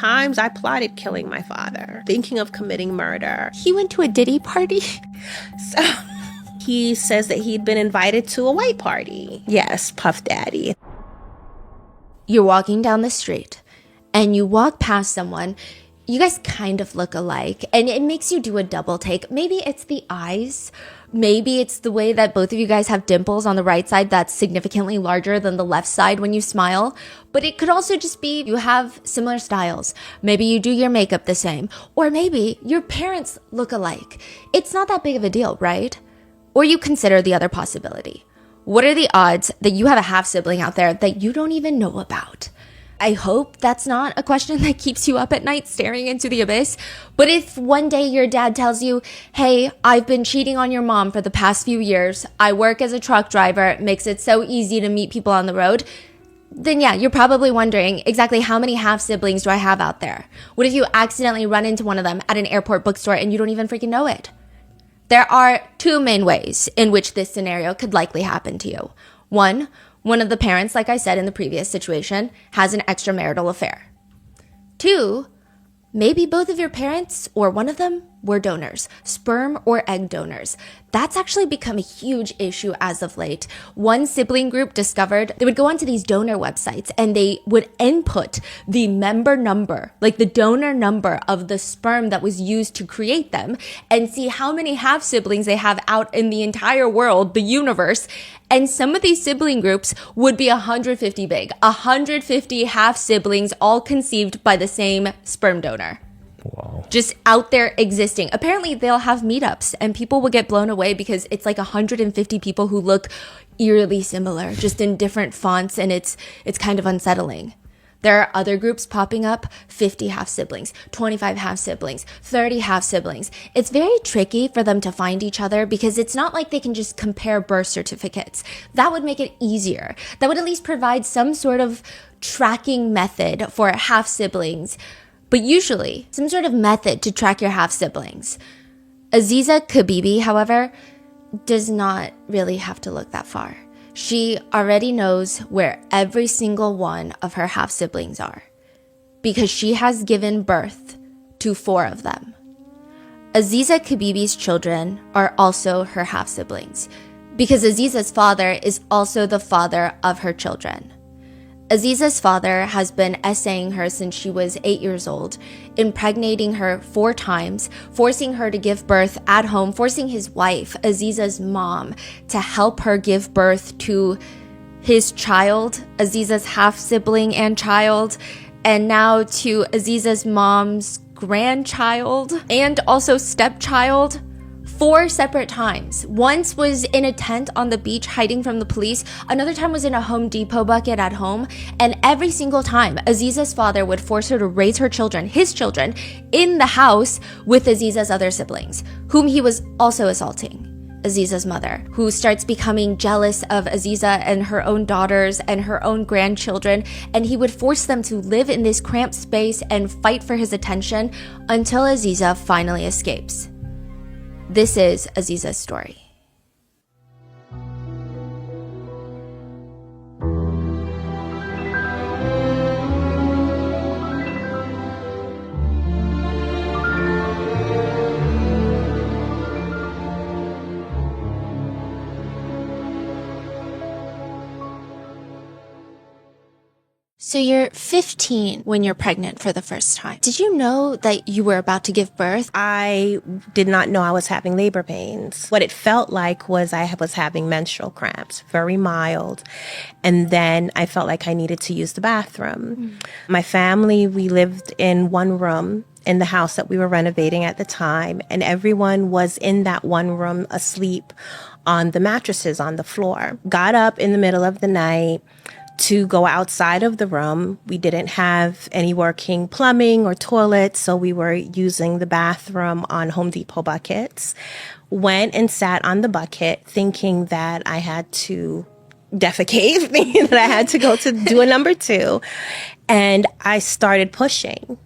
times I plotted killing my father, thinking of committing murder. He went to a Diddy party? So he says that he'd been invited to a white party. Yes, Puff Daddy. You're walking down the street and you walk past someone. You guys kind of look alike, and it makes you do a double take. Maybe it's the eyes. Maybe it's the way that both of you guys have dimples on the right side that's significantly larger than the left side when you smile. But it could also just be you have similar styles. Maybe you do your makeup the same. Or maybe your parents look alike. It's not that big of a deal, right? Or you consider the other possibility. What are the odds that you have a half sibling out there that you don't even know about? I hope that's not a question that keeps you up at night staring into the abyss. But if one day your dad tells you, hey, I've been cheating on your mom for the past few years, I work as a truck driver, it makes it so easy to meet people on the road, then yeah, you're probably wondering exactly how many half siblings do I have out there? What if you accidentally run into one of them at an airport bookstore and you don't even freaking know it? There are two main ways in which this scenario could likely happen to you. One of the parents, like I said in the previous situation, has an extramarital affair. 2, maybe both of your parents or one of them were donors, sperm or egg donors. That's actually become a huge issue as of late. One sibling group discovered they would go onto these donor websites and they would input the member number, like the donor number of the sperm that was used to create them, and see how many half siblings they have out in the entire world, the universe. And some of these sibling groups would be 150 big, 150 half siblings all conceived by the same sperm donor. Wow. Just out there existing. Apparently they'll have meetups and people will get blown away because it's like 150 people who look eerily similar, just in different fonts, and it's kind of unsettling. There are other groups popping up, 50 half siblings, 25 half siblings, 30 half siblings. It's very tricky for them to find each other because it's not like they can just compare birth certificates. That would make it easier. That would at least provide some sort of tracking method for half siblings, but usually some sort of method to track your half siblings. Aziza Kibibi, however, does not really have to look that far. She already knows where every single one of her half siblings are because she has given birth to 4 of them. Aziza Kibibi's children are also her half siblings because Aziza's father is also the father of her children. Aziza's father has been essaying her since she was 8 years old, impregnating her 4 times, forcing her to give birth at home, forcing his wife, Aziza's mom, to help her give birth to his child, Aziza's half-sibling and child, and now to Aziza's mom's grandchild and also stepchild. 4 separate times. Once was in a tent on the beach hiding from the police. Another time was in a Home Depot bucket at home. And every single time, Aziza's father would force her to raise her children, his children, in the house with Aziza's other siblings, whom he was also assaulting. Aziza's mother, who starts becoming jealous of Aziza and her own daughters and her own grandchildren, and he would force them to live in this cramped space and fight for his attention until Aziza finally escapes. This is Aziza's story. So you're 15 when you're pregnant for the first time. Did you know that you were about to give birth? I did not know I was having labor pains. What it felt like was I was having menstrual cramps, very mild. And then I felt like I needed to use the bathroom. My family, we lived in one room in the house that we were renovating at the time. And everyone was in that one room asleep on the mattresses on the floor. Got up in the middle of the night to go outside of the room. We didn't have any working plumbing or toilets, so we were using the bathroom on Home Depot buckets. Went and sat on the bucket thinking that I had to defecate, thinking that I had to go to do a number 2. And I started pushing,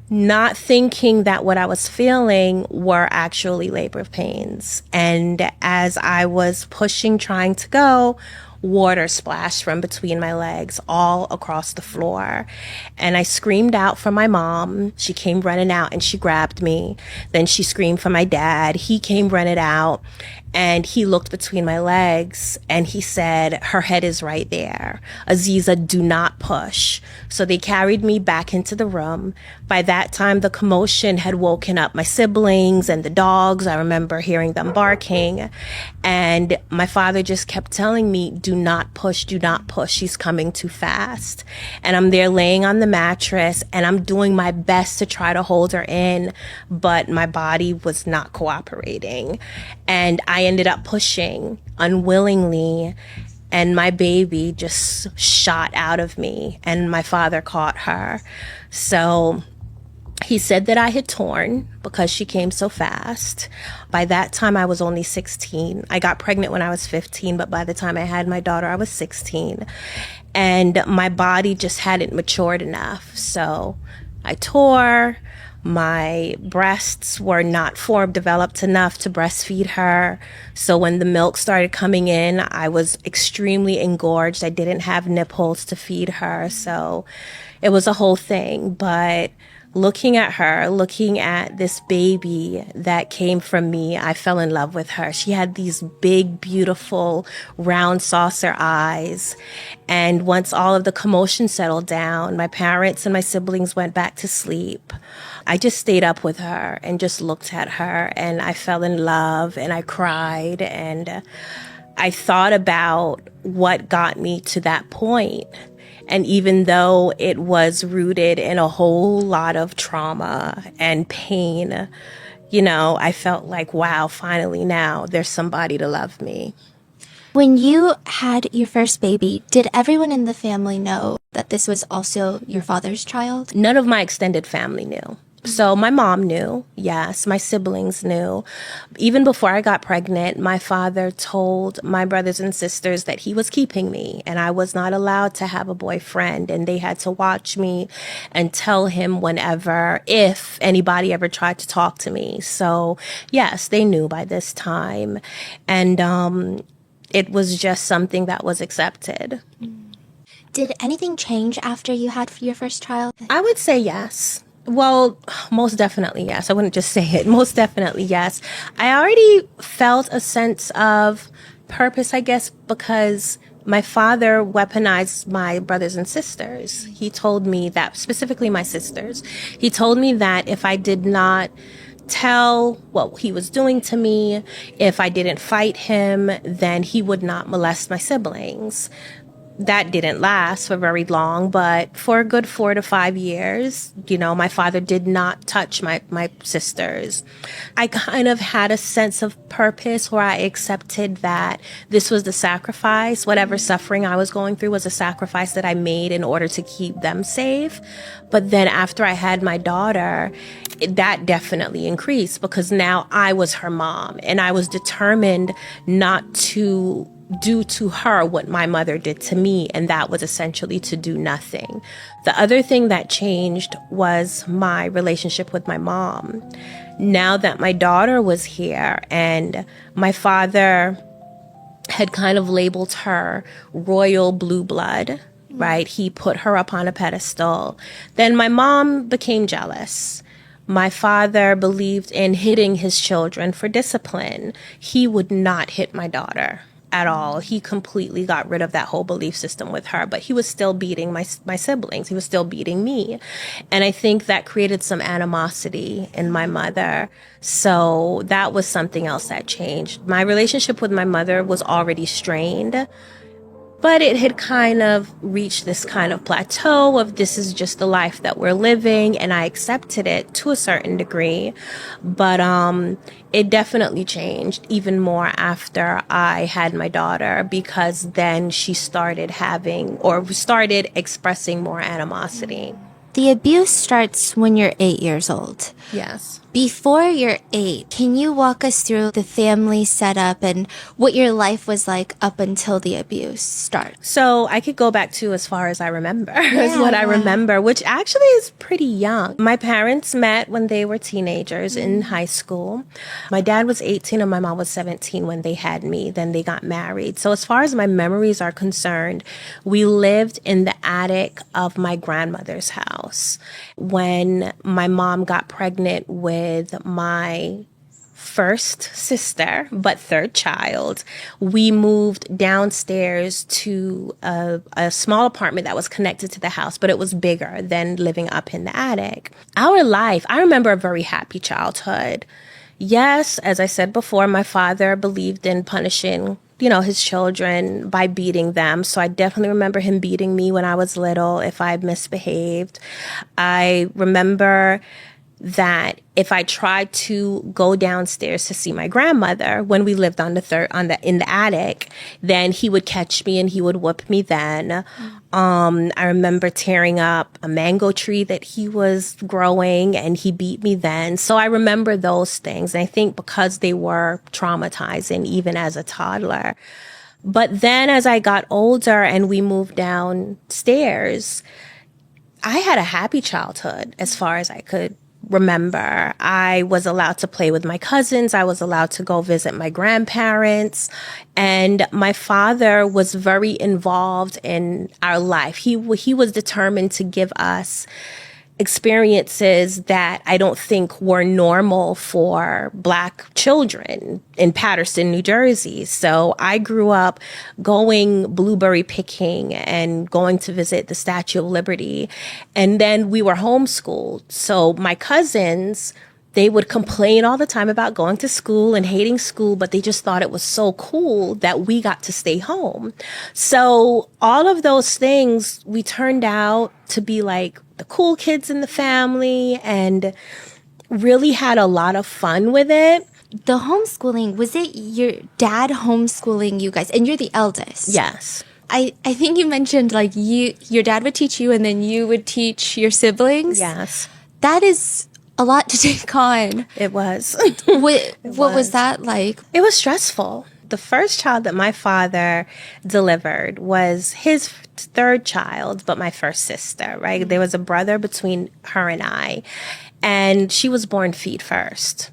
not thinking that what I was feeling were actually labor pains. And as I was pushing, trying to go, water splashed from between my legs all across the floor. And I screamed out for my mom. She came running out and she grabbed me. Then she screamed for my dad. He came running out and he looked between my legs and he said, her head is right there. Aziza, do not push. So they carried me back into the room. By that time, the commotion had woken up my siblings and the dogs. I remember hearing them barking. And my father just kept telling me, do not push, do not push. She's coming too fast. And I'm there laying on the mattress and I'm doing my best to try to hold her in, but my body was not cooperating. And I ended up pushing unwillingly, and my baby just shot out of me, and my father caught her. So he said that I had torn because she came so fast. By that time, I was only 16. I got pregnant when I was 15, but by the time I had my daughter, I was 16. And my body just hadn't matured enough. So I tore. My breasts were not developed enough to breastfeed her. So when the milk started coming in, I was extremely engorged. I didn't have nipples to feed her. So it was a whole thing. But looking at her, looking at this baby that came from me, I fell in love with her. She had these big, beautiful, round saucer eyes. And once all of the commotion settled down, my parents and my siblings went back to sleep. I just stayed up with her and just looked at her, and I fell in love and I cried, and I thought about what got me to that point. And even though it was rooted in a whole lot of trauma and pain, you know, I felt like, wow, finally now there's somebody to love me. When you had your first baby, did everyone in the family know that this was also your father's child? None of my extended family knew. So my mom knew, yes, my siblings knew. Even before I got pregnant, my father told my brothers and sisters that he was keeping me and I was not allowed to have a boyfriend, and they had to watch me and tell him whenever, if anybody ever tried to talk to me. So yes, they knew by this time. And it was just something that was accepted. Did anything change after you had your first child? I would say yes. Well, most definitely yes. I wouldn't just say it. Most definitely yes. I already felt a sense of purpose, I guess, because my father weaponized my brothers and sisters. He told me that, specifically my sisters, he told me that if I did not tell what he was doing to me, if I didn't fight him, then he would not molest my siblings. That didn't last for very long, but for a good 4 to 5 years, you know, my father did not touch my sisters. I kind of had a sense of purpose where I accepted that this was the sacrifice. Whatever suffering I was going through was a sacrifice that I made in order to keep them safe. But then after I had my daughter, that definitely increased because now I was her mom and I was determined not to do to her what my mother did to me, and that was essentially to do nothing. The other thing that changed was my relationship with my mom. Now that my daughter was here and my father had kind of labeled her royal blue blood, right? He put her up on a pedestal. Then my mom became jealous. My father believed in hitting his children for discipline. He would not hit my daughter at all. He completely got rid of that whole belief system with her, but he was still beating my siblings. He was still beating me. And I think that created some animosity in my mother. So that was something else that changed. My relationship with my mother was already strained, but it had kind of reached this kind of plateau of this is just the life that we're living, and I accepted it to a certain degree. But it definitely changed even more after I had my daughter, because then she started expressing more animosity. The abuse starts when you're 8 years old. Yes. Before you're 8, can you walk us through the family setup and what your life was like up until the abuse starts? So I could go back to as far as I remember, is what I remember, which actually is pretty young. My parents met when they were teenagers in high school. My dad was 18 and my mom was 17 when they had me. Then they got married. So as far as my memories are concerned, we lived in the attic of my grandmother's house. When my mom got pregnant with my first sister, but third child, we moved downstairs to a small apartment that was connected to the house, but it was bigger than living up in the attic. Our life, I remember a very happy childhood. Yes, as I said before, my father believed in punishing his children by beating them. So I definitely remember him beating me when I was little if I misbehaved. I remember that if I tried to go downstairs to see my grandmother when we lived in the attic, then he would catch me and he would whoop me then. I remember tearing up a mango tree that he was growing and he beat me then. So I remember those things. And I think because they were traumatizing even as a toddler. But then as I got older and we moved downstairs, I had a happy childhood as far as I could remember. I was allowed to play with my cousins. I was allowed to go visit my grandparents. And my father was very involved in our life. He was determined to give us experiences that I don't think were normal for Black children in Paterson, New Jersey. So I grew up going blueberry picking and going to visit the Statue of Liberty. And then we were homeschooled. So my cousins, they would complain all the time about going to school and hating school, but they just thought it was so cool that we got to stay home. So all of those things, we turned out to be like the cool kids in the family and really had a lot of fun with it. The homeschooling, was it your dad homeschooling you guys? And you're the eldest. Yes. I think you mentioned like your dad would teach you and then you would teach your siblings. Yes. That is a lot to take on. It was. What was that like? It was stressful. The first child that my father delivered was his third child, but my first sister, right? Mm-hmm. There was a brother between her and I, and she was born feet first.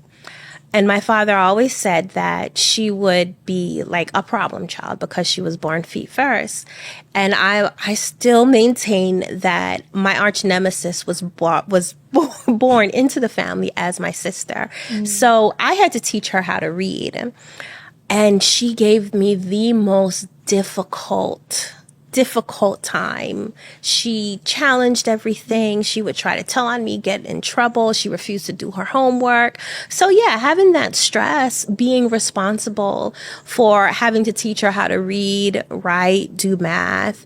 And my father always said that she would be like a problem child because she was born feet first. And I still maintain that my arch nemesis was born into the family as my sister. Mm. So I had to teach her how to read. And she gave me the most difficult time. She challenged everything. She would try to tell on me, get in trouble. She refused to do her homework. So yeah, having that stress, being responsible for having to teach her how to read, write, do math,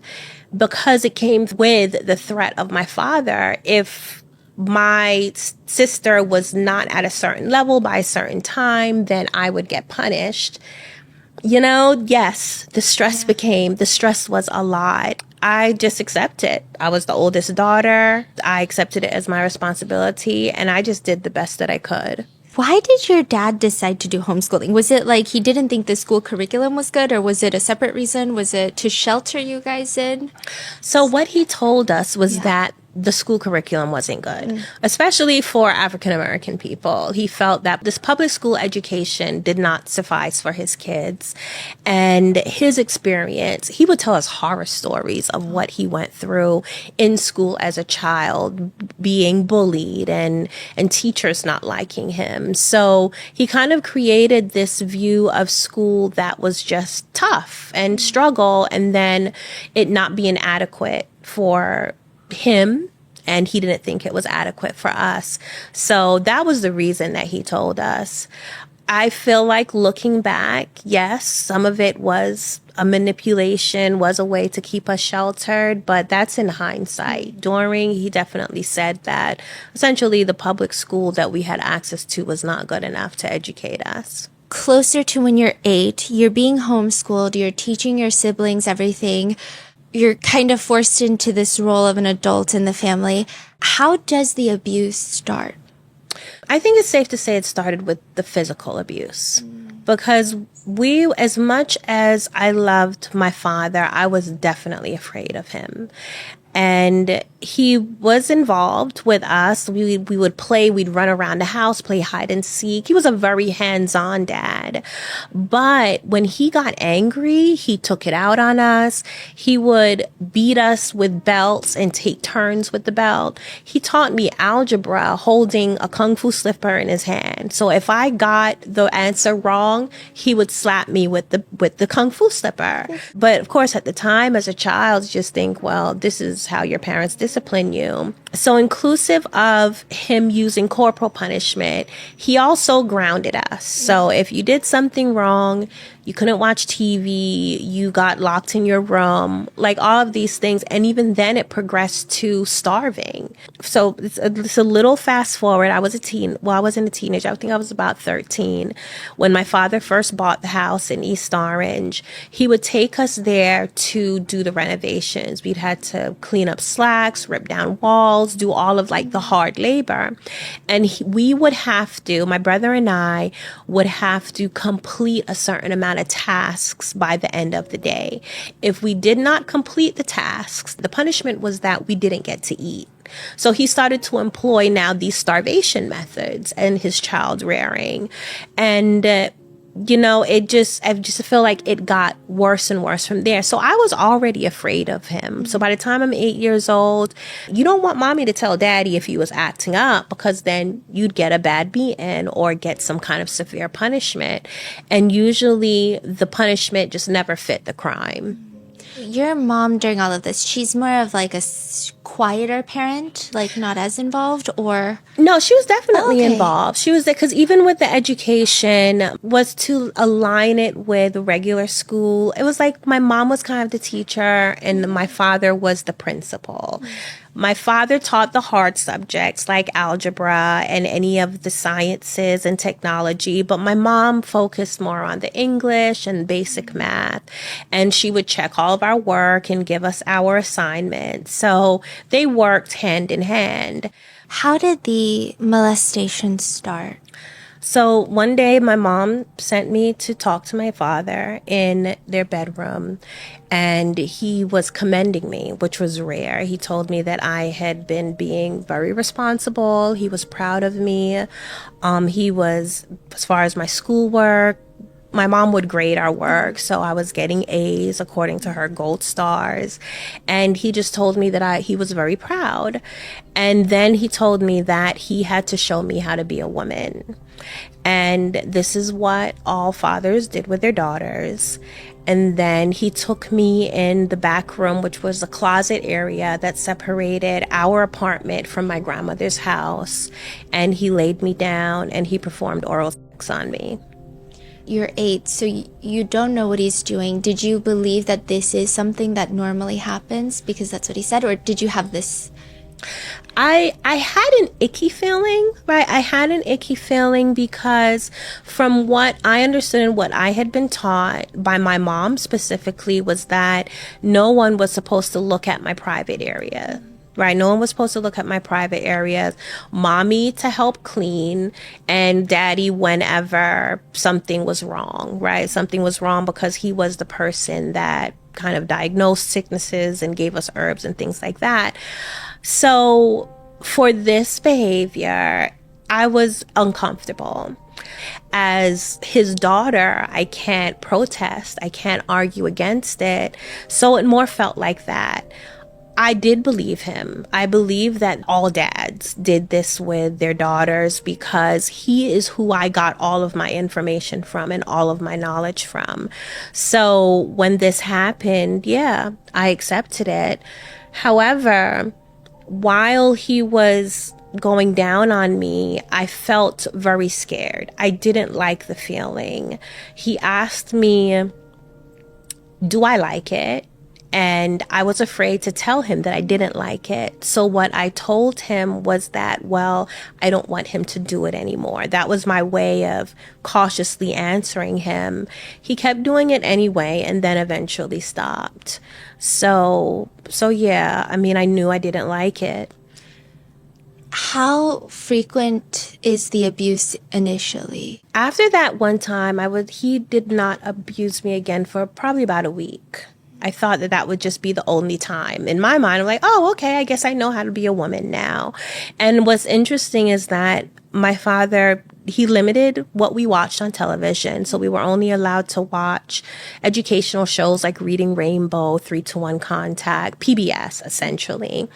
because it came with the threat of my father. If my sister was not at a certain level by a certain time, then I would get punished. Yes, the stress was a lot. I just accepted. I was the oldest daughter. I accepted it as my responsibility, and I just did the best that I could. Why did your dad decide to do homeschooling? Was it like he didn't think the school curriculum was good, or was it a separate reason? Was it to shelter you guys in? So what he told us was that the school curriculum wasn't good, especially for African American people. He felt that this public school education did not suffice for his kids. And his experience, he would tell us horror stories of what he went through in school as a child, being bullied and teachers not liking him. So he kind of created this view of school that was just tough and struggle, and then it not being adequate for him, and he didn't think it was adequate for us. So that was the reason that he told us. I feel like looking back, yes, some of it was a manipulation, was a way to keep us sheltered, but that's in hindsight. During, he definitely said that essentially the public school that we had access to was not good enough to educate us. Closer to when you're 8, you're being homeschooled, you're teaching your siblings everything. You're kind of forced into this role of an adult in the family. How does the abuse start? I think it's safe to say it started with the physical abuse. Because as much as I loved my father, I was definitely afraid of him. And he was involved with us. We would play, we'd run around the house, play hide and seek. He was a very hands-on dad. But when he got angry, he took it out on us. He would beat us with belts and take turns with the belt. He taught me algebra holding a kung fu slipper in his hand. So if I got the answer wrong, he would slap me with the kung fu slipper. But of course, at the time as a child, you just think, well, this is how your parents discipline you. So inclusive of him using corporal punishment, he also grounded us. So if you did something wrong, you couldn't watch TV, you got locked in your room, like all of these things. And even then it progressed to starving. So it's a little fast forward. I wasn't a teenager. I think I was about 13 when my father first bought the house in East Orange. He would take us there to do the renovations. We'd had to clean up slacks, rip down walls, do all of like the hard labor. And we would have to, my brother and I would have to complete a certain amount of tasks by the end of the day. If we did not complete the tasks, the punishment was that we didn't get to eat. So he started to employ now these starvation methods in his child rearing. And I just feel like it got worse and worse from there. So I was already afraid of him. So by the time I'm 8 years old, you don't want mommy to tell daddy if he was acting up, because then you'd get a bad beating or get some kind of severe punishment. And usually the punishment just never fit the crime. Your mom, during all of this, she's more of like a quieter parent, like not as involved, or? No, she was definitely involved. She was there because even with the education was to align it with regular school. It was like my mom was kind of the teacher and my father was the principal. My father taught the hard subjects like algebra and any of the sciences and technology, but my mom focused more on the English and basic math. And she would check all of our work and give us our assignments. So they worked hand in hand. How did the molestation start? So one day my mom sent me to talk to my father in their bedroom, and he was commending me, which was rare. He told me that I had been being very responsible. He was proud of me. He was, as far as my schoolwork, my mom would grade our work, so I was getting A's according to her gold stars. And he just told me that he was very proud. And then he told me that he had to show me how to be a woman. And this is what all fathers did with their daughters. And then he took me in the back room, which was a closet area that separated our apartment from my grandmother's house. And he laid me down and he performed oral sex on me. You're 8, so you don't know what he's doing. Did you believe that this is something that normally happens because that's what he said, or did you have this? I had an icky feeling, right? I had an icky feeling because from what I understood and what I had been taught by my mom specifically was that no one was supposed to look at my private area. Right? No one was supposed to look at my private areas. Mommy to help clean, and daddy whenever something was wrong, right? Something was wrong because he was the person that kind of diagnosed sicknesses and gave us herbs and things like that. So for this behavior, I was uncomfortable. As his daughter, I can't protest. I can't argue against it. So it more felt like that. I did believe him. I believe that all dads did this with their daughters because he is who I got all of my information from and all of my knowledge from. So when this happened, yeah, I accepted it. However, while he was going down on me, I felt very scared. I didn't like the feeling. He asked me, do I like it? And I was afraid to tell him that I didn't like it. So what I told him was that, well, I don't want him to do it anymore. That was my way of cautiously answering him. He kept doing it anyway and then eventually stopped. So yeah, I mean, I knew I didn't like it. How frequent is the abuse initially? After that one time, he did not abuse me again for probably about a week. I thought that that would just be the only time. In my mind, I'm like, oh, okay, I guess I know how to be a woman now. And what's interesting is that my father, he limited what we watched on television. So we were only allowed to watch educational shows like Reading Rainbow, 3-to-1 Contact, PBS, essentially.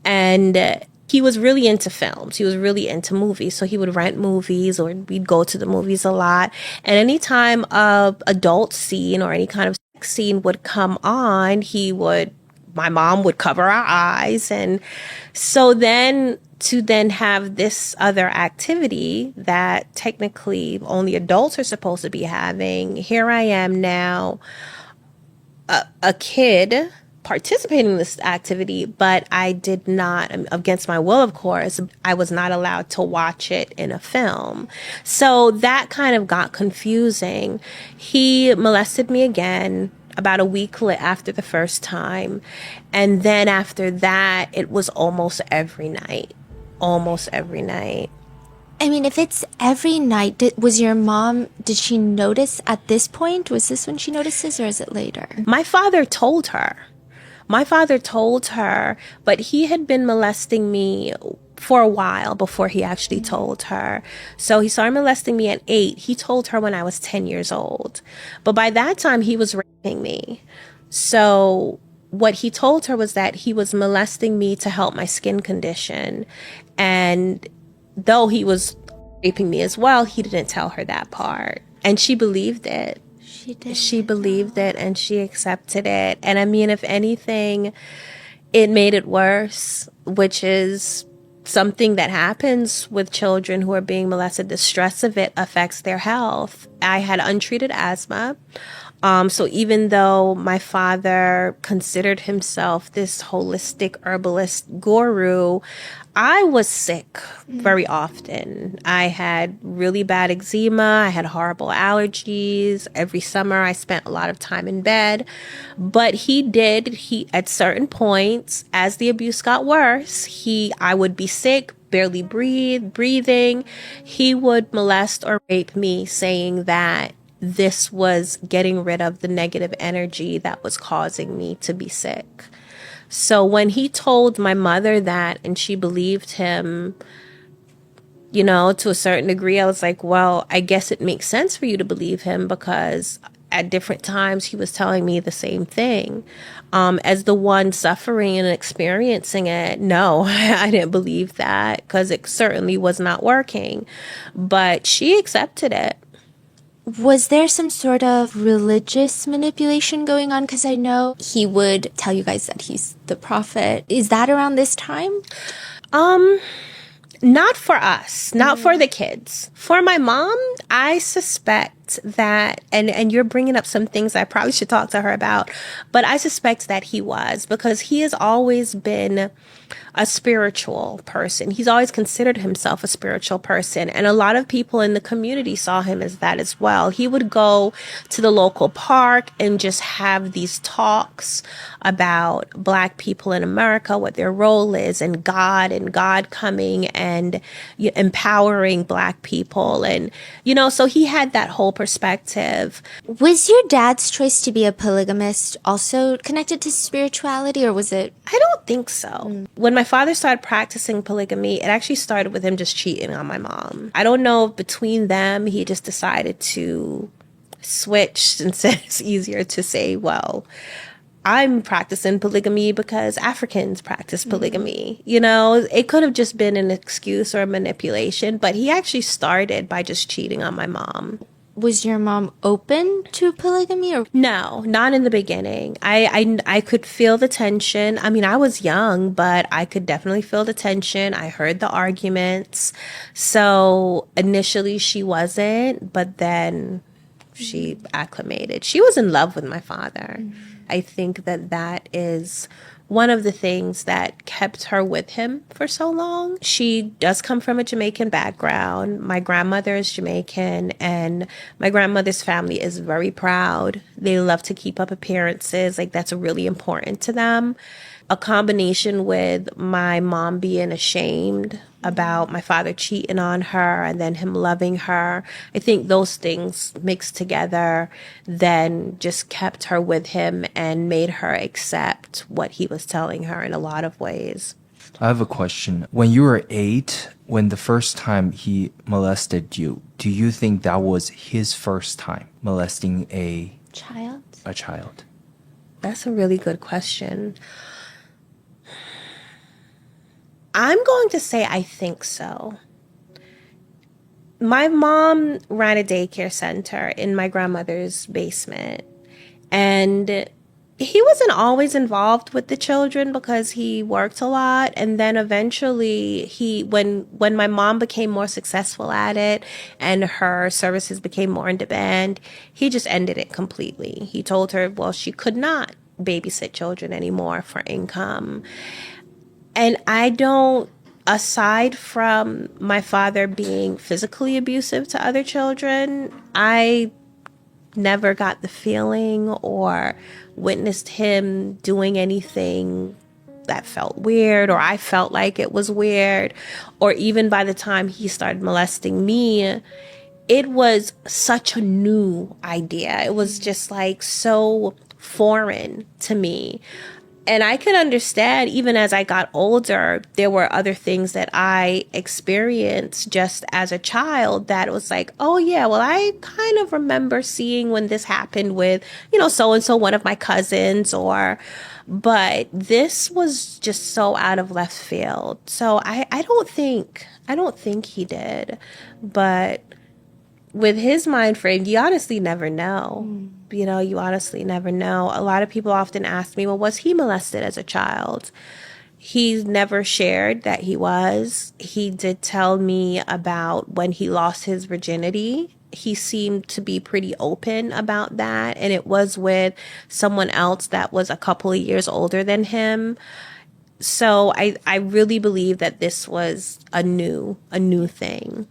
And he was really into films. He was really into movies. So he would rent movies or we'd go to the movies a lot. And anytime a adult scene or any kind of sex scene would come on, my mom would cover our eyes. And so then to then have this other activity that technically only adults are supposed to be having, here I am now, a kid participating in this activity, but I did not, against my will, of course, I was not allowed to watch it in a film. So that kind of got confusing. He molested me again about a week after the first time. And then after that, it was almost every night. Almost every night. I mean, if it's every night, did she notice at this point? Was this when she notices or is it later? My father told her. But he had been molesting me for a while before he actually told her. So he started molesting me at 8. He told her when I was 10 years old. But by that time, he was raping me. So what he told her was that he was molesting me to help my skin condition. And though he was raping me as well, he didn't tell her that part. And she believed it. She believed it and she accepted it. And I mean, if anything, it made it worse, which is something that happens with children who are being molested. The stress of it affects their health. I had untreated asthma. So even though my father considered himself this holistic herbalist guru, I was sick very often. I had really bad eczema. I had horrible allergies. Every summer I spent a lot of time in bed. But he at certain points, as the abuse got worse, I would be sick, barely breathing. He would molest or rape me, saying that this was getting rid of the negative energy that was causing me to be sick. So when he told my mother that and she believed him, to a certain degree, I was like, well, I guess it makes sense for you to believe him because at different times he was telling me the same thing. As the one suffering and experiencing it, no, I didn't believe that because it certainly was not working. But she accepted it. Was there some sort of religious manipulation going on? Because I know he would tell you guys that he's the prophet. Is that around this time? Not for us, not for the kids. For my mom, I suspect that, and you're bringing up some things I probably should talk to her about, but I suspect that he was, because he has always been a spiritual person. He's always considered himself a spiritual person. And a lot of people in the community saw him as that as well. He would go to the local park and just have these talks about Black people in America, what their role is, and God coming and empowering Black people. And, so he had that whole perspective. Was your dad's choice to be a polygamist also connected to spirituality, or was it? I don't think so. When my father started practicing polygamy, it actually started with him just cheating on my mom. I don't know if between them, he just decided to switch and said it's easier to say, well, I'm practicing polygamy because Africans practice polygamy. It could have just been an excuse or a manipulation, but he actually started by just cheating on my mom. Was your mom open to polygamy or? No, not in the beginning. I could feel the tension. I mean, I was young, but I could definitely feel the tension. I heard the arguments. So initially she wasn't, but then she acclimated. She was in love with my father. I think that is one of the things that kept her with him for so long. She does come from a Jamaican background. My grandmother is Jamaican, and my grandmother's family is very proud. They love to keep up appearances. That's really important to them. A combination with my mom being ashamed about my father cheating on her and then him loving her. I think those things mixed together then just kept her with him and made her accept what he was telling her in a lot of ways. I have a question. When you were 8, when the first time he molested you, do you think that was his first time molesting a child? That's a really good question. I'm going to say I think so. My mom ran a daycare center in my grandmother's basement, and he wasn't always involved with the children because he worked a lot. And then eventually when my mom became more successful at it and her services became more in demand, he just ended it completely. He told her, well, she could not babysit children anymore for income. And aside from my father being physically abusive to other children, I never got the feeling or witnessed him doing anything that felt weird, or I felt like it was weird. Or even by the time he started molesting me, it was such a new idea. It was just like so foreign to me. And I could understand, even as I got older, there were other things that I experienced just as a child that was like, oh yeah, well, I kind of remember seeing when this happened with, so-and-so, one of my cousins, but this was just so out of left field. So I don't think he did, but with his mind frame, you honestly never know. You honestly never know. A lot of people often ask me, well, was he molested as a child? He never shared that he was. He did tell me about when he lost his virginity. He seemed to be pretty open about that. And it was with someone else that was a couple of years older than him. So I really believe that this was a new thing.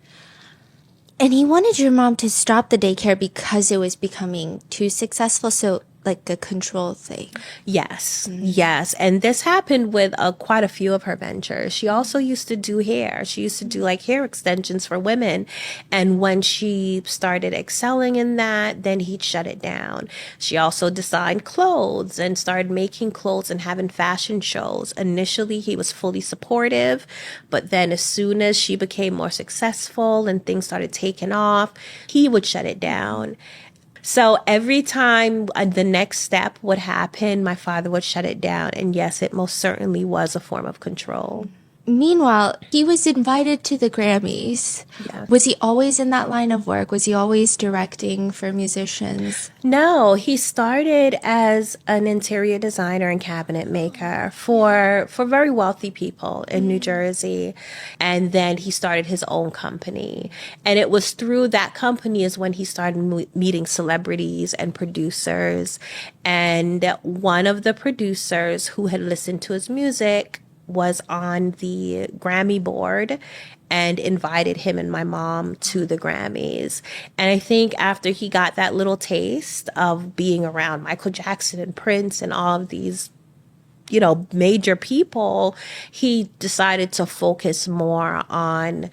And he wanted your mom to stop the daycare because it was becoming too successful. So like a control thing. Yes. Yes. And this happened with quite a few of her ventures. She also used to do hair. She used to do like hair extensions for women. And when she started excelling in that, then he'd shut it down. She also designed clothes and started making clothes and having fashion shows. Initially, he was fully supportive, but then as soon as she became more successful and things started taking off, he would shut it down. So every time the next step would happen, my father would shut it down. And yes, it most certainly was a form of control. Meanwhile, he was invited to the Grammys. Yeah. Was he always in that line of work? Was he always directing for musicians? No, he started as an interior designer and cabinet maker for very wealthy people in New Jersey. And then he started his own company. And it was through that company is when he started meeting celebrities and producers. And one of the producers who had listened to his music was on the Grammy board and invited him and my mom to the Grammys. And I think after he got that little taste of being around Michael Jackson and Prince and all of these, major people, he decided to focus more on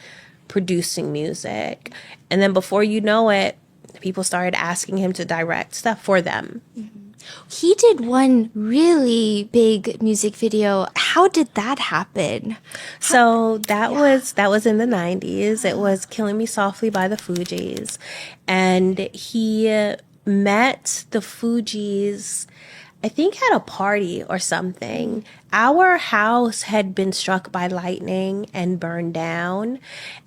producing music. And then before you know it, people started asking him to direct stuff for them. He did one really big music video. How did that happen? So that was in the 90s. It was Killing Me Softly by the Fugees. And he met the Fugees, I think at a party or something. Our house had been struck by lightning and burned down.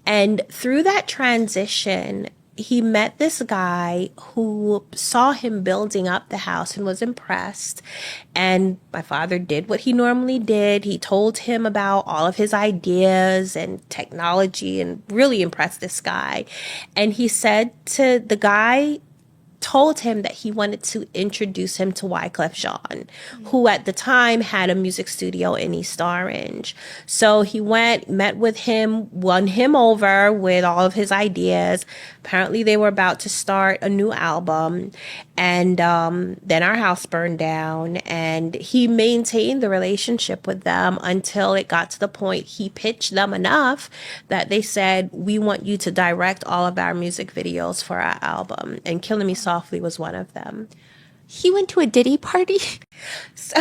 And through that transition, he met this guy who saw him building up the house and was impressed. And my father did what he normally did. He told him about all of his ideas and technology and really impressed this guy. And he said to the guy, told him that he wanted to introduce him to Wyclef Jean, who at the time had a music studio in East Orange. So he went, met with him, won him over with all of his ideas. Apparently they were about to start a new album. And then our house burned down, and he maintained the relationship with them until it got to the point he pitched them enough that they said, we want you to direct all of our music videos for our album. And Killing Me Softly was one of them. He went to a Diddy party? So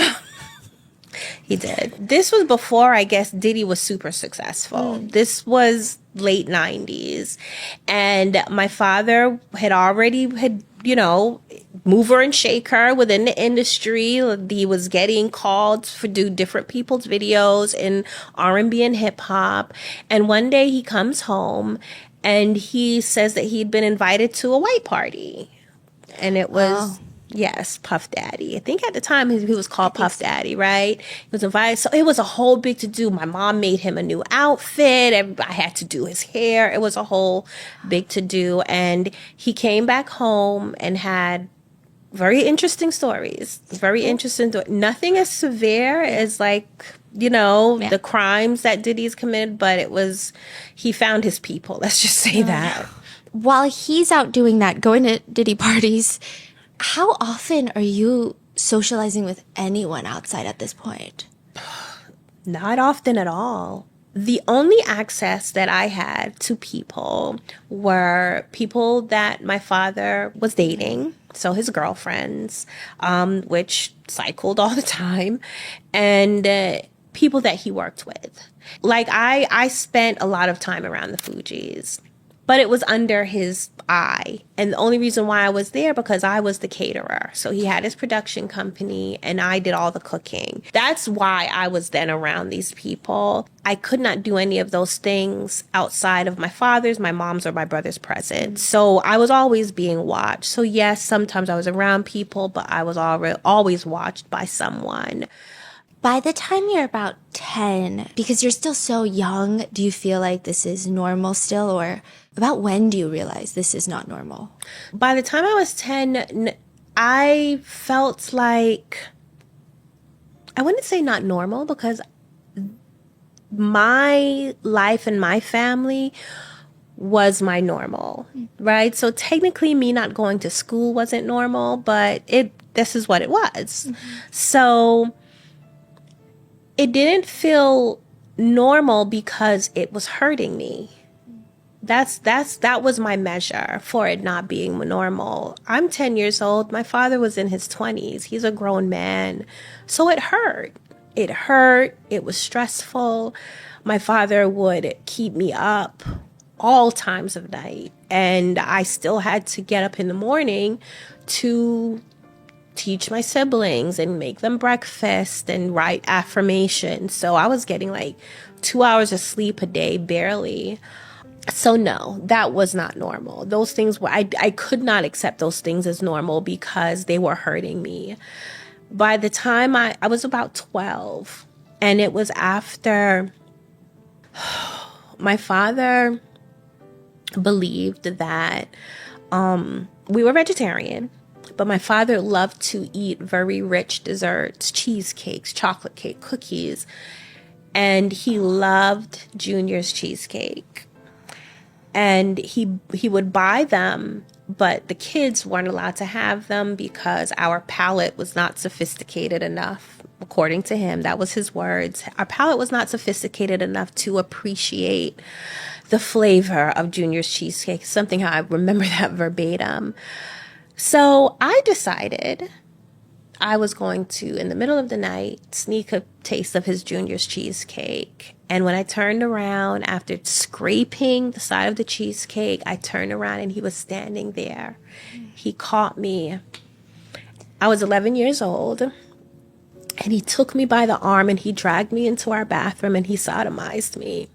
he did. This was before, I guess, Diddy was super successful. This was late 90s. And my father had already, mover and shaker within the industry. He was getting called to do different people's videos in R&B and hip hop. And one day he comes home and he says that he'd been invited to a white party. And it was, yes, Puff Daddy. I think at the time he was called Puff Daddy, right? He was invited. So it was a whole big to-do. My mom made him a new outfit. I had to do his hair. It was a whole big to-do. And he came back home and had very interesting stories. Very interesting. Nothing as severe as the crimes that Diddy's committed, but he found his people. Let's just say that. While he's out doing that, going to Diddy parties, how often are you socializing with anyone outside at this point? Not often at all. The only access that I had to people were people that my father was dating, so his girlfriends, which cycled all the time, and people that he worked with. Like, I spent a lot of time around the Fugees, but it was under his eye. And the only reason why I was there because I was the caterer. So he had his production company and I did all the cooking. That's why I was then around these people. I could not do any of those things outside of my father's, my mom's, or my brother's presence. So I was always being watched. So yes, sometimes I was around people, but I was always watched by someone. By the time you're about 10, because you're still so young, do you feel like this is normal still? Or about when do you realize this is not normal? By the time I was 10, I felt like, I wouldn't say not normal, because my life and my family was my normal, right? So technically me not going to school wasn't normal, but this is what it was. So it didn't feel normal because it was hurting me. That was my measure for it not being normal. I'm 10 years old. My father was in his 20s. He's a grown man. So it hurt. It hurt. It was stressful. My father would keep me up all times of night. And I still had to get up in the morning to teach my siblings and make them breakfast and write affirmations. So I was getting like 2 hours of sleep a day, barely. So no, that was not normal. Those things were, I could not accept those things as normal because they were hurting me. By the time I was about 12, and it was after my father believed that we were vegetarian. But my father loved to eat very rich desserts, cheesecakes, chocolate cake, cookies. And he loved Junior's cheesecake. And he would buy them, but the kids weren't allowed to have them because our palate was not sophisticated enough. According to him, that was his words. Our palate was not sophisticated enough to appreciate the flavor of Junior's cheesecake. Something how I remember that verbatim. So I decided I was going to, in the middle of the night, sneak a taste of his Junior's cheesecake. And when I turned around, after scraping the side of the cheesecake, I turned around and he was standing there. He caught me. I was 11 years old. And he took me by the arm and he dragged me into our bathroom and he sodomized me.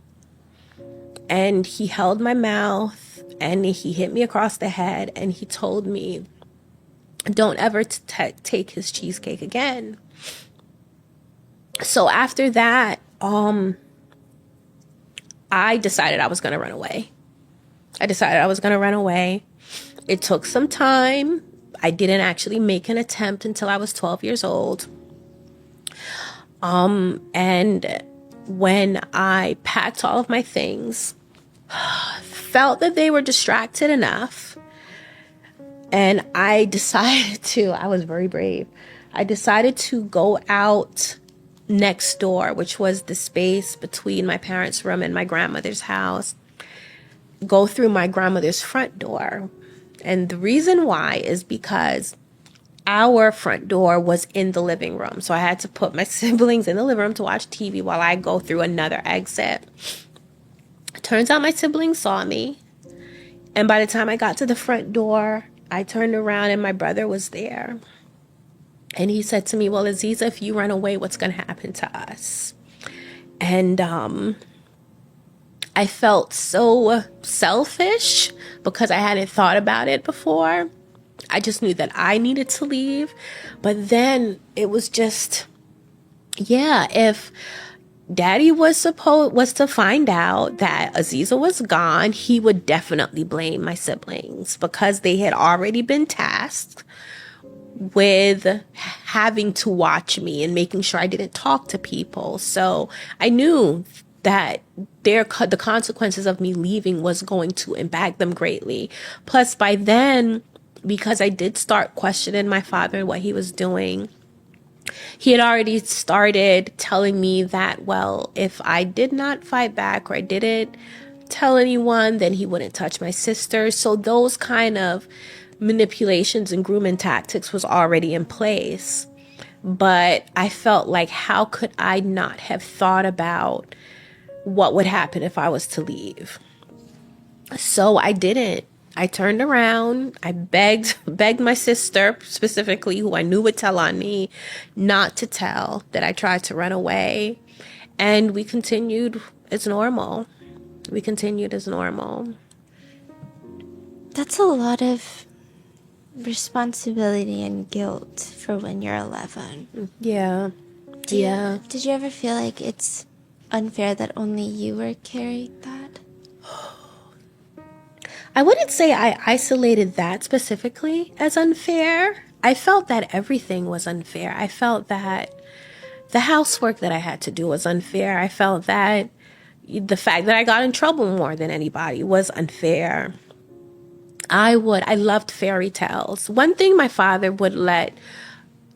And he held my mouth and he hit me across the head and he told me, don't ever take his cheesecake again. So after that, I decided I was going to run away. It took some time I didn't actually make an attempt until I was 12 years old. And when I packed all of my things, felt that they were distracted enough, and I decided I was very brave. I decided to go out next door, which was the space between my parents' room and my grandmother's house, go through my grandmother's front door. And the reason why is because our front door was in the living room. So I had to put my siblings in the living room to watch TV while I go through another exit. Turns out my siblings saw me. And by the time I got to the front door, I turned around and my brother was there. And he said to me, well, Aziza, if you run away, what's going to happen to us? And I felt so selfish because I hadn't thought about it before. I just knew that I needed to leave. But then it was just, if Daddy was to find out that Aziza was gone, he would definitely blame my siblings because they had already been tasked with having to watch me and making sure I didn't talk to people. So I knew that the consequences of me leaving was going to impact them greatly. Plus, by then, because I did start questioning my father and what he was doing, he had already started telling me that, well, if I did not fight back or I didn't tell anyone, then he wouldn't touch my sister. So those kind of manipulations and grooming tactics was already in place. But I felt like, how could I not have thought about what would happen if I was to leave? So I didn't. I turned around, I begged my sister specifically, who I knew would tell on me, not to tell that I tried to run away. And we continued as normal. That's a lot of responsibility and guilt for when you're 11. Yeah. Did you ever feel like it's unfair that only you were carrying that? I wouldn't say I isolated that specifically as unfair. I felt that everything was unfair. I felt that the housework that I had to do was unfair. I felt that the fact that I got in trouble more than anybody was unfair. I loved fairy tales. One thing my father would let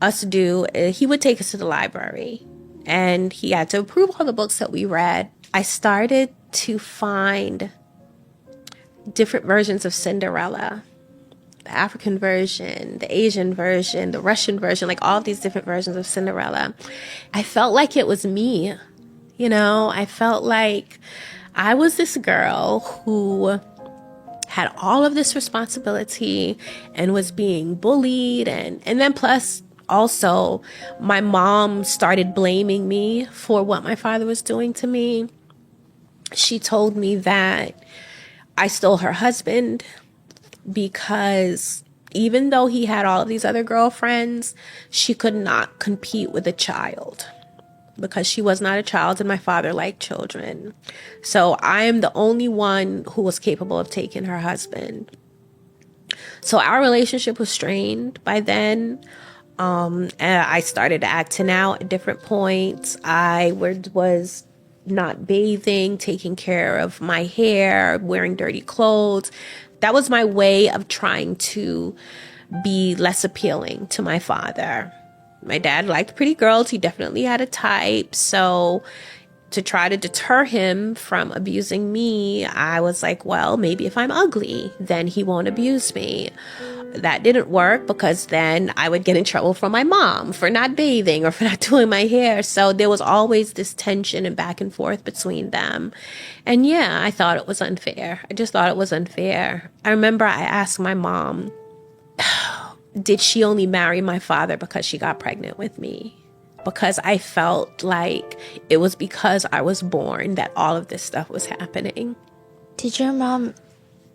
us do, he would take us to the library and he had to approve all the books that we read. I started to find different versions of Cinderella, the African version, the Asian version, the Russian version, like all of these different versions of Cinderella. I felt like it was me, I felt like I was this girl who had all of this responsibility and was being bullied. And then plus also my mom started blaming me for what my father was doing to me. She told me that I stole her husband because even though he had all of these other girlfriends, she could not compete with a child because she was not a child and my father liked children. So I am the only one who was capable of taking her husband. So our relationship was strained by then. And I started acting out at different points. I was not bathing, taking care of my hair, wearing dirty clothes. That was my way of trying to be less appealing to my father. My dad liked pretty girls. He definitely had a type. So to try to deter him from abusing me, I was like, well, maybe if I'm ugly, then he won't abuse me. That didn't work because then I would get in trouble from my mom for not bathing or for not doing my hair. So there was always this tension and back and forth between them. And I thought it was unfair. I just thought it was unfair. I remember I asked my mom, did she only marry my father because she got pregnant with me? Because I felt like it was because I was born that all of this stuff was happening. Did your mom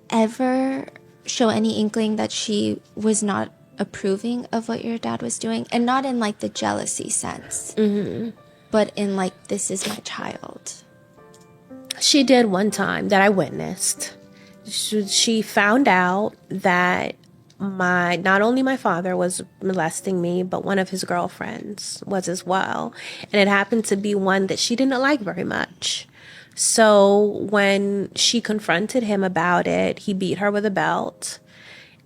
ever show any inkling that she was not approving of what your dad was doing? And not in like the jealousy sense, but in like, this is my child. She did one time that I witnessed. She found out that not only my father was molesting me, but one of his girlfriends was as well. And it happened to be one that she didn't like very much. So when she confronted him about it, he beat her with a belt.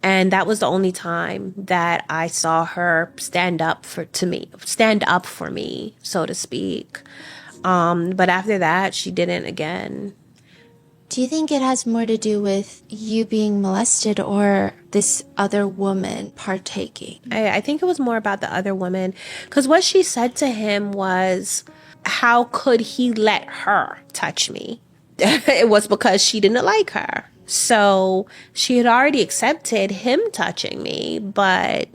And that was the only time that I saw her stand up for me, so to speak. But after that, she didn't again. Do you think it has more to do with you being molested or this other woman partaking? I think it was more about the other woman, because what she said to him was, how could he let her touch me? It was because she didn't like her. So she had already accepted him touching me. But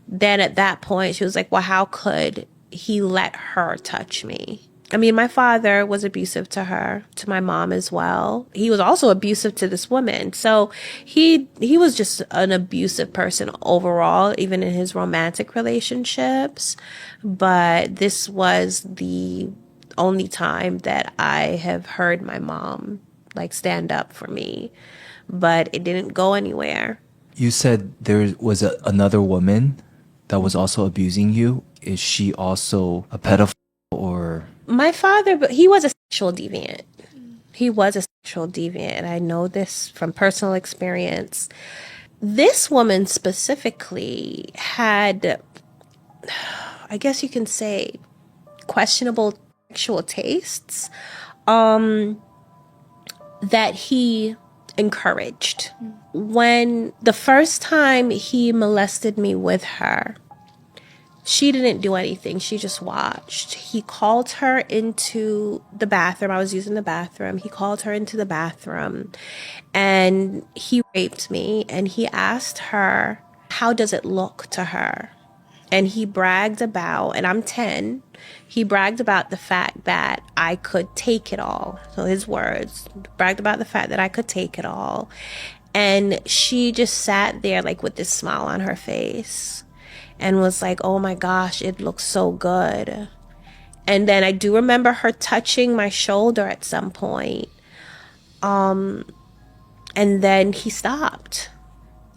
then at that point, she was like, well, how could he let her touch me? I mean, my father was abusive to her, to my mom as well. He was also abusive to this woman. So he was just an abusive person overall, even in his romantic relationships. But this was the only time that I have heard my mom like stand up for me. But it didn't go anywhere. You said there was another woman that was also abusing you. Is she also a pedophile or? My father, but he was a sexual deviant. He was a sexual deviant, and I know this from personal experience. This woman specifically had, I guess you can say, questionable sexual tastes that he encouraged. When the first time he molested me with her, she didn't do anything. She just watched. He called her into the bathroom. I was using the bathroom. He called her into the bathroom and he raped me. And he asked her, how does it look to her? And he bragged about, and I'm 10, he bragged about the fact that I could take it all. So his words, bragged about the fact that I could take it all. And she just sat there like with this smile on her face and was like, oh my gosh, it looks so good. And then I do remember her touching my shoulder at some point. And then he stopped.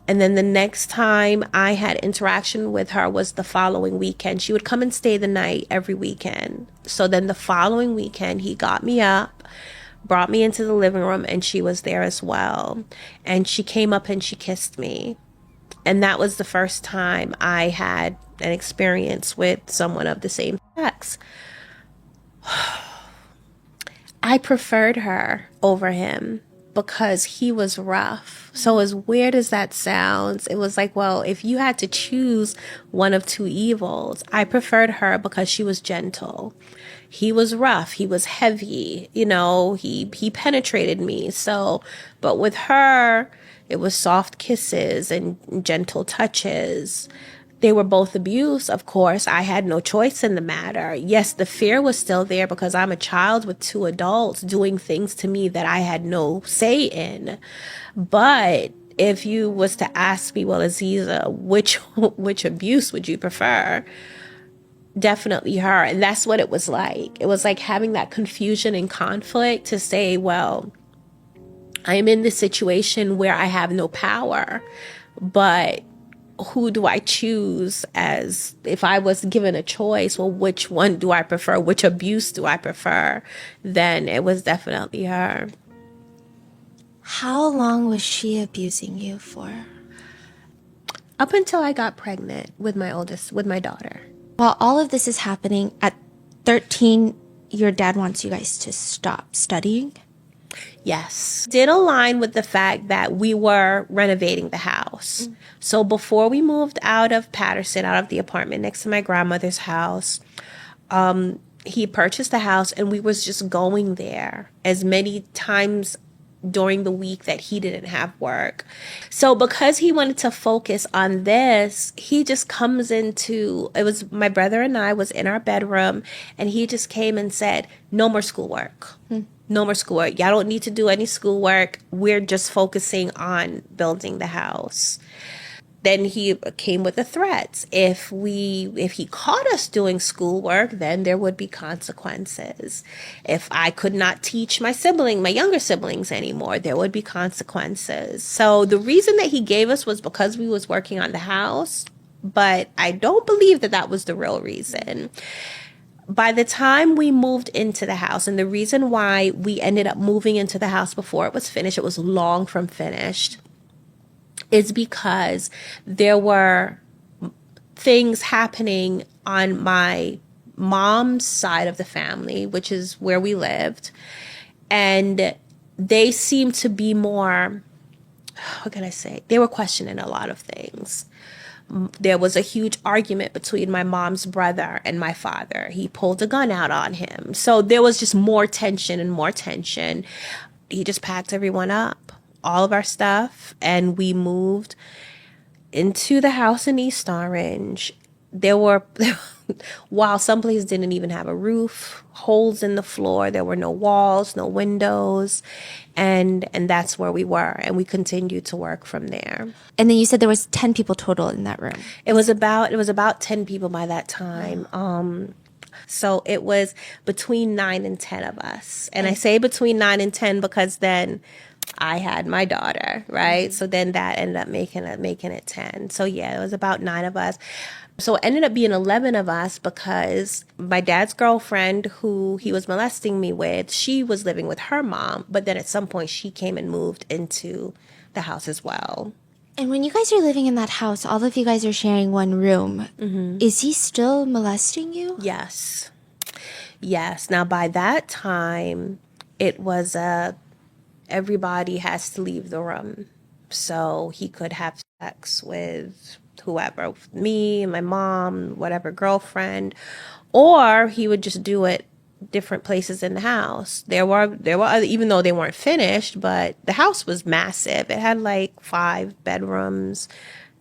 And then the next time I had interaction with her was the following weekend. She would come and stay the night every weekend. So then the following weekend, he got me up, brought me into the living room, and she was there as well. And she came up and she kissed me. And that was the first time I had an experience with someone of the same sex. I preferred her over him because he was rough. So as weird as that sounds, it was like, well, if you had to choose one of two evils, I preferred her because she was gentle. He was rough. He was heavy. You know, he penetrated me. So, but with her, it was soft kisses and gentle touches. They were both abuse, of course. I had no choice in the matter. Yes, the fear was still there because I'm a child with two adults doing things to me that I had no say in. But if you was to ask me, well, Aziza, which abuse would you prefer? Definitely her. And that's what it was like. It was like having that confusion and conflict to say, well, I am in this situation where I have no power, but who do I choose? As if I was given a choice, well, which one do I prefer? Which abuse do I prefer? Then it was definitely her. How long was she abusing you for? Up until I got pregnant with my daughter. While all of this is happening, at 13, your dad wants you guys to stop studying? Yes. Did align with the fact that we were renovating the house. So before we moved out of Patterson, out of the apartment next to my grandmother's house, he purchased a house and we was just going there as many times during the week that he didn't have work. So because he wanted to focus on this, he just comes into, it was my brother and I was in our bedroom and he just came and said, no more schoolwork. No more schoolwork. Y'all don't need to do any schoolwork. We're just focusing on building the house. then he came with the threats. If he caught us doing schoolwork, then there would be consequences. If I could not teach my younger siblings anymore, there would be consequences. So the reason that he gave us was because we was working on the house, but I don't believe that that was the real reason. By the time we moved into the house, and the reason why we ended up moving into the house before it was finished, it was long from finished, is because there were things happening on my mom's side of the family, which is where we lived. And they seemed to be more, what can I say? They were questioning a lot of things. There was a huge argument between my mom's brother and my father. He pulled a gun out on him. So there was just more tension and more tension. He just packed everyone up, all of our stuff, and we moved into the house in East Orange. There were, while some places didn't even have a roof, holes in the floor, there were no walls, no windows, and that's where we were, and we continued to work from there. And then you said there was 10 people total in that room. It was about 10 people by that time. So it was between 9 and 10 of us. And I say between 9 and 10 because then I had my daughter, right? So then that ended up making it 10. So yeah, it was about 9 of us. So it ended up being 11 of us because my dad's girlfriend, who he was molesting me with, she was living with her mom. But then at some point she came and moved into the house as well. And when you guys are living in that house, all of you guys are sharing one room. Mm-hmm. Is he still molesting you? Yes. Now, by that time, it was everybody has to leave the room. So he could have sex with whoever, me, my mom, whatever girlfriend, or he would just do it different places in the house. There were other, even though they weren't finished, but the house was massive. It had like 5 bedrooms,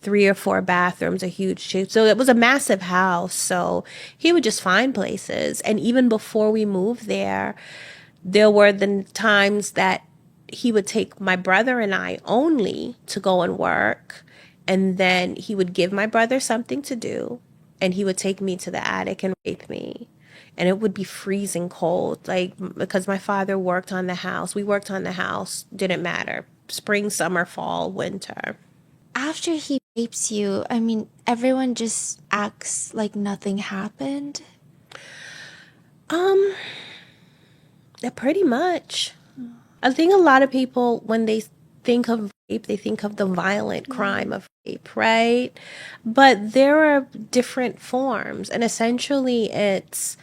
3 or 4 bathrooms, a huge shape. So it was a massive house. So he would just find places. And even before we moved there were the times that he would take my brother and I only to go and work. And then he would give my brother something to do, and he would take me to the attic and rape me. And it would be freezing cold, like, because my father worked on the house. We worked on the house, didn't matter. Spring, summer, fall, winter. After he rapes you, I mean, everyone just acts like nothing happened. Pretty much. I think a lot of people, when they think of rape, they think of the violent crime of rape, right? But there are different forms, and essentially it's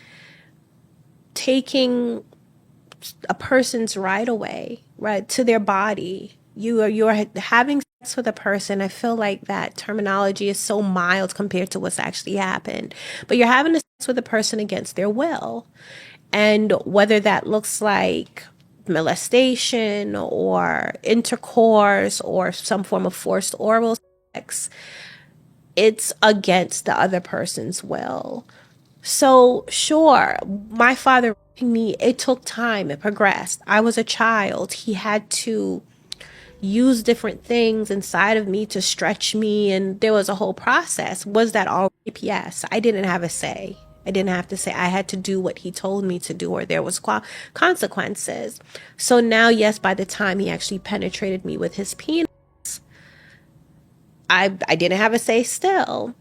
taking a person's right away, right, to their body. You're having sex with a person. I feel like that terminology is so mild compared to what's actually happened. But you're having sex with a person against their will. And whether that looks like molestation or intercourse or some form of forced oral sex, it's against the other person's will. So sure, my father raping me, it took time, it progressed. I was a child. He had to use different things inside of me to stretch me, and there was a whole process. Was that all rape? Yes. I didn't have a say. I didn't have to say. I had to do what he told me to do, or there was consequences. So now, yes, by the time he actually penetrated me with his penis, I didn't have a say still.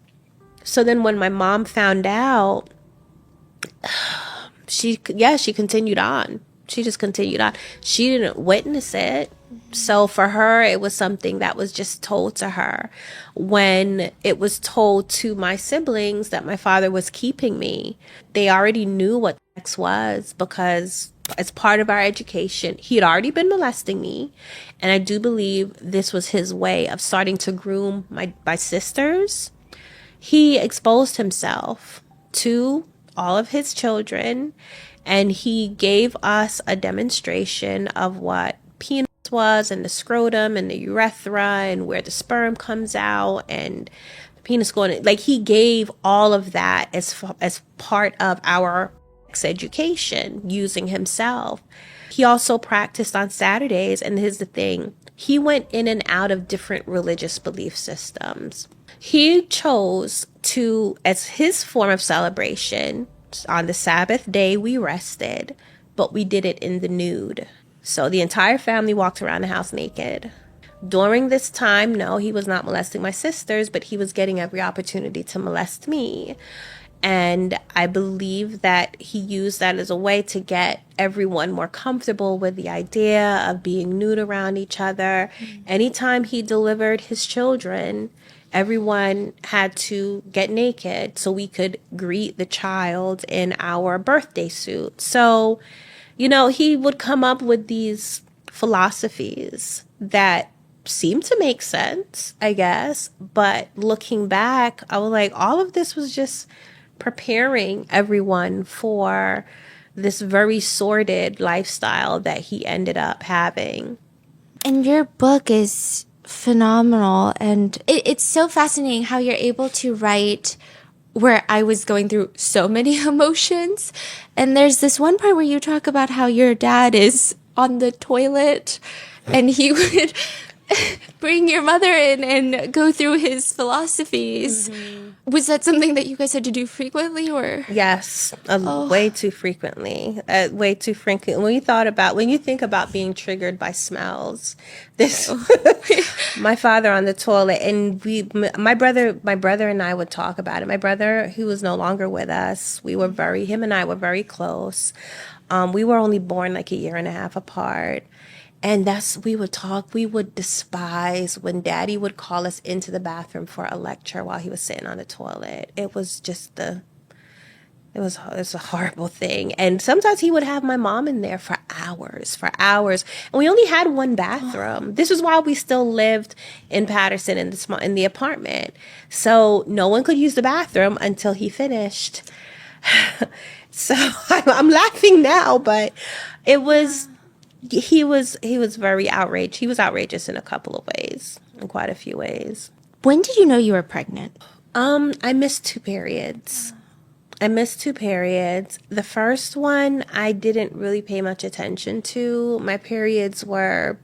So then when my mom found out, she continued on. She just continued on. She didn't witness it. So for her, it was something that was just told to her. When it was told to my siblings that my father was keeping me, they already knew what sex was, because as part of our education, he had already been molesting me. And I do believe this was his way of starting to groom my sisters. He exposed himself to all of his children, and he gave us a demonstration of what penis was, and the scrotum and the urethra, and where the sperm comes out, and the penis going, like, he gave all of that as part of our sex education, using himself. He also practiced on Saturdays, and here's the thing. He went in and out of different religious belief systems. He chose to, as his form of celebration, on the Sabbath day we rested, but we did it in the nude. So the entire family walked around the house naked. During this time, no, he was not molesting my sisters, but he was getting every opportunity to molest me. And I believe that he used that as a way to get everyone more comfortable with the idea of being nude around each other. Anytime he delivered his children, everyone had to get naked so we could greet the child in our birthday suit. So, he would come up with these philosophies that seemed to make sense, I guess. But looking back, I was like, all of this was just preparing everyone for this very sordid lifestyle that he ended up having. And your book is phenomenal. And it's so fascinating how you're able to write where I was going through so many emotions. And there's this one part where you talk about how your dad is on the toilet and he would bring your mother in and go through his philosophies. Was that something that you guys had to do frequently, or? Yes, way too frequently. Way too frequently. When you think about being triggered by smells, my father on the toilet, and my brother and I would talk about it. My brother, who was no longer with us, him and I were very close. We were only born like a year and a half apart. And we would despise when Daddy would call us into the bathroom for a lecture while he was sitting on the toilet. It was just it was a horrible thing. And sometimes he would have my mom in there for hours. And we only had one bathroom. This was while we still lived in Patterson in the apartment. So no one could use the bathroom until he finished. So I'm laughing now, but it was... He was very outraged. He was outrageous in a couple of ways, in quite a few ways. When did you know you were pregnant? I missed 2 periods. The first one, I didn't really pay much attention to. My periods weren't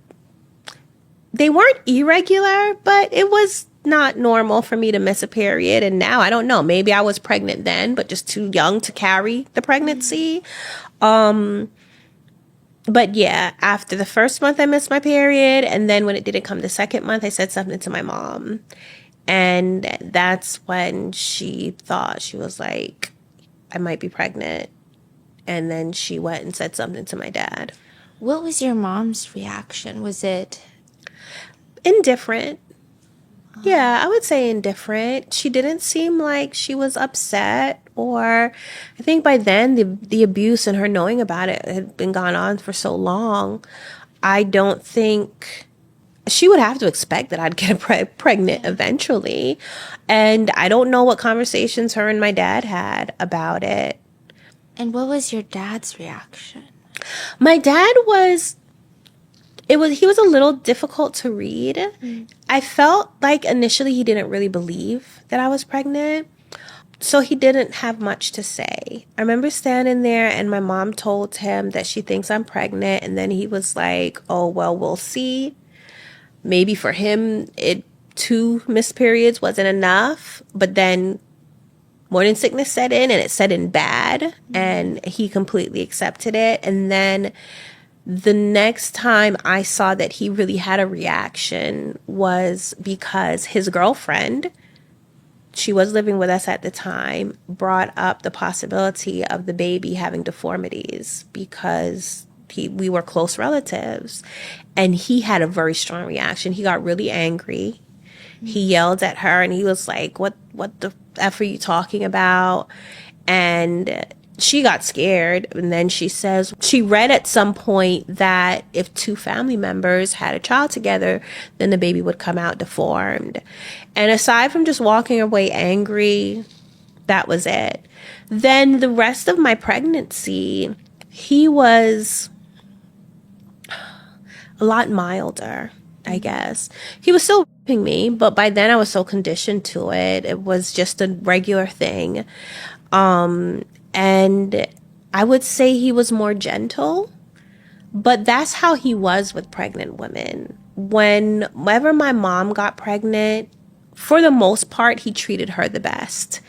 irregular, but it was not normal for me to miss a period. And now I don't know, maybe I was pregnant then, but just too young to carry the pregnancy. But yeah, after the first month, I missed my period. And then when it didn't come the second month, I said something to my mom. And that's when she thought, she was like, I might be pregnant. And then she went and said something to my dad. What was your mom's reaction? Was it indifferent? Yeah, I would say indifferent. She didn't seem like she was upset, or I think by then the abuse and her knowing about it had been gone on for so long. I don't think she would have to expect that I'd get pregnant eventually. And I don't know what conversations her and my dad had about it. And what was your dad's reaction? My dad he was a little difficult to read. I felt like initially he didn't really believe that I was pregnant. So he didn't have much to say. I remember standing there and my mom told him that she thinks I'm pregnant. And then he was like, oh, well, we'll see. Maybe for him, 2 missed periods wasn't enough. But then morning sickness set in, and it set in bad. And he completely accepted it. And then the next time I saw that he really had a reaction was because his girlfriend, she was living with us at the time, brought up the possibility of the baby having deformities because we were close relatives. And he had a very strong reaction. He got really angry. He yelled at her and he was like, what the F are you talking about? And she got scared, and then she says she read at some point that if 2 family members had a child together, then the baby would come out deformed. And aside from just walking away angry, that was it. Then the rest of my pregnancy, he was a lot milder, I guess. He was still raping me, but by then I was so conditioned to it. It was just a regular thing. And I would say he was more gentle, But that's how he was with pregnant women. Whenever my mom got pregnant, for the most part, he treated her the best.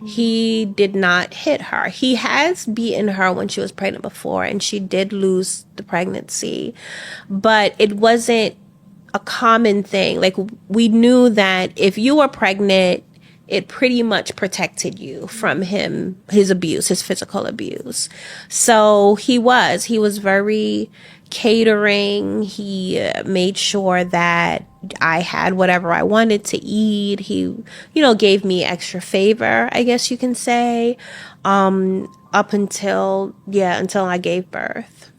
He did not hit her. He has beaten her when she was pregnant before, and she did lose the pregnancy. But it wasn't a common thing. Like, we knew that if you were pregnant, it pretty much protected you from his abuse, his physical abuse. So he was very catering. He made sure that I had whatever I wanted to eat. He, gave me extra favor, I guess you can say, up until I gave birth.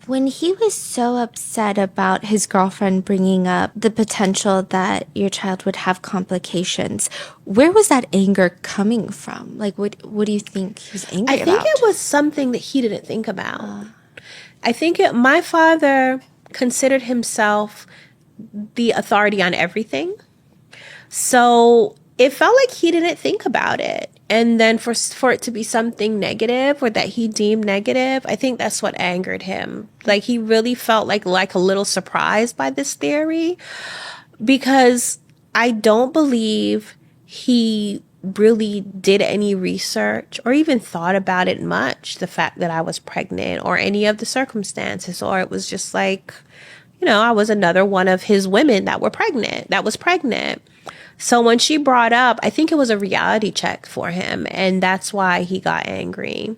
When he was so upset about his girlfriend bringing up the potential that your child would have complications, where was that anger coming from? Like, what do you think he was angry about? I think it was something that he didn't think about. I think my father considered himself the authority on everything. So it felt like he didn't think about it. And then for it to be something negative or that he deemed negative, I think that's what angered him. Like, he really felt like a little surprised by this theory, because I don't believe he really did any research or even thought about it much, the fact that I was pregnant or any of the circumstances, or it was just like, I was another one of his women that was pregnant. So when she brought up, I think it was a reality check for him, and that's why he got angry.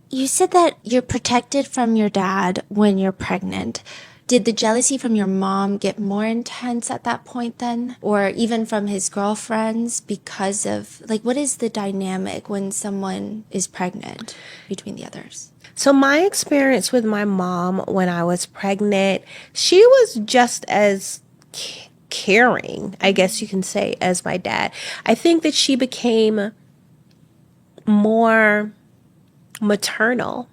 You said that you're protected from your dad when you're pregnant. Did the jealousy from your mom get more intense at that point then? Or even from his girlfriends because of, what is the dynamic when someone is pregnant between the others? So my experience with my mom when I was pregnant, she was just as caring, I guess you can say, as my dad. I think that she became more maternal,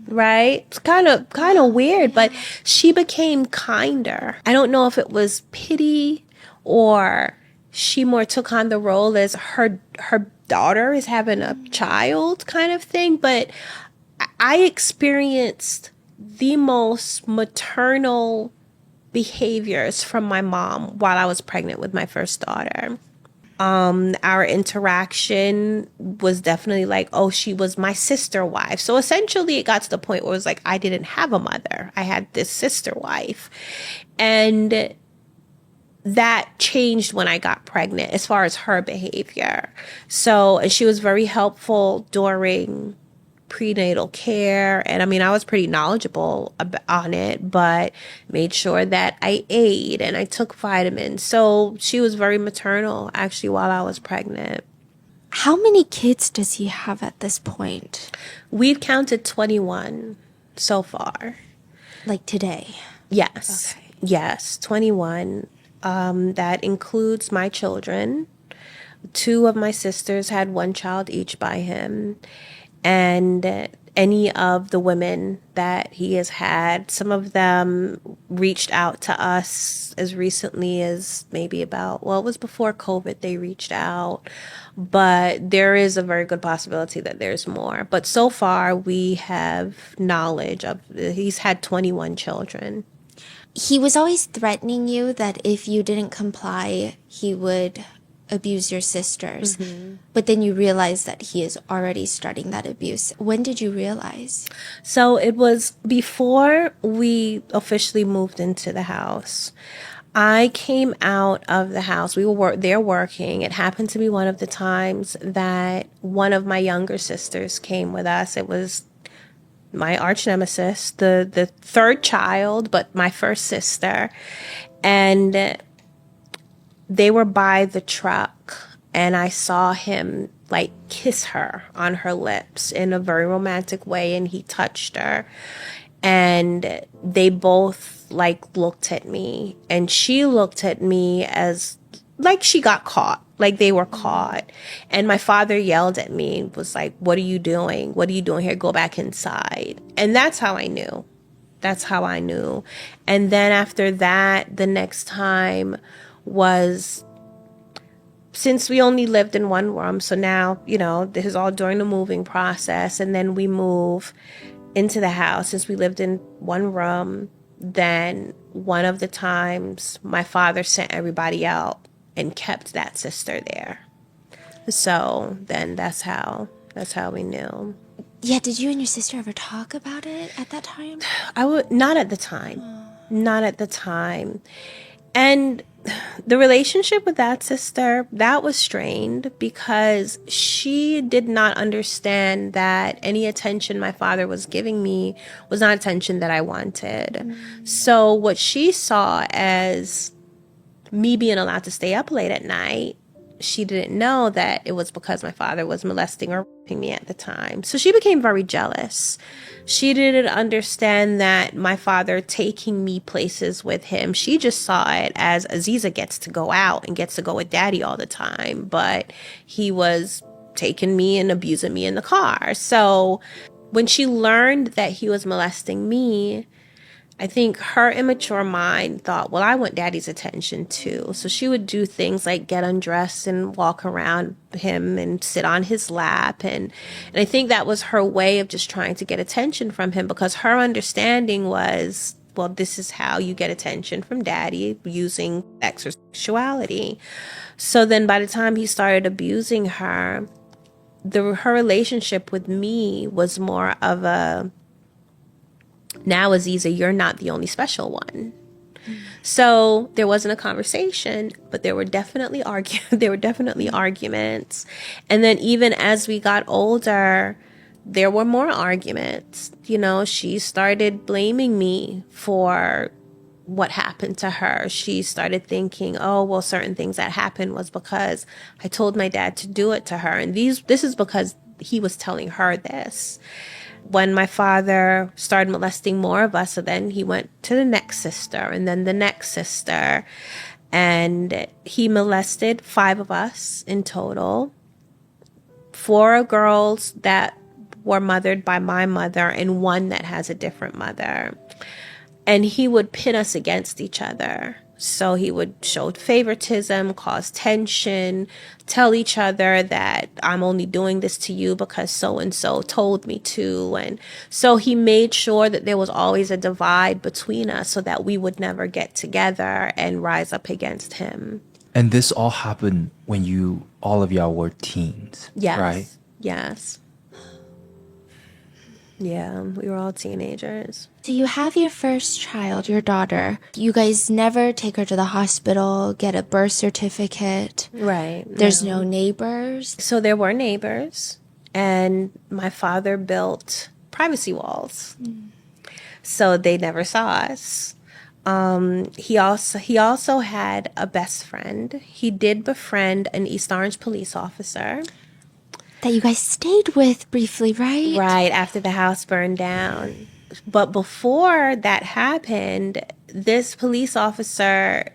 right? It's kind of weird, but she became kinder. I don't know if it was pity or she more took on the role as her daughter is having a child kind of thing, but I experienced the most maternal behaviors from my mom while I was pregnant with my first daughter. Our interaction was definitely like, oh, she was my sister wife. So essentially it got to the point where it was like, I didn't have a mother. I had this sister wife. And that changed when I got pregnant as far as her behavior. So, and she was very helpful during prenatal care, and I was pretty knowledgeable on it, but made sure that I ate and I took vitamins. So she was very maternal actually while I was pregnant. How many kids does he have at this point? We've counted 21 so far. Like today? Yes. Okay. Yes, 21. That includes my children. 2 of my sisters had 1 child each by him. And any of the women that he has had, some of them reached out to us as recently as maybe it was before COVID, they reached out. But there is a very good possibility that there's more. But so far, we have knowledge of, he's had 21 children. He was always threatening you that if you didn't comply, he would abuse your sisters. Mm-hmm. But then you realize that he is already starting that abuse. When did you realize? So it was before we officially moved into the house. I came out of the house. We were there working. It happened to be one of the times that one of my younger sisters came with us. It was my arch nemesis, the 3rd child, but my first sister. And they were by the truck, and I saw him kiss her on her lips in a very romantic way, and he touched her. And they both looked at me, and she looked at me as she got caught, they were caught. And my father yelled at me and was like, "What are you doing? What are you doing here? Go back inside." And that's how I knew. And then after that, the next time was, since we only lived in 1 room, so now, this is all during the moving process, and then we move. into the house, since we lived in one room, then one of the times my father sent everybody out and kept that sister there. So then that's how we knew. Yeah, did you and your sister ever talk about it at that time? I would not at the time. Not at the time. And the relationship with that sister, that was strained because she did not understand that any attention my father was giving me was not attention that I wanted. So what she saw as me being allowed to stay up late at night, she didn't know that it was because my father was molesting or raping me at the time. So she became very jealous. She didn't understand that my father taking me places with him, she just saw it as Aziza gets to go out and gets to go with daddy all the time. But he was taking me and abusing me in the car. So when she learned that he was molesting me, I think her immature mind thought, well, I want daddy's attention too. So she would do things like get undressed and walk around him and sit on his lap. And I think that was her way of just trying to get attention from him, because her understanding was, well, this is how you get attention from daddy, using sex or sexuality. So then by the time he started abusing her, her relationship with me was more of a, now, Aziza, you're not the only special one. So there wasn't a conversation, but there were definitely arguments. And then even as we got older, there were more arguments. You know, she started blaming me for what happened to her. She started thinking, oh, well, certain things that happened was because I told my dad to do it to her. And this is because he was telling her this. When my father started molesting more of us, so then he went to the next sister and then the next sister. And he molested 5 of us in total. 4 girls that were mothered by my mother and 1 that has a different mother. And he would pit us against each other. So he would show favoritism, cause tension, tell each other that I'm only doing this to you because so-and-so told me to. And so he made sure that there was always a divide between us so that we would never get together and rise up against him. And this all happened when all of y'all were teens, Yes. right? Yes. Yeah, we were all teenagers. So you have your first child, your daughter. You guys never take her to the hospital, get a birth certificate. Right. There's no neighbors. So there were neighbors, and my father built privacy walls. So they never saw us. He also had a best friend. He did befriend an East Orange police officer. That you guys stayed with briefly, right? Right, after the house burned down. But before that happened, this police officer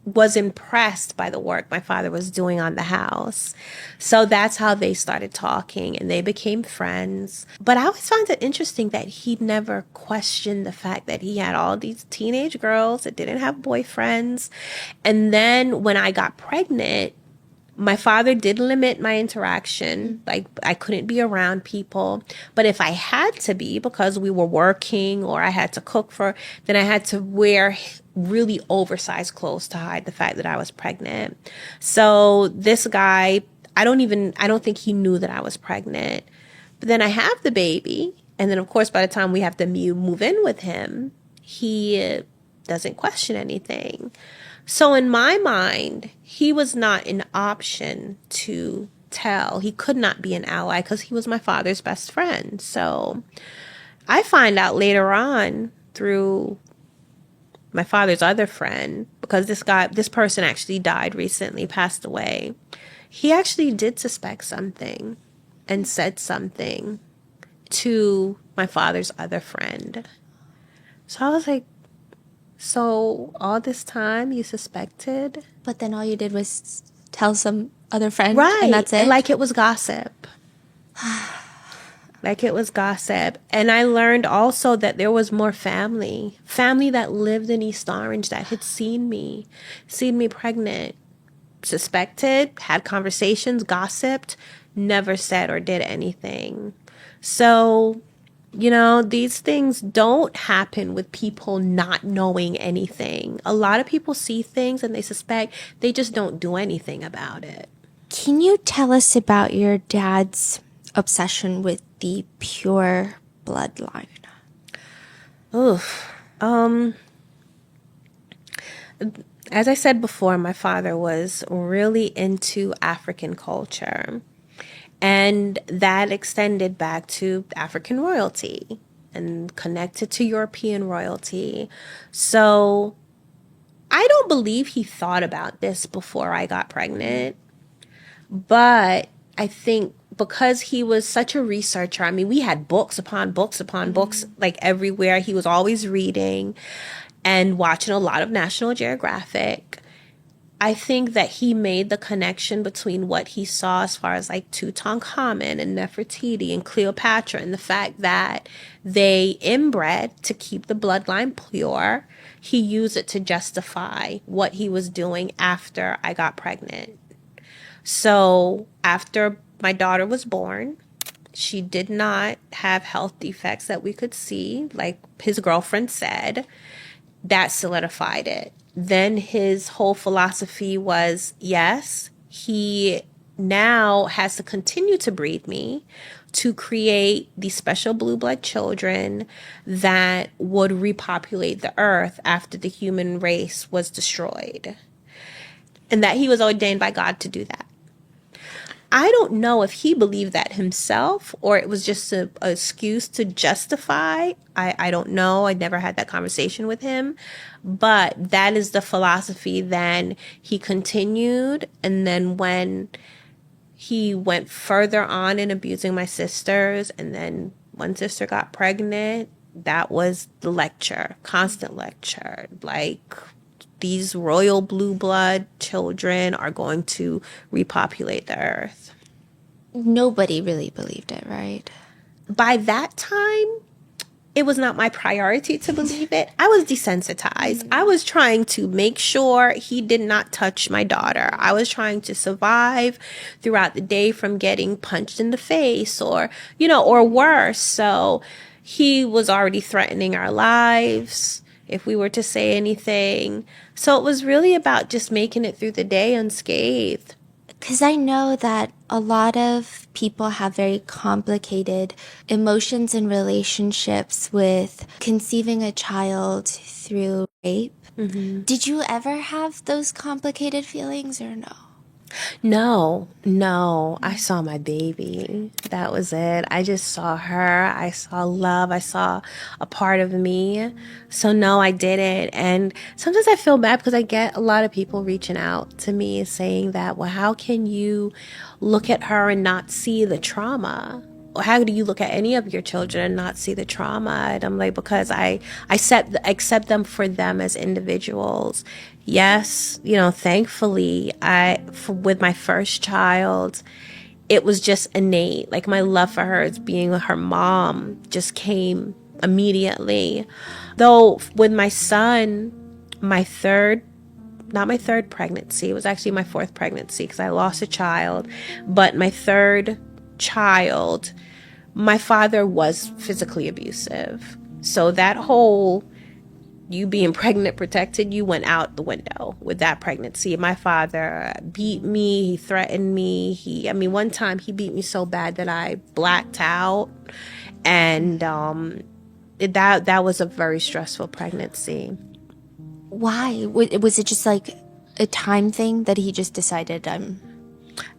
was impressed by the work my father was doing on the house. So that's how they started talking and they became friends. But I always found it interesting that he never questioned the fact that he had all these teenage girls that didn't have boyfriends. And then when I got pregnant, my father did limit my interaction. Like, I couldn't be around people. But if I had to be, because we were working or I had to cook then I had to wear really oversized clothes to hide the fact that I was pregnant. So this guy, I don't think he knew that I was pregnant. But then I have the baby. And then, of course, by the time we have to move in with him, he doesn't question anything. So in my mind, he was not an option to tell. He could not be an ally because he was my father's best friend. So I find out later on through my father's other friend, because this person actually died recently, passed away. He actually did suspect something and said something to my father's other friend. So I was like, so all this time you suspected? But then all you did was tell some other friend, Right. and that's it? Like it was gossip. Like it was gossip. And I learned also that there was more family that lived in East Orange that had seen me pregnant, suspected, had conversations, gossiped, never said or did anything. So You know, these things don't happen with people not knowing anything. A lot of people see things and they suspect, they just don't do anything about it. Can you tell us about your dad's obsession with the pure bloodline? Oof. As I said before, my father was really into African culture. And that extended back to African royalty and connected to European royalty. So I don't believe he thought about this before I got pregnant. But I think because he was such a researcher, I mean, we had books upon books upon books, like everywhere. He was always reading and watching a lot of National Geographic. I think that he made the connection between what he saw as far as like Tutankhamun and Nefertiti and Cleopatra and the fact that they inbred to keep the bloodline pure. He used it to justify what he was doing after I got pregnant. So after my daughter was born, she did not have health defects that we could see, like his girlfriend said. That solidified it. Then his whole philosophy was, yes, he now has to continue to breed me to create these special blue blood children that would repopulate the earth after the human race was destroyed. And that he was ordained by God to do that. I don't know if he believed that himself or it was just an excuse to justify. I don't know. I never had that conversation with him. But that is the philosophy. Then he continued. And then when he went further on in abusing my sisters, and then one sister got pregnant, that was the lecture, constant lecture. Like, these royal blue blood children are going to repopulate the earth. Nobody really believed it, right? By that time, it was not my priority to believe it. I was desensitized. I was trying to make sure he did not touch my daughter. I was trying to survive throughout the day from getting punched in the face or worse. So he was already threatening our lives if we were to say anything. So it was really about just making it through the day unscathed. Because I know that a lot of people have very complicated emotions and relationships with conceiving a child through rape. Mm-hmm. Did you ever have those complicated feelings or no? No. I saw my baby. That was it. I just saw her. I saw love. I saw a part of me. So no, I didn't. And sometimes I feel bad because I get a lot of people reaching out to me saying that, well, how can you look at her and not see the trauma? Or how do you look at any of your children and not see the trauma? And I'm like, because I accept them for them as individuals. Yes, thankfully, with my first child, it was just innate. Like, my love for her as being her mom just came immediately. Though with my son, not my third pregnancy, it was actually my fourth pregnancy because I lost a child. But my third child, my father was physically abusive. So that whole you being pregnant protected, you went out the window with that pregnancy. My father beat me. He threatened me. One time he beat me so bad that I blacked out. And that was a very stressful pregnancy. Why? Was it just like a time thing that he just decided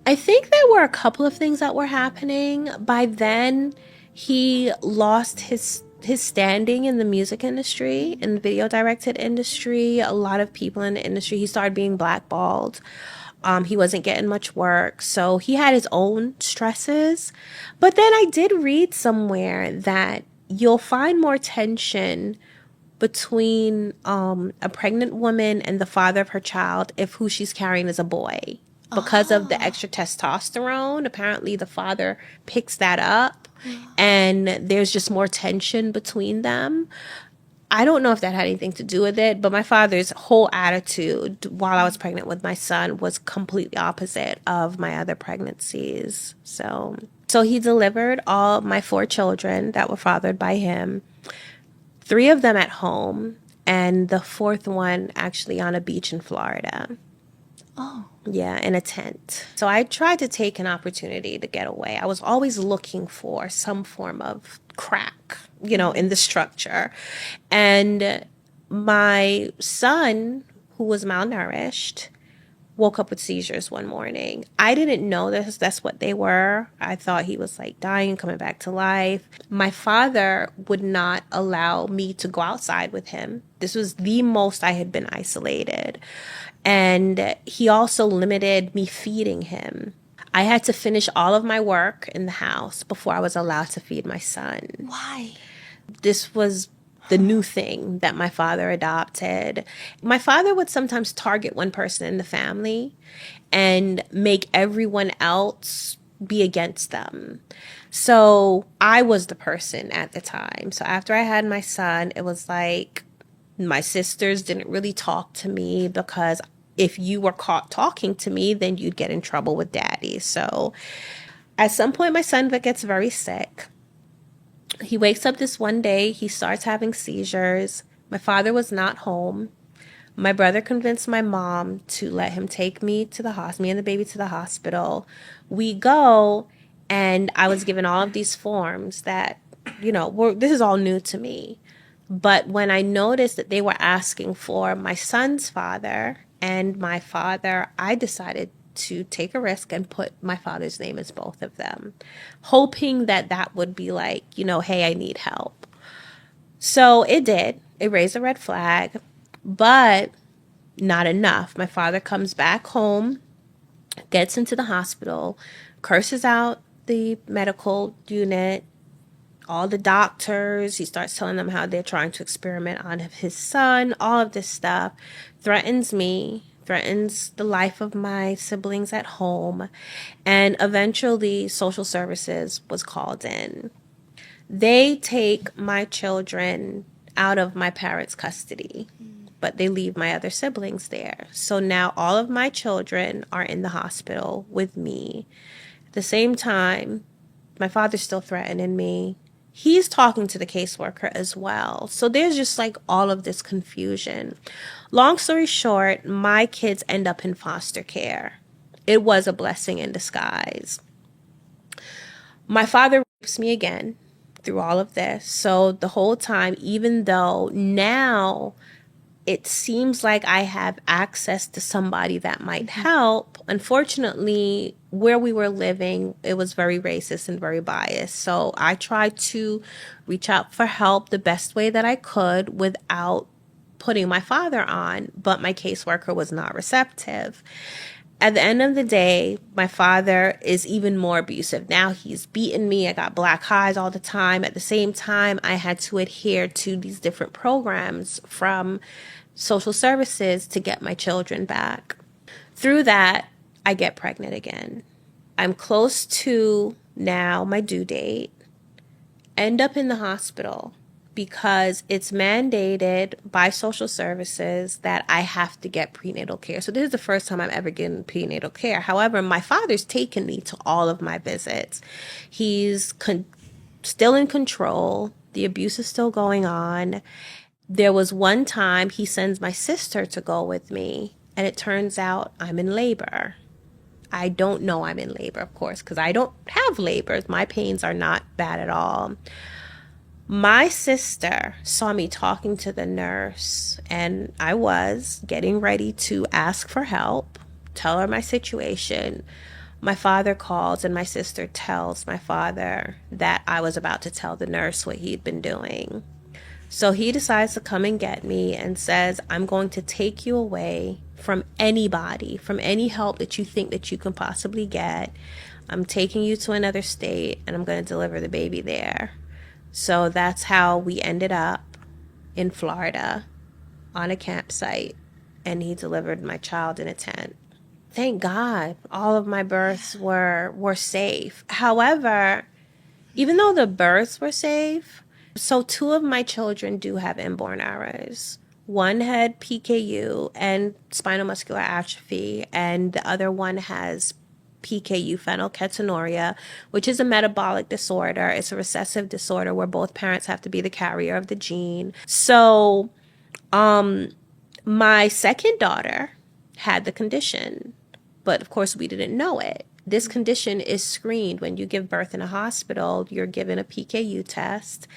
I think there were a couple of things that were happening. By then, he lost his standing in the music industry, in the video directed industry. A lot of people in the industry, he started being blackballed. He wasn't getting much work. So he had his own stresses. But then I did read somewhere that you'll find more tension between a pregnant woman and the father of her child if who she's carrying is a boy. Because of the extra testosterone, apparently the father picks that up and there's just more tension between them. I don't know if that had anything to do with it, but my father's whole attitude while I was pregnant with my son was completely opposite of my other pregnancies. So So he delivered all my 4 children that were fathered by him, 3 of them at home, and the 4th one actually on a beach in Florida. Oh. Yeah, in a tent. So I tried to take an opportunity to get away. I was always looking for some form of crack, in the structure. And my son, who was malnourished, woke up with seizures one morning. I didn't know that's what they were. I thought he was like dying and coming back to life. My father would not allow me to go outside with him. This was the most I had been isolated. And he also limited me feeding him. I had to finish all of my work in the house before I was allowed to feed my son. Why? This was the new thing that my father adopted. My father would sometimes target one person in the family and make everyone else be against them. So I was the person at the time. So after I had my son, it was like my sisters didn't really talk to me because if you were caught talking to me, then you'd get in trouble with daddy. So at some point, my son gets very sick. He wakes up this one day, he starts having seizures. My father was not home. My brother convinced my mom to let him take me to the hospital, me and the baby to the hospital. We go, and I was given all of these forms that, this is all new to me. But when I noticed that they were asking for my son's father and my father, I decided to take a risk and put my father's name as both of them, hoping that that would be like, hey, I need help. So it did. It raised a red flag, but not enough. My father comes back home, gets into the hospital, curses out the medical unit, all the doctors. He starts telling them how they're trying to experiment on his son, all of this stuff, threatens me, threatens the life of my siblings at home. And eventually social services was called in. They take my children out of my parents' custody, but they leave my other siblings there. So now all of my children are in the hospital with me. At the same time, my father's still threatening me. He's talking to the caseworker as well. So there's just like all of this confusion. Long story short, my kids end up in foster care. It was a blessing in disguise. My father rapes me again through all of this. So the whole time, even though now it seems like I have access to somebody that might help, unfortunately, where we were living, it was very racist and very biased. So I tried to reach out for help the best way that I could without putting my father on, but my caseworker was not receptive. At the end of the day, my father is even more abusive. Now he's beaten me. I got black eyes all the time. At the same time, I had to adhere to these different programs from social services to get my children back. Through that, I get pregnant again. I'm close to now my due date. End up in the hospital because it's mandated by social services that I have to get prenatal care. So this is the first time I'm ever getting prenatal care. However, my father's taken me to all of my visits. He's still in control. The abuse is still going on. There was one time he sends my sister to go with me, and it turns out I'm in labor. I don't know I'm in labor, of course, because I don't have labors. My pains are not bad at all. My sister saw me talking to the nurse, and I was getting ready to ask for help, tell her my situation. My father calls, and my sister tells my father that I was about to tell the nurse what he'd been doing. So he decides to come and get me and says, I'm going to take you away from anybody, from any help that you think that you can possibly get. I'm taking you to another state, and I'm going to deliver the baby there. So that's how we ended up in Florida on a campsite, and he delivered my child in a tent. Thank God all of my births were safe. However, even though the births were safe, so 2 of my children do have inborn errors. One had PKU and spinal muscular atrophy, and the other one has PKU, phenylketonuria, which is a metabolic disorder. It's a recessive disorder where both parents have to be the carrier of the gene. So my second daughter had the condition, but of course we didn't know it. This condition is screened when you give birth in a hospital. You're given a PKU test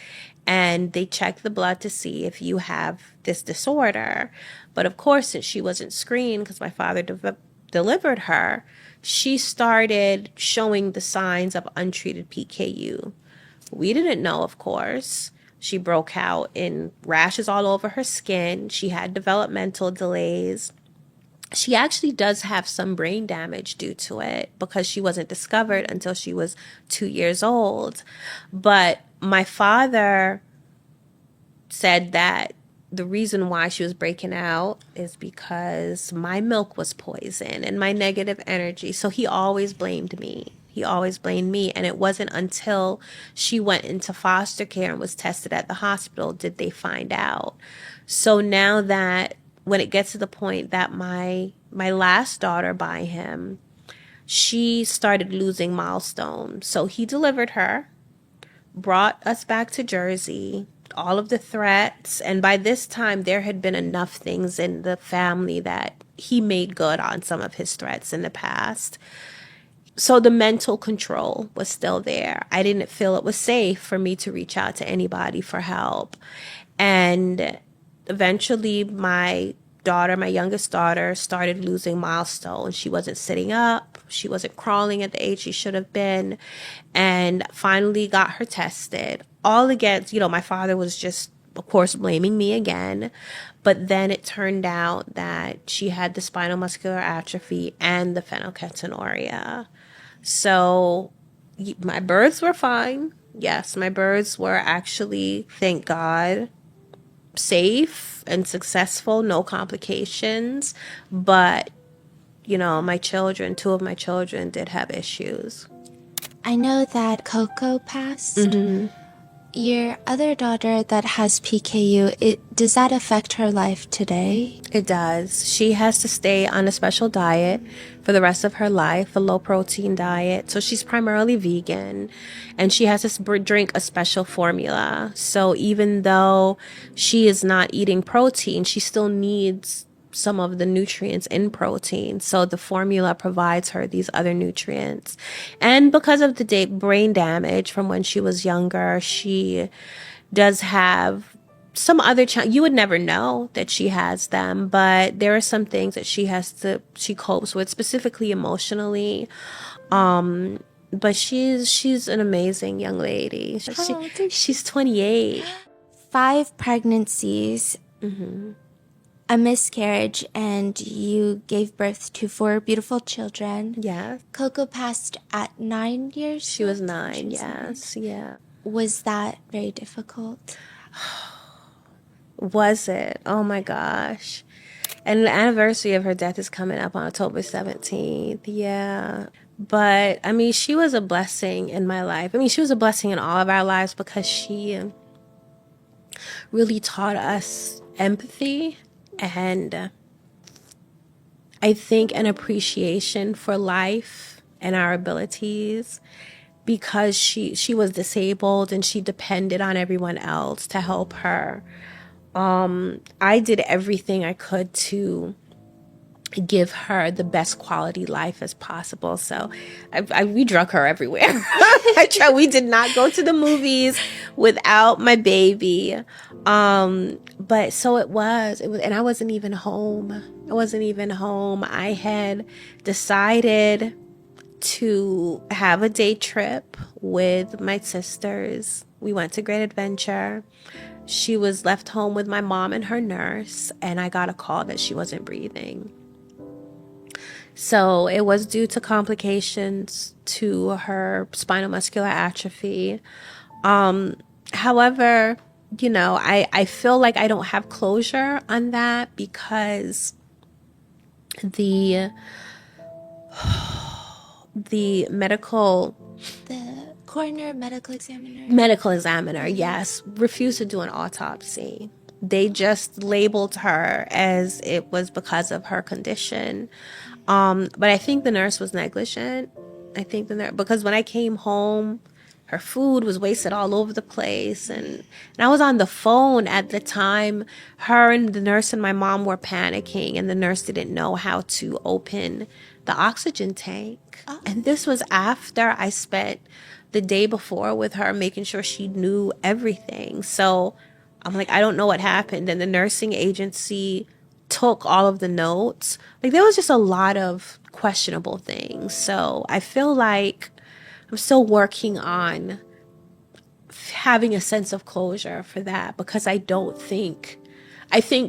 and they check the blood to see if you have this disorder. But of course, since she wasn't screened because my father delivered her, she started showing the signs of untreated PKU. We didn't know, of course. She broke out in rashes all over her skin. She had developmental delays. She actually does have some brain damage due to it because she wasn't discovered until she was 2 years old. But my father said that the reason why she was breaking out is because my milk was poison and my negative energy. So he always blamed me. He always blamed me. And it wasn't until she went into foster care and was tested at the hospital did they find out. So now that when it gets to the point that my last daughter by him, she started losing milestones. So he delivered her, brought us back to Jersey, all of the threats. And by this time, there had been enough things in the family that he made good on some of his threats in the past. So the mental control was still there. I didn't feel it was safe for me to reach out to anybody for help. And eventually my youngest daughter, started losing milestones. She wasn't sitting up. She wasn't crawling at the age she should have been. And finally got her tested. All against, my father was just, of course, blaming me again. But then it turned out that she had the spinal muscular atrophy and the phenylketonuria. So my births were fine. Yes, my births were actually, thank God, safe and successful, no complications. But, my children, 2 of my children did have issues. I know that Coco passed. Mm-hmm. Your other daughter that has PKU, does that affect her life today? It does. She has to stay on a special diet for the rest of her life, a low protein diet. So she's primarily vegan and she has to drink a special formula. So even though she is not eating protein, she still needs some of the nutrients in protein. So the formula provides her these other nutrients. And because of the brain damage from when she was younger, she does have some other you would never know that she has them, but there are some things that she copes with, specifically emotionally. But she's an amazing young lady. She's 28. 5 pregnancies. Mm-hmm. A miscarriage, and you gave birth to 4 beautiful children. Yeah. Coco passed at 9 years. She was 9, yes. 9. Yeah. Was that very difficult? Was it? Oh my gosh. And the anniversary of her death is coming up on October 17th. Yeah. But, she was a blessing in my life. She was a blessing in all of our lives because she really taught us empathy. And I think an appreciation for life and our abilities, because she was disabled and she depended on everyone else to help her. I did everything I could to give her the best quality life as possible. So we drug her everywhere. We did not go to the movies without my baby. But so it was, and I wasn't even home. I had decided to have a day trip with my sisters. We went to Great Adventure. She was left home with my mom and her nurse, and I got a call that she wasn't breathing. So it was due to complications to her spinal muscular atrophy. However, I feel like I don't have closure on that because the coroner medical examiner, yes, refused to do an autopsy. They just labeled her as it was because of her condition. But I think the nurse was negligent. I think the nurse, because when I came home, her food was wasted all over the place. And I was on the phone at the time. Her and the nurse and my mom were panicking, and the nurse didn't know how to open the oxygen tank. And this was after I spent the day before with her, making sure she knew everything. So I'm like, I don't know what happened. And the nursing agency took all of the notes. Like, there was just a lot of questionable things. So I feel like I'm still working on having a sense of closure for that, because I think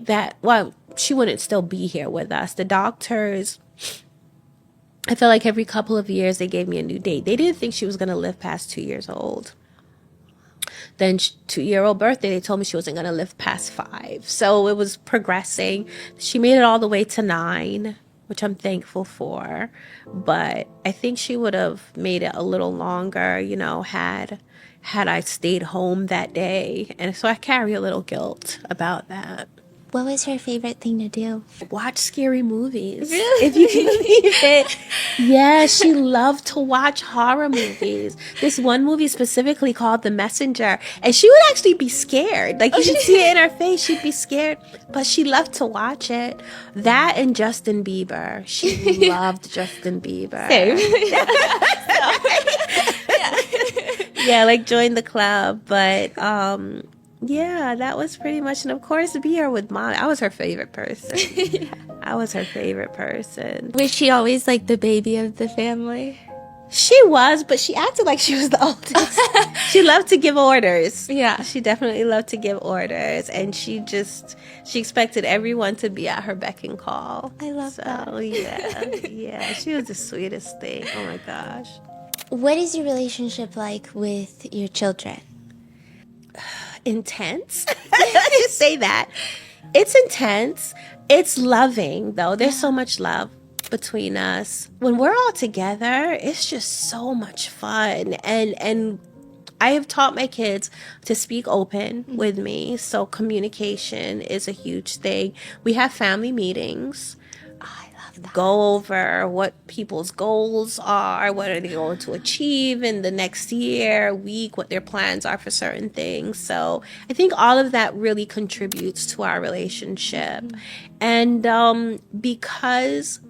that, well, she wouldn't still be here with us. The doctors, I feel like every couple of years they gave me a new date. They didn't think she was going to live past 2 years old. Then 2-year-old birthday, they told me she wasn't going to live past 5. So it was progressing. She made it all the way to 9, which I'm thankful for. But I think she would have made it a little longer, had I stayed home that day. And so I carry a little guilt about that. What was her favorite thing to do? Watch scary movies. Really? If you can believe it. Yeah, she loved to watch horror movies. This one movie specifically called The Messenger. And she would actually be scared. Like, you should see it in her face. She'd be scared. But she loved to watch it. That and Justin Bieber. She loved Justin Bieber. Same. Yeah, like, join the club. But, yeah, that was pretty much, and of course, be here with Mom. I was her favorite person. Yeah. I was her favorite person. Was she always like the baby of the family? She was, but she acted like she was the oldest. She loved to give orders. Yeah. She definitely loved to give orders, and she expected everyone to be at her beck and call. I love that. So, yeah, she was the sweetest thing. Oh my gosh. What is your relationship like with your children? Intense. Let's just say that. It's intense. It's loving, though. There's so much love between us. When we're all together, it's just so much fun. And I have taught my kids to speak open with me. So communication is a huge thing. We have family meetings. Go over what people's goals are, what are they going to achieve in the next year, week, what their plans are for certain things. So I think all of that really contributes to our relationship. And because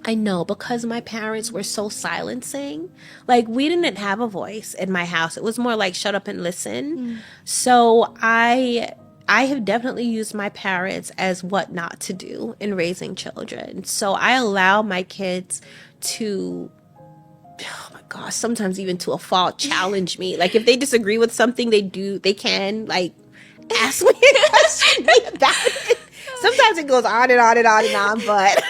my parents were so silencing, like, we didn't have a voice in my house. It was more like shut up and listen. So I have definitely used my parents as what not to do in raising children. So I allow my kids to, oh my gosh, sometimes even to a fault, challenge me. Like, if they disagree with something, they can, like, ask me a question about it. Sometimes it goes on and on and on and on, but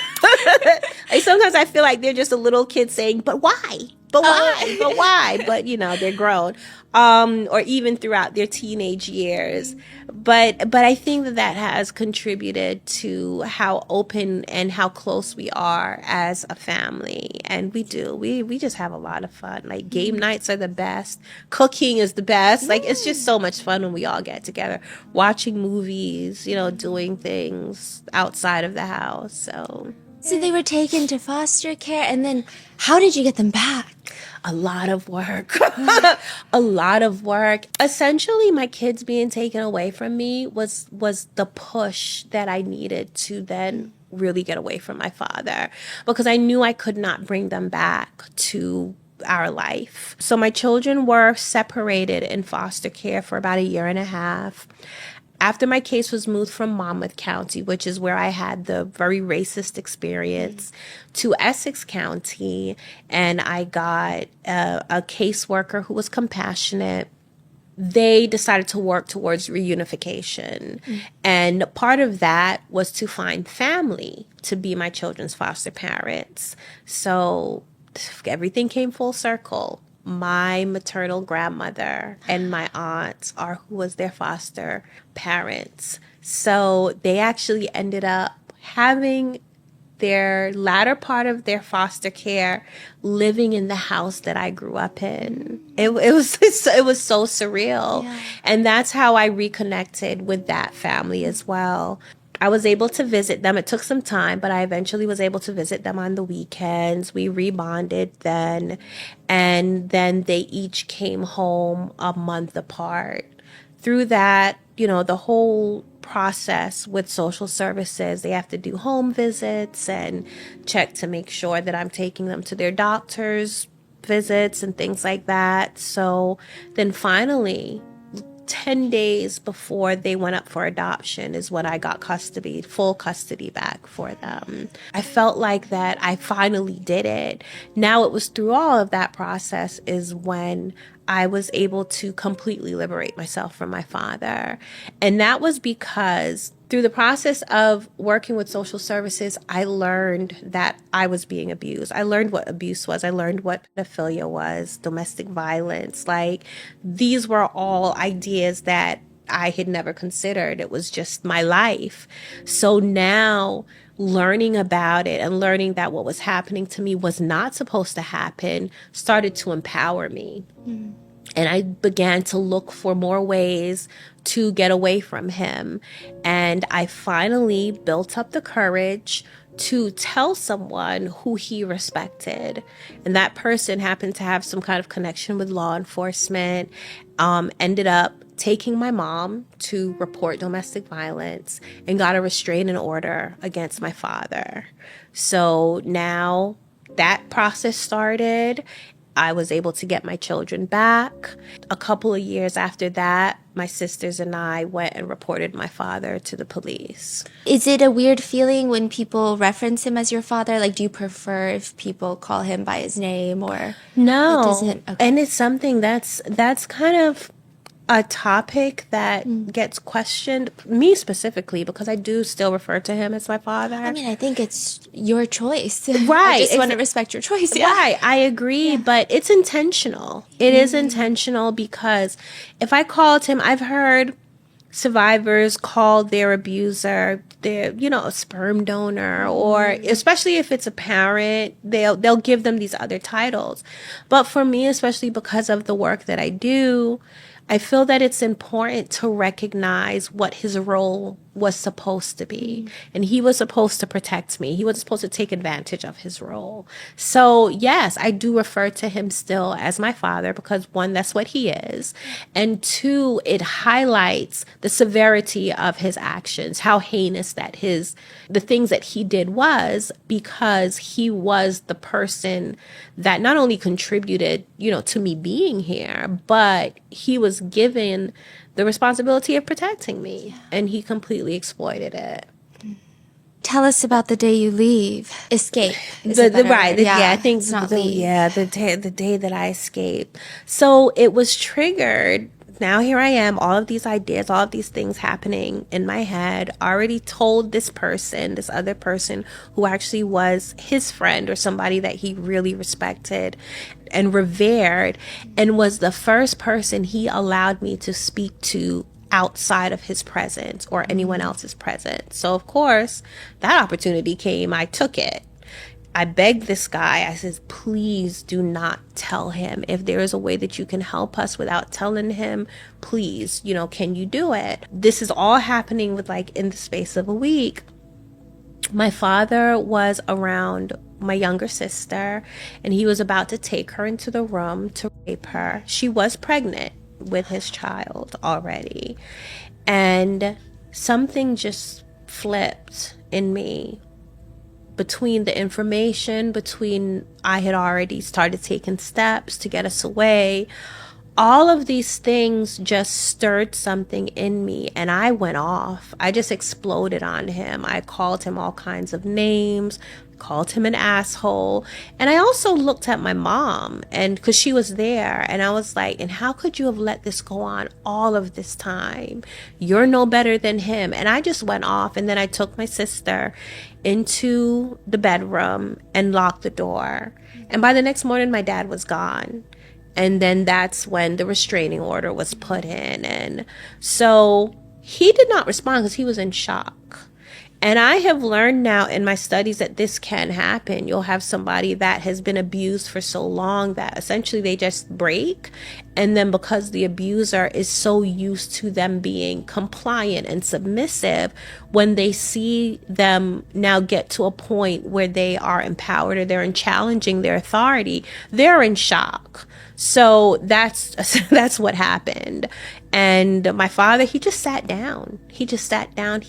like, sometimes I feel like they're just a little kid saying, but why? But why? But why? But, they're grown. Or even throughout their teenage years. But I think that has contributed to how open and how close we are as a family. And we just have a lot of fun. Like, game nights are the best. Cooking is the best. Like, it's just so much fun when we all get together. Watching movies, doing things outside of the house. So they were taken to foster care, and then how did you get them back? A lot of work. A lot of work. Essentially, my kids being taken away from me was the push that I needed to then really get away from my father, because I knew I could not bring them back to our life. So my children were separated in foster care for about 1.5 years. After my case was moved from Monmouth County, which is where I had the very racist experience, to Essex County, and I got a caseworker who was compassionate, they decided to work towards reunification. And part of that was to find family to be my children's foster parents. So everything came full circle. My maternal grandmother and my aunt are who was their foster parents. So they actually ended up having their latter part of their foster care living in the house that I grew up in. It was so surreal. Yeah. And that's how I reconnected with that family as well. I was able to visit them. It took some time, but I eventually was able to visit them on the weekends. We rebonded then, and then they each came home a month apart. Through that, the whole process with social services, they have to do home visits and check to make sure that I'm taking them to their doctor's visits and things like that. So then finally, 10 days before they went up for adoption is when I got full custody back for them. I felt like that I finally did it. Now it was through all of that process is when I was able to completely liberate myself from my father. And that was because through the process of working with social services, I learned that I was being abused. I learned what abuse was. I learned what pedophilia was, domestic violence. Like, these were all ideas that I had never considered. It was just my life. So now learning about it and learning that what was happening to me was not supposed to happen started to empower me. Mm. And I began to look for more ways to get away from him. And I finally built up the courage to tell someone who he respected. And that person happened to have some kind of connection with law enforcement, ended up taking my mom to report domestic violence and got a restraining order against my father. So now that process started. I was able to get my children back. A couple of years after that, my sisters and I went and reported my father to the police. Is it a weird feeling when people reference him as your father? Like, do you prefer if people call him by his name or? No. It doesn't? Okay. And it's something that's kind of a topic that gets questioned, me specifically, because I do still refer to him as my father. I mean, I think it's your choice. Right. I just want to respect your choice. Yeah. Right. I agree, but it's intentional. It is intentional because if I called him, I've heard survivors call their abuser their, a sperm donor, or especially if it's a parent, they'll give them these other titles. But for me, especially because of the work that I do, I feel that it's important to recognize what his role was supposed to be. And he was supposed to protect me. He was supposed to take advantage of his role. So yes, I do refer to him still as my father because one, that's what he is. And two, it highlights the severity of his actions, how heinous that the things that he did was, because he was the person that not only contributed, to me being here, but he was given the responsibility of protecting me, and he completely exploited it. Tell us about the day you leave. Escape. I think it's not the day that I escaped. So it was triggered. Now here I am, all of these ideas, all of these things happening in my head, already told this other person who actually was his friend or somebody that he really respected and revered, and was the first person he allowed me to speak to outside of his presence or anyone else's presence. So of course, that opportunity came, I took it. I begged this guy, I said, please do not tell him. If there is a way that you can help us without telling him, please, can you do it? This is all happening with in the space of a week. My father was around my younger sister, and he was about to take her into the room to rape her. She was pregnant with his child already. And something just flipped in me between the information, I had already started taking steps to get us away. All of these things just stirred something in me, and I went off. I just exploded on him. I called him all kinds of names, called him an asshole. And I also looked at my mom, and because she was there, and I was like, and how could you have let this go on all of this time? You're no better than him. And I just went off, and then I took my sister into the bedroom and locked the door. And by the next morning, my dad was gone. And then that's when the restraining order was put in. And so he did not respond because he was in shock. And I have learned now in my studies that this can happen. You'll have somebody that has been abused for so long that essentially they just break. And then because the abuser is so used to them being compliant and submissive, when they see them now get to a point where they are empowered or they're challenging their authority, they're in shock. So that's what happened. And my father, he just sat down. He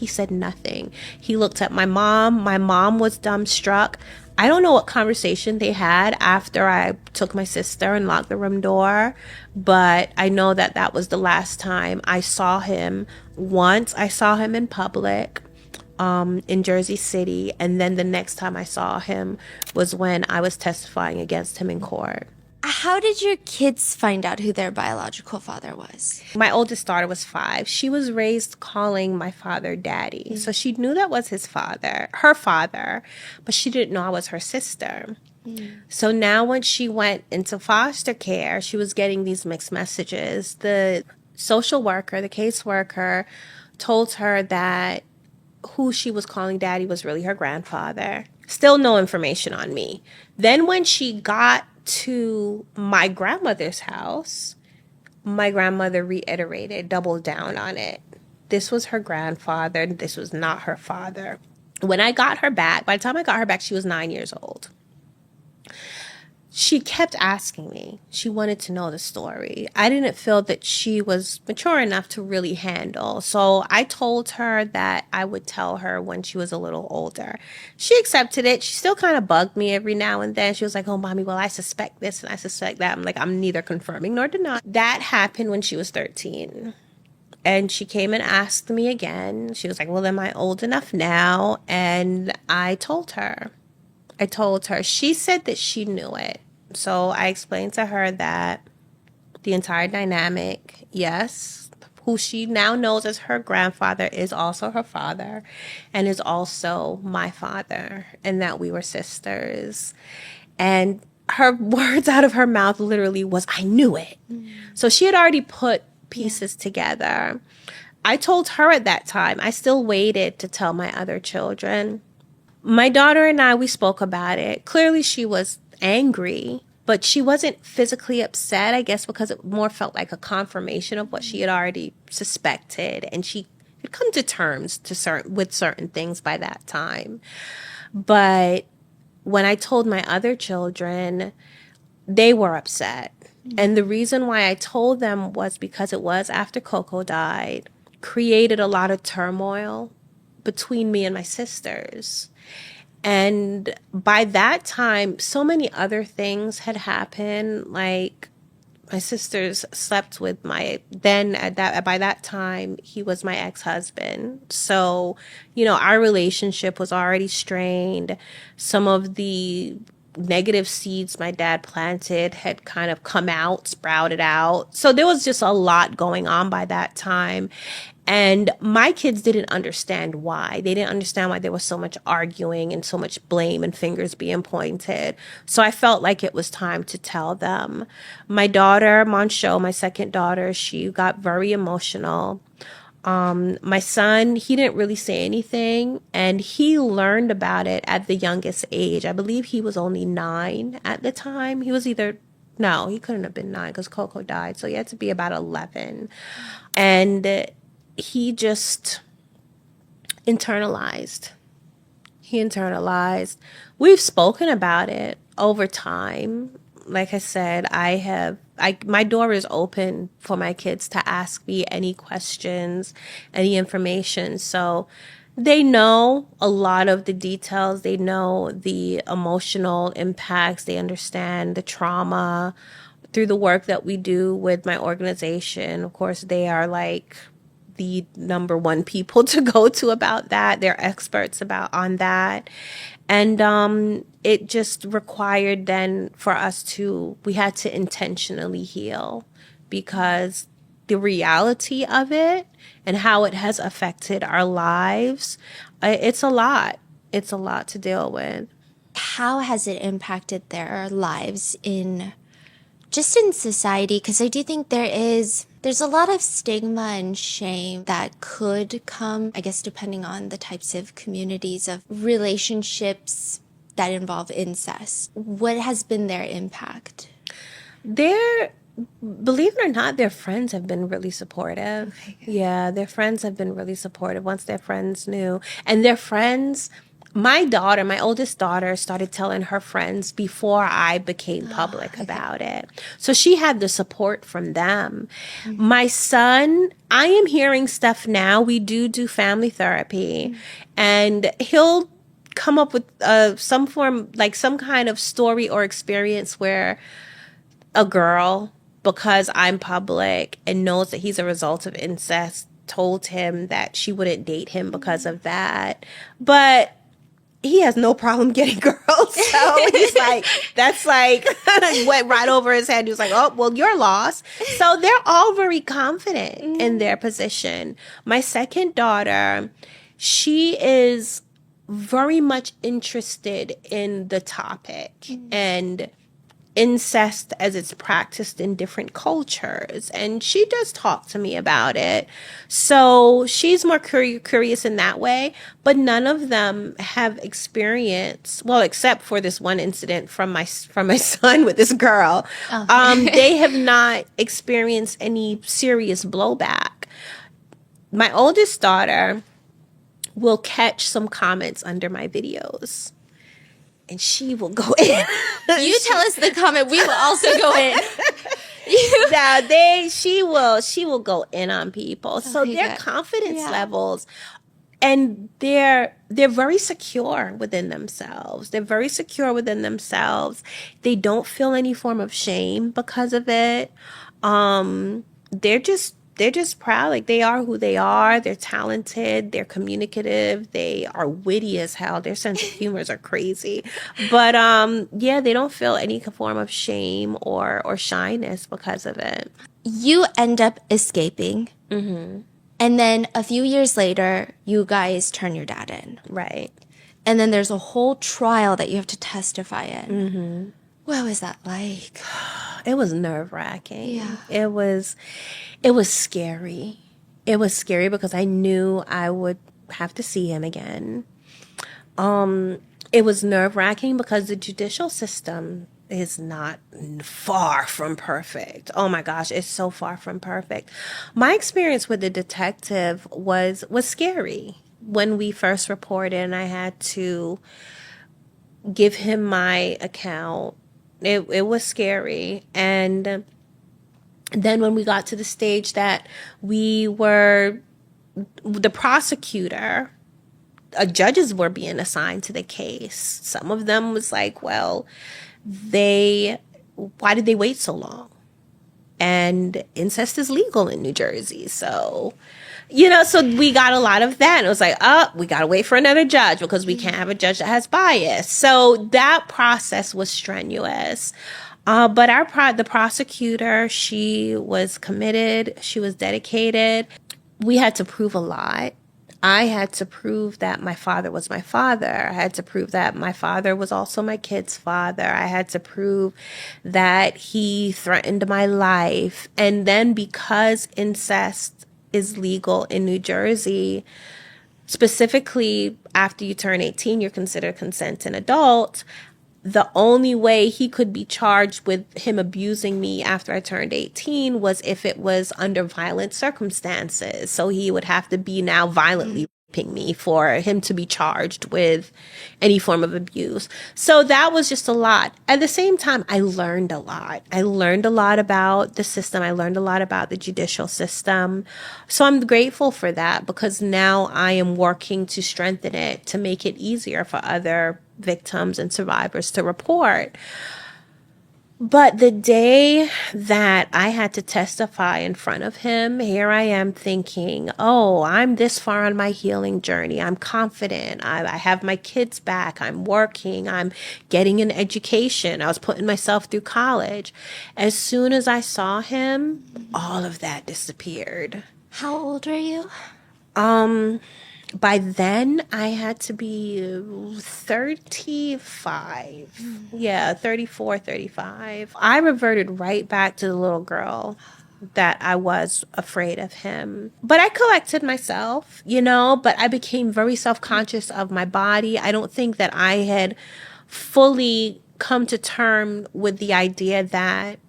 said nothing. He looked at my mom. My mom was dumbstruck. I don't know what conversation they had after I took my sister and locked the room door, but I know that that was the last time I saw him. Once I saw him in public, in Jersey City, and then the next time I saw him was when I was testifying against him in court. How did your kids find out who their biological father was? My oldest daughter was 5. She was raised calling my father daddy. So she knew that was her father, but she didn't know I was her sister. So now when she went into foster care, she was getting these mixed messages. The social worker, the caseworker, told her that who she was calling daddy was really her grandfather. Still no information on me. Then when she got to my grandmother's house, my grandmother reiterated, doubled down on it. This was her grandfather. This was not her father. When I got her back, by the time I got her back, she was 9 years old. She kept asking me. She wanted to know the story. I didn't feel that she was mature enough to really handle. So I told her that I would tell her when she was a little older. She accepted it. She still kind of bugged me every now and then. She was like, oh, mommy, well, I suspect this and I suspect that. I'm like, I'm neither confirming nor denying. That happened when she was 13. And she came and asked me again. She was like, well, am I old enough now? And I told her. She said that she knew it. So I explained to her that the entire dynamic, yes, who she now knows as her grandfather is also her father and is also my father, and that we were sisters. And her words out of her mouth literally was, I knew it. So she had already put pieces together. I told her at that time. I still waited to tell my other children. My daughter and I, we spoke about it. Clearly she was angry, but she wasn't physically upset, I guess, because it more felt like a confirmation of what she had already suspected. And she had come to terms with certain things by that time. But when I told my other children, they were upset. And the reason why I told them was because it was after Coco died, created a lot of turmoil between me and my sisters. And by that time, so many other things had happened. Like my sisters slept with by that time, he was my ex-husband. So, our relationship was already strained. Some of the negative seeds my dad planted had kind of come out, sprouted out. So there was just a lot going on by that time. And my kids didn't understand why. They didn't understand why there was so much arguing and so much blame and fingers being pointed. So I felt like it was time to tell them. My daughter, Moncho, my second daughter, she got very emotional. My son, he didn't really say anything, and he learned about it at the youngest age. I believe he was only 9 at the time. He couldn't have been 9 because Coco died. So he had to be about 11. And he just internalized. We've spoken about it over time. Like I said, my door is open for my kids to ask me any questions, any information. So they know a lot of the details. They know the emotional impacts. They understand the trauma through the work that we do with my organization. Of course, they are like the number one people to go to about that. They're experts on that. And it just required then for us we had to intentionally heal, because the reality of it and how it has affected our lives, it's a lot. It's a lot to deal with. How has it impacted their lives in society? Because I do think there is There's a lot of stigma and shame that could come, I guess, depending on the types of communities of relationships that involve incest. What has been their impact? Believe it or not, their friends have been really supportive. Yeah, their friends have been really supportive once their friends knew. And their friends, my oldest daughter, started telling her friends before I became public about it. So she had the support from them. My son, I am hearing stuff now. We do family therapy, and he'll come up with some form, like some kind of story or experience where a girl, because I'm public and knows that he's a result of incest, told him that she wouldn't date him because of that. But he has no problem getting girls. So he's like, that's like, went right over his head. He was like, oh, well, you're lost. So they're all very confident in their position. My second daughter, she is very much interested in the topic and incest as it's practiced in different cultures, and she does talk to me about it. So she's more curious in that way, but none of them have experience, well, except for this one incident from my son with this girl. They have not experienced any serious blowback. My oldest daughter will catch some comments under my videos, and she will go in. You tell us the comment, we will also go in. She will go in on people. So Okay, their good. confidence Yeah. levels, and they're very secure within themselves. They're very secure within themselves. They don't feel any form of shame because of it. They're just proud. Like, they are who they are. They're talented. They're communicative. They are witty as hell. Their sense of humors are crazy. But yeah, they don't feel any form of shame or shyness because of it. You end up escaping. And then a few years later, you guys turn your dad in. Right. And then there's a whole trial that you have to testify in. What was that like? It was nerve-wracking. Yeah. It was scary. It was scary because I knew I would have to see him again. It was nerve-wracking because the judicial system is not far from perfect. Oh my gosh, it's so far from perfect. My experience with the detective was scary. When we first reported and I had to give him my account, it was scary. And then when we got to the stage that the prosecutor, judges were being assigned to the case. Some of them was like, well, why did they wait so long? And incest is legal in New Jersey. So, so we got a lot of that. And it was like, we got to wait for another judge because we can't have a judge that has bias. So that process was strenuous. But the prosecutor, she was committed. She was dedicated. We had to prove a lot. I had to prove that my father was my father. I had to prove that my father was also my kid's father. I had to prove that he threatened my life. And then because incest is legal in New Jersey, specifically after you turn 18, you're considered consenting adult. The only way he could be charged with him abusing me after I turned 18 was if it was under violent circumstances. So he would have to be now violently raping me for him to be charged with any form of abuse. So that was just a lot. At the same time, I learned a lot. I learned a lot about the system. I learned a lot about the judicial system. So I'm grateful for that because now I am working to strengthen it, to make it easier for other victims and survivors to report. But the day that I had to testify in front of him, here I am thinking, oh, I'm this far on my healing journey. I'm confident. I have my kids back. I'm working. I'm getting an education. I was putting myself through college. As soon as I saw him, all of that disappeared. How old were you? By then, I had to be 35. Yeah, 34, 35. I reverted right back to the little girl. that I was afraid of him. But I collected myself, but I became very self-conscious of my body. I don't think that I had fully come to terms with the idea that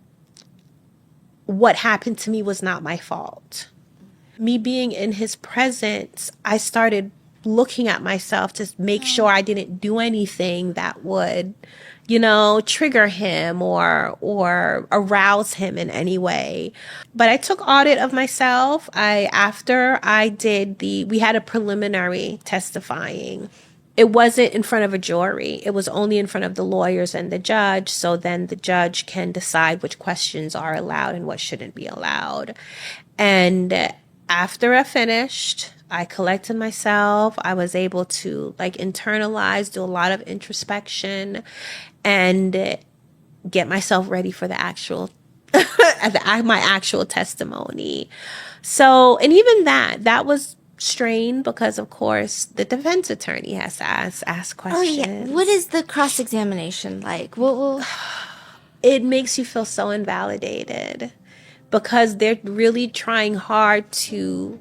what happened to me was not my fault. Me being in his presence, I started looking at myself to make sure I didn't do anything that would, trigger him or arouse him in any way. But I took audit of myself. After I did we had a preliminary testifying. It wasn't in front of a jury. It was only in front of the lawyers and the judge. So then the judge can decide which questions are allowed and what shouldn't be allowed. And after I finished, I collected myself. I was able to internalize, do a lot of introspection, and get myself ready for the actual, my actual testimony. So, and even that was strained because, of course, the defense attorney has to ask questions. Oh, yeah. What is the cross-examination like? It makes you feel so invalidated because they're really trying hard to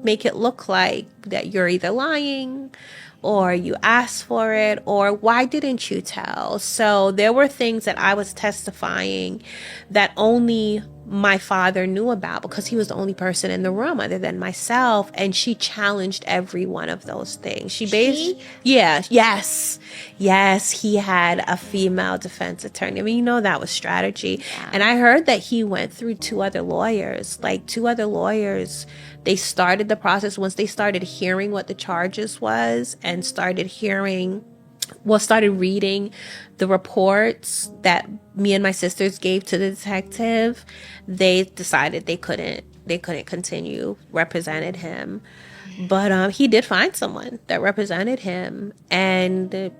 make it look like that you're either lying or you asked for it or why didn't you tell? So there were things that I was testifying that only my father knew about because he was the only person in the room other than myself. And she challenged every one of those things. Yes, he had a female defense attorney. I mean, that was strategy. Yeah. And I heard that he went through two other lawyers. They started the process once they started hearing what the charges was and started reading the reports that me and my sisters gave to the detective. They decided they couldn't continue represented him. But he did find someone that represented him. And it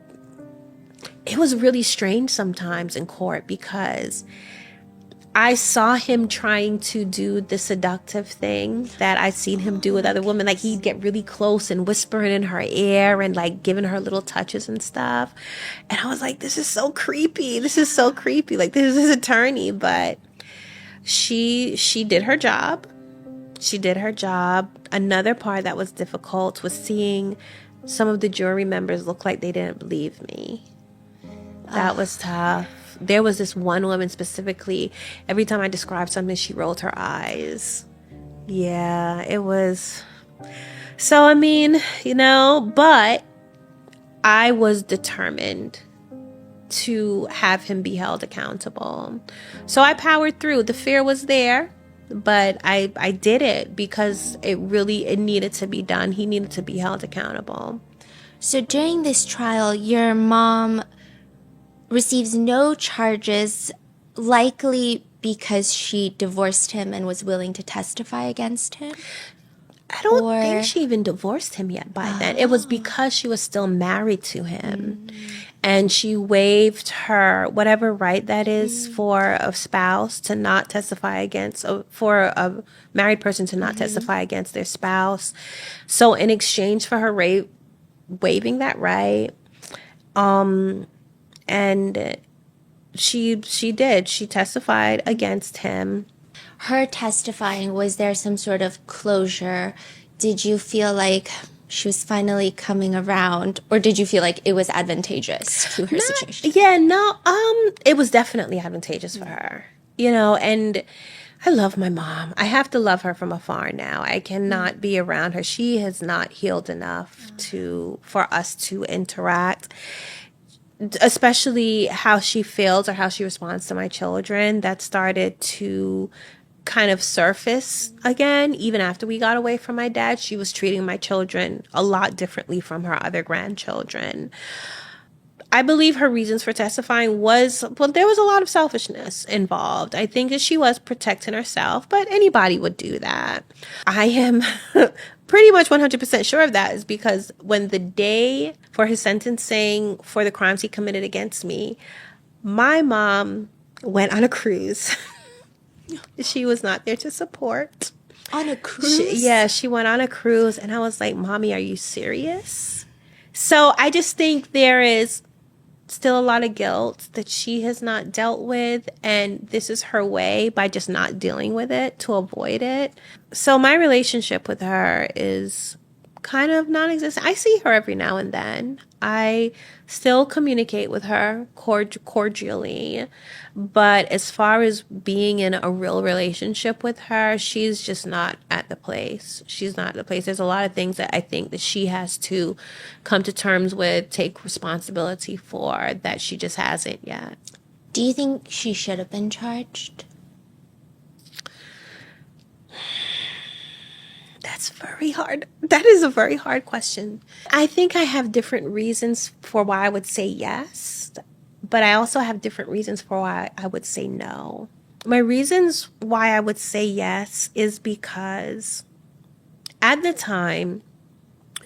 was really strange sometimes in court because I saw him trying to do the seductive thing that I've seen him do with other women. Like he'd get really close and whispering in her ear and giving her little touches and stuff. And I was like, this is so creepy. Like, this is his attorney. But she did her job. Another part that was difficult was seeing some of the jury members look like they didn't believe me. That was tough. There was this one woman specifically, every time I described something, she rolled her eyes. Yeah, it was. So, I mean, but I was determined to have him be held accountable. So I powered through. The fear was there, but I did it because it needed to be done. He needed to be held accountable. So during this trial, your mom receives no charges, likely because she divorced him and was willing to testify against him? I don't think she even divorced him yet by then. It was because she was still married to him. And she waived her whatever right that is for a spouse to not testify against, for a married person to not testify against their spouse. So in exchange for her waiving that right, and she did. She testified against him. Her testifying, was there some sort of closure? Did you feel like she was finally coming around, or did you feel like it was advantageous to her situation? Yeah, no, it was definitely advantageous for her, and I love my mom. I have to love her from afar now. I cannot be around her. She has not healed enough for us to interact. Especially how she feels or how she responds to my children, that started to kind of surface again. Even after we got away from my dad, she was treating my children a lot differently from her other grandchildren. I believe her reasons for testifying there was a lot of selfishness involved. I think that she was protecting herself, but anybody would do that. I am pretty much 100% sure of that, is because when the day for his sentencing for the crimes he committed against me, my mom went on a cruise. She was not there to support. On a cruise? She went on a cruise, and I was like, Mommy, are you serious? So I just think there is still a lot of guilt that she has not dealt with, and this is her way by just not dealing with it to avoid it. So my relationship with her is kind of non-existent. I see her every now and then. I still communicate with her cordially, but as far as being in a real relationship with her, she's just not at the place. She's not at the place. There's a lot of things that I think that she has to come to terms with, take responsibility for, that she just hasn't yet. Do you think she should have been charged? That's very hard. That is a very hard question. I think I have different reasons for why I would say yes, but I also have different reasons for why I would say no. My reasons why I would say yes is because at the time,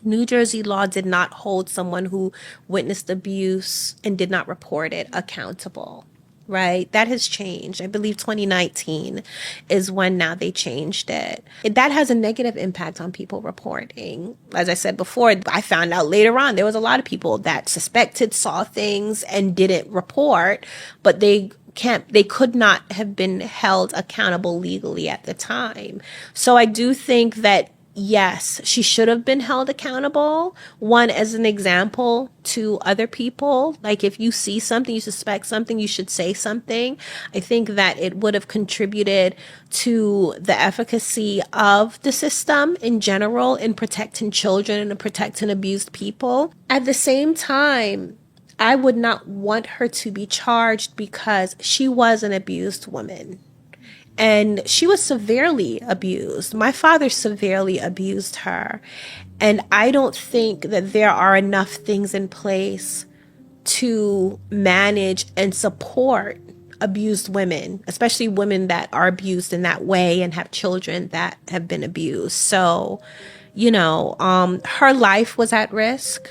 New Jersey law did not hold someone who witnessed abuse and did not report it accountable. Right? That has changed. I believe 2019 is when now they changed it. That has a negative impact on people reporting. As I said before, I found out later on there was a lot of people that suspected, saw things and didn't report, but they could not have been held accountable legally at the time. So I do think that yes, she should have been held accountable. One, as an example to other people. Like if you see something, you suspect something, you should say something. I think that it would have contributed to the efficacy of the system in general in protecting children and protecting abused people. At the same time, I would not want her to be charged because she was an abused woman. And she was severely abused. My father severely abused her. And I don't think that there are enough things in place to manage and support abused women, especially women that are abused in that way and have children that have been abused. So, her life was at risk.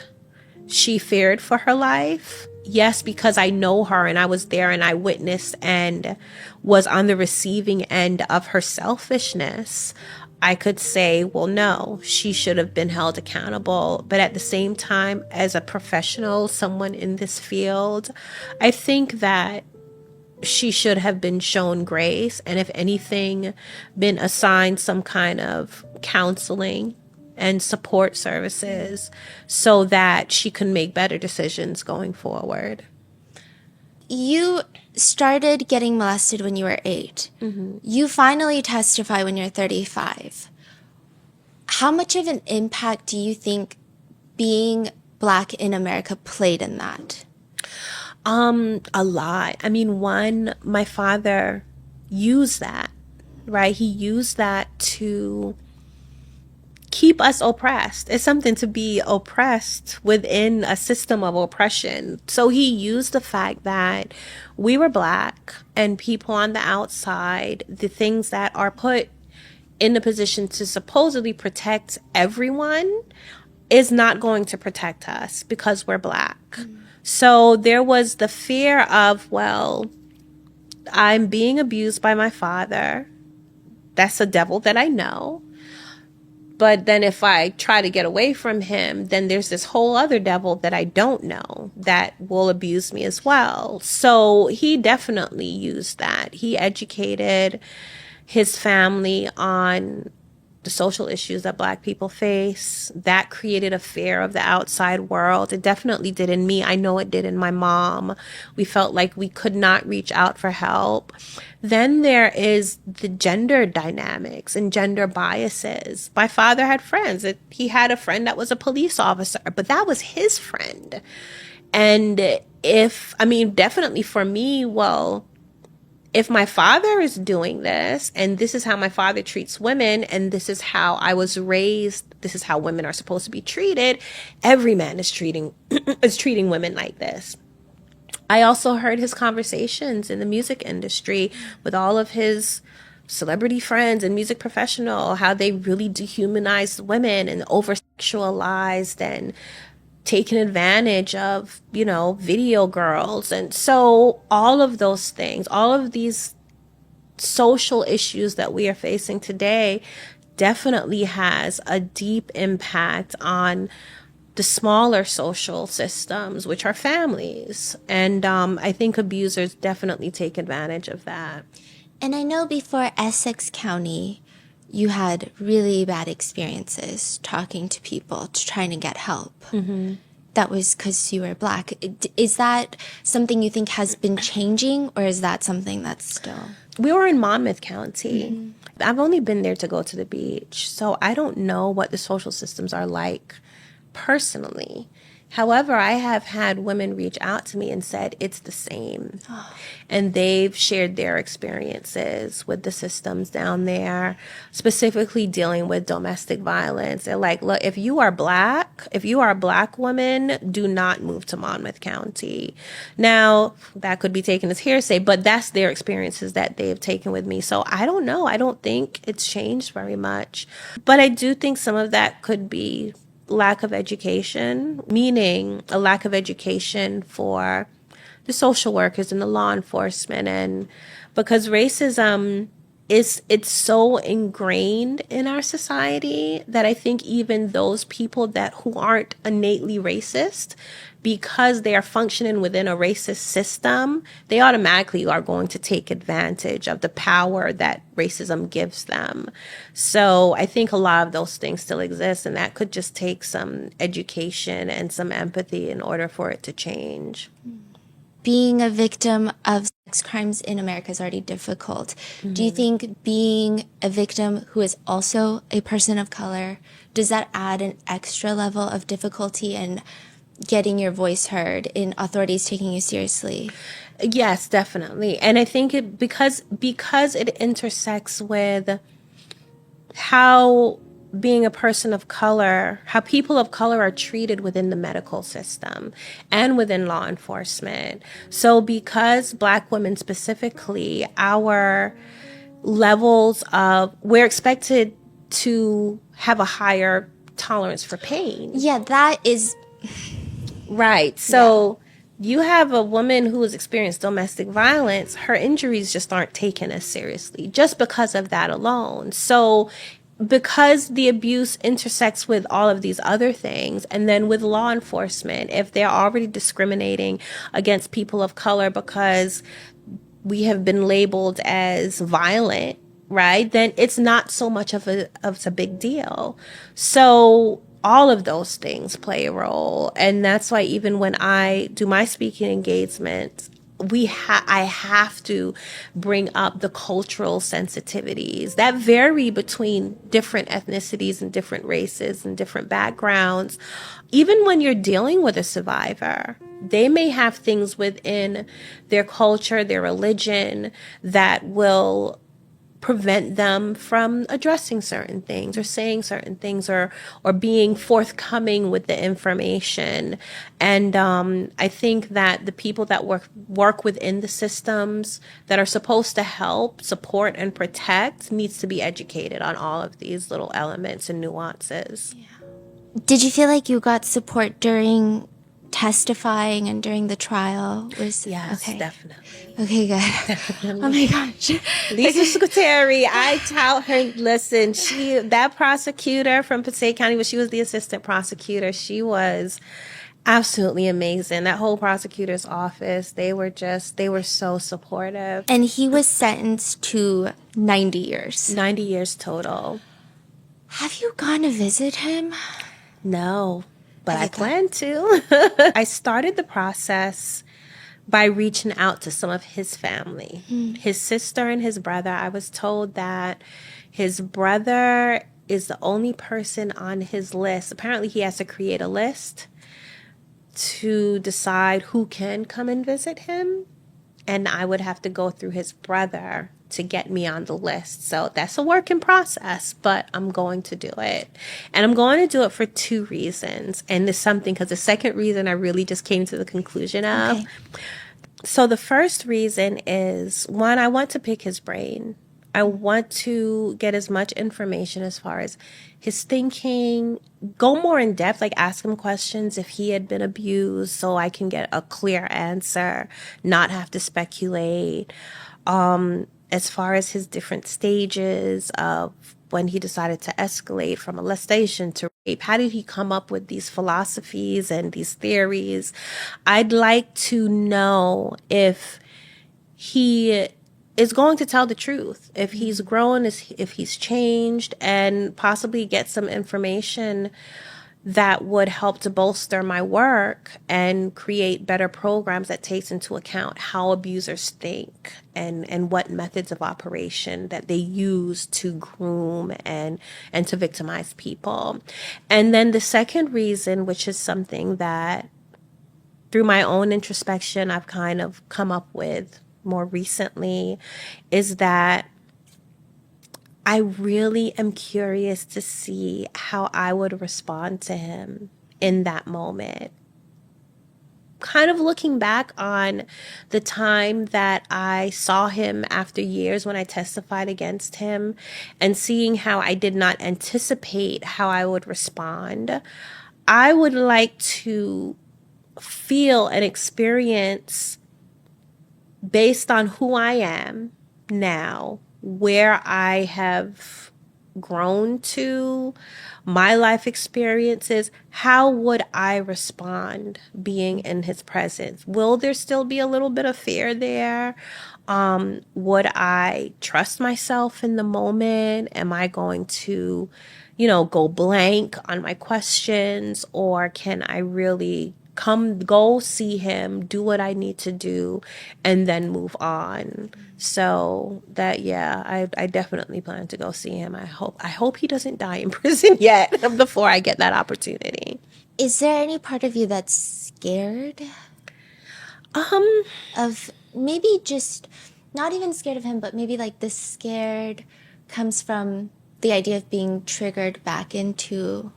She feared for her life. Yes, because I know her and I was there and I witnessed and was on the receiving end of her selfishness. I could say, well, no, she should have been held accountable. But at the same time, as a professional, someone in this field, I think that she should have been shown grace and, if anything, been assigned some kind of counseling and support services so that she can make better decisions going forward. You started getting molested when you were 8. Mm-hmm. You finally testify when you're 35. How much of an impact do you think being Black in America played in that? A lot. I mean, one, my father used that, right? He used that to keep us oppressed. It's something to be oppressed within a system of oppression. So he used the fact that we were Black and people on the outside, the things that are put in the position to supposedly protect everyone, is not going to protect us because we're Black. Mm. So there was the fear of, well, I'm being abused by my father. That's a devil that I know. But then if I try to get away from him, then there's this whole other devil that I don't know that will abuse me as well. So he definitely used that. He educated his family on the social issues that Black people face. That created a fear of the outside world. It definitely did in me. I know it did in my mom. We felt like we could not reach out for help. Then there is the gender dynamics and gender biases. My father had friends. He had a friend that was a police officer, but that was his friend. And definitely for me, well, if my father is doing this and this is how my father treats women and this is how I was raised, this is how women are supposed to be treated, every man is treating women like this. I also heard his conversations in the music industry with all of his celebrity friends and music professional, how they really dehumanized women and over-sexualized and taken advantage of, video girls. And so all of those things, all of these social issues that we are facing today definitely has a deep impact on the smaller social systems, which are families. And I think abusers definitely take advantage of that. And I know before Essex County, you had really bad experiences talking to people, trying to get help. That was because you were Black. Is that something you think has been changing, or is that something that's still... We were in Monmouth County. I've only been there to go to the beach, so I don't know what the social systems are like personally. However, I have had women reach out to me and said it's the same. And they've shared their experiences with the systems down there, specifically dealing with domestic violence. They're like, look, if you are a Black woman, do not move to Monmouth County. Now, that could be taken as hearsay, but that's their experiences that they've taken with me. So I don't know. I don't think it's changed very much. But I do think some of that could be lack of education, meaning a lack of education for the social workers and the law enforcement. And because racism it's so ingrained in our society that I think even those people who aren't innately racist, because they are functioning within a racist system, they automatically are going to take advantage of the power that racism gives them. So I think a lot of those things still exist, and that could just take some education and some empathy in order for it to change. Being a victim of sex crimes in America is already difficult. Do you think being a victim who is also a person of color, does that add an extra level of difficulty in getting your voice heard, in authorities taking you seriously? Yes, definitely. And I think because it intersects with how being a person of color, how people of color are treated within the medical system and within law enforcement. So because Black women specifically, our levels of, we're expected to have a higher tolerance for pain. Yeah, that is... Right. So you have a woman who has experienced domestic violence, her injuries just aren't taken as seriously just because of that alone. So because the abuse intersects with all of these other things, and then with law enforcement, if they're already discriminating against people of color because we have been labeled as violent, right, then it's not so much of a big deal. So all of those things play a role. And that's why even when I do my speaking engagements, I have to bring up the cultural sensitivities that vary between different ethnicities and different races and different backgrounds. Even when you're dealing with a survivor, they may have things within their culture, their religion, that will prevent them from addressing certain things or saying certain things or being forthcoming with the information. And I think that the people that work within the systems that are supposed to help, support, and protect needs to be educated on all of these little elements and nuances. Yeah. Did you feel like you got support during testifying and during the trial? Yes, okay. Definitely. Okay, good. Definitely. Oh my gosh. Lisa Secretary, I tout her, listen, that prosecutor from Passaic County, she was the assistant prosecutor. She was absolutely amazing. That whole prosecutor's office, they were so supportive. And he was sentenced to 90 years. 90 years total. Have you gone to visit him? No. But I plan to. I started the process by reaching out to some of his family, his sister and his brother. I was told that his brother is the only person on his list. Apparently, he has to create a list to decide who can come and visit him. And I would have to go through his brother to get me on the list. So that's a work in process, but I'm going to do it. And I'm going to do it for 2 reasons. And there's something, because the second reason I really just came to the conclusion of. Okay. So the first reason is, one, I want to pick his brain. I want to get as much information as far as his thinking, go more in depth, like ask him questions if he had been abused so I can get a clear answer, not have to speculate. As far as his different stages of when he decided to escalate from molestation to rape? How did he come up with these philosophies and these theories? I'd like to know if he is going to tell the truth, if he's grown, if he's changed, and possibly get some information that would help to bolster my work and create better programs that takes into account how abusers think and what methods of operation that they use to groom and to victimize people. And then the second reason, which is something that through my own introspection I've kind of come up with more recently, is that I really am curious to see how I would respond to him in that moment. Kind of looking back on the time that I saw him after years when I testified against him and seeing how I did not anticipate how I would respond, I would like to feel and experience, based on who I am now, where I have grown to, my life experiences, how would I respond being in his presence? Will there still be a little bit of fear there? Would I trust myself in the moment? Am I going to, go blank on my questions? Or can I really go see him, do what I need to do, and then move on? So that, I definitely plan to go see him. I hope he doesn't die in prison yet before I get that opportunity. Is there any part of you that's scared? Of maybe just not even scared of him, but maybe like the scared comes from the idea of being triggered back into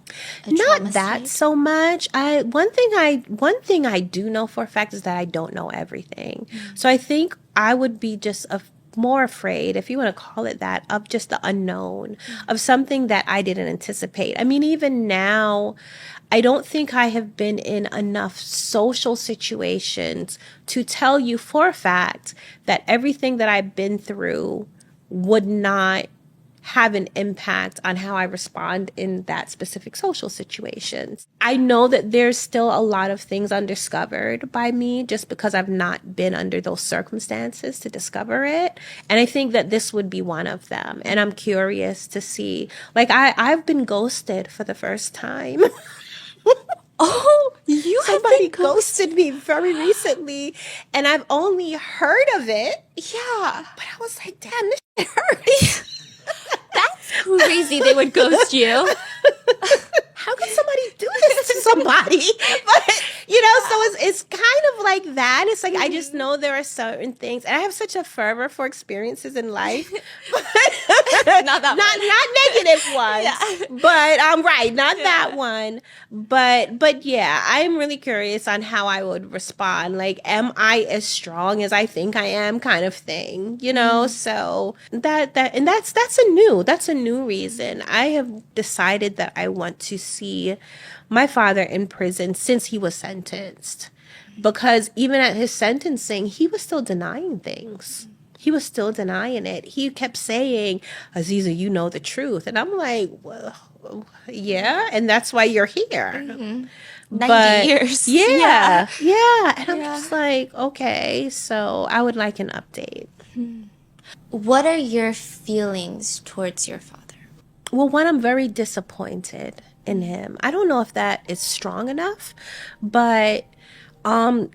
a trauma Not that state? so much. One thing I do know for a fact is that I don't know everything. So I think I would be just more afraid, if you want to call it that, of just the unknown, of something that I didn't anticipate. I mean, even now, I don't think I have been in enough social situations to tell you for a fact that everything that I've been through would not have an impact on how I respond in that specific social situations. I know that there's still a lot of things undiscovered by me just because I've not been under those circumstances to discover it. And I think that this would be one of them. And I'm curious to see, like, I've been ghosted for the first time. Oh, you Somebody ghosted me very recently, and I've only heard of it. Yeah. But I was like, damn, this shit hurts. That's crazy they would ghost you. How can somebody do this to somebody? But, so it's kind of like that. It's like, I just know there are certain things, and I have such a fervor for experiences in life. Not that not negative ones, but right, not that one. But yeah, I'm really curious on how I would respond. Like, am I as strong as I think I am, kind of thing, So that's a new reason. I have decided that I want to see my father in prison since he was sentenced, because even at his sentencing, he was still denying things. He was still denying it. He kept saying, Aziza, you know the truth. And I'm like, well, yeah, and that's why you're here. 90 years. Yeah. And I'm just like, okay, so I would like an update. What are your feelings towards your father? Well, one, I'm very disappointed in him. I don't know if that is strong enough, but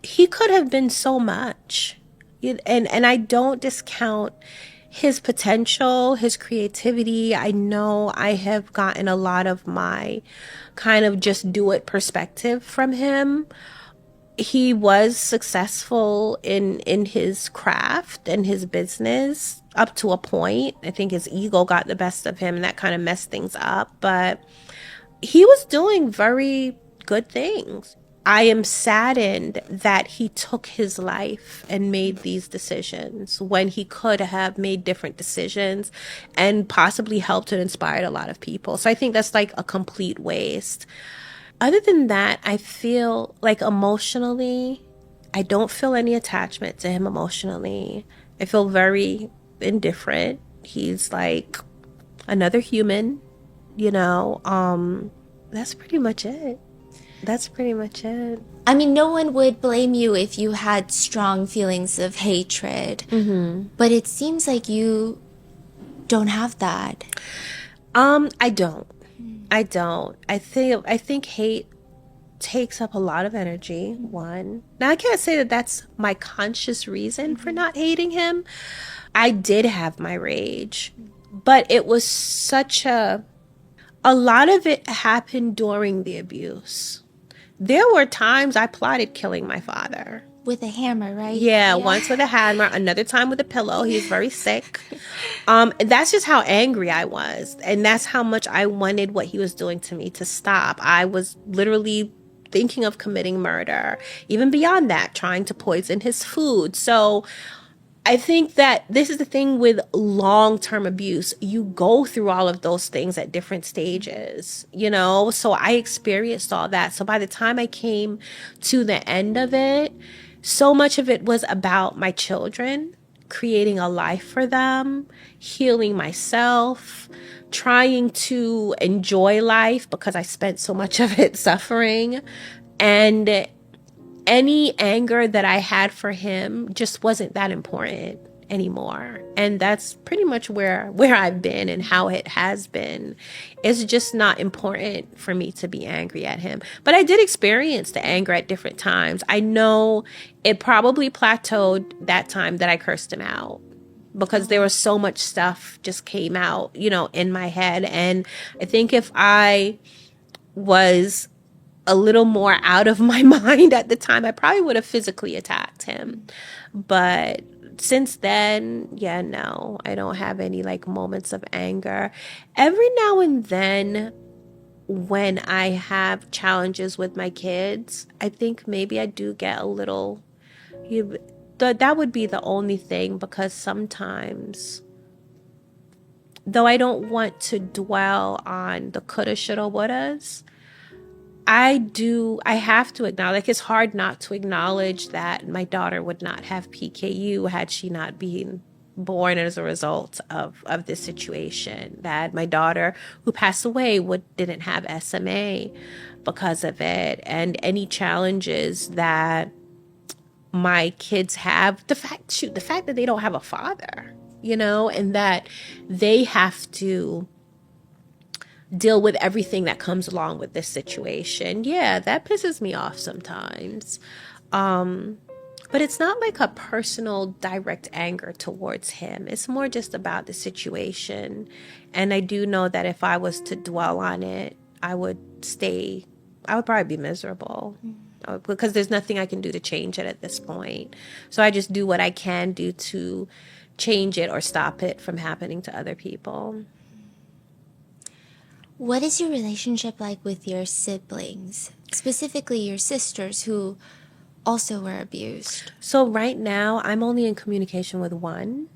he could have been so much. And I don't discount his potential, his creativity. I know I have gotten a lot of my kind of just do it perspective from him. He was successful in his craft and his business up to a point. I think his ego got the best of him and that kind of messed things up. But he was doing very good things. I am saddened that he took his life and made these decisions when he could have made different decisions and possibly helped and inspired a lot of people. So I think that's like a complete waste. Other than that, I feel like emotionally, I don't feel any attachment to him emotionally. I feel very indifferent. He's like another human, you know. That's pretty much it. That's pretty much it. I mean, no one would blame you if you had strong feelings of hatred. But it seems like you don't have that. I don't. I don't. I think hate takes up a lot of energy. One. Now I can't say that that's my conscious reason for not hating him. I did have my rage, but it was such a lot of it happened during the abuse. There were times I plotted killing my father. With a hammer, right? Yeah, once with a hammer, another time with a pillow. He was very sick. That's just how angry I was. And that's how much I wanted what he was doing to me to stop. I was literally thinking of committing murder. Even beyond that, trying to poison his food. So I think that this is the thing with long-term abuse. You go through all of those things at different stages, you know? So I experienced all that. So by the time I came to the end of it, so much of it was about my children, creating a life for them, healing myself, trying to enjoy life because I spent so much of it suffering. And any anger that I had for him just wasn't that important anymore. And that's pretty much where I've been and how it has been. It's just not important for me to be angry at him. But I did experience the anger at different times. I know it probably plateaued that time that I cursed him out, because there was so much stuff just came out, you know, in my head. And I think if I was a little more out of my mind at the time, I probably would have physically attacked him. But since then, yeah, no, I don't have any like moments of anger. Every now and then, when I have challenges with my kids, I think maybe I do get a little, that would be the only thing, because sometimes, though I don't want to dwell on the coulda, shoulda, wouldas, I have to acknowledge, like, it's hard not to acknowledge that my daughter would not have PKU had she not been born as a result of this situation. That my daughter who passed away didn't have SMA because of it. And any challenges that my kids have, the fact that they don't have a father, you know, and that they have to deal with everything that comes along with this situation. Yeah, that pisses me off sometimes. But it's not like a personal direct anger towards him. It's more just about the situation. And I do know that if I was to dwell on it, I would probably be miserable. Because there's nothing I can do to change it at this point. So I just do what I can do to change it or stop it from happening to other people. What is your relationship like with your siblings, specifically your sisters who also were abused? So right now, I'm only in communication with one.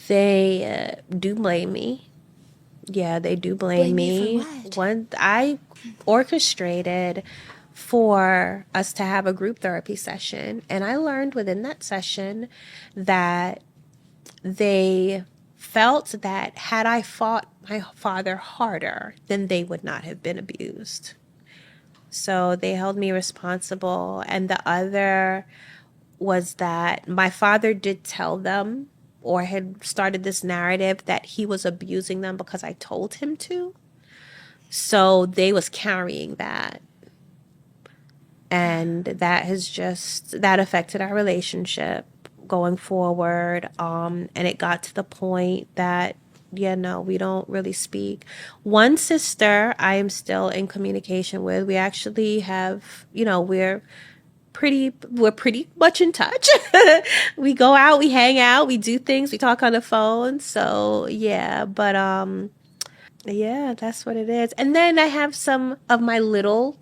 They do blame me. Yeah, they do blame me. For what? One, I orchestrated for us to have a group therapy session, and I learned within that session that they felt that had I fought my father harder, then they would not have been abused. So they held me responsible. And the other was that my father did tell them, or had started this narrative, that he was abusing them because I told him to. So they was carrying that. And that affected our relationship going forward. And it got to the point that, yeah, no, we don't really speak. One sister I am still in communication with. We actually have, you know, we're pretty much in touch. We go out, we hang out, we do things, we talk on the phone. So yeah, but yeah, that's what it is. And then I have some of my little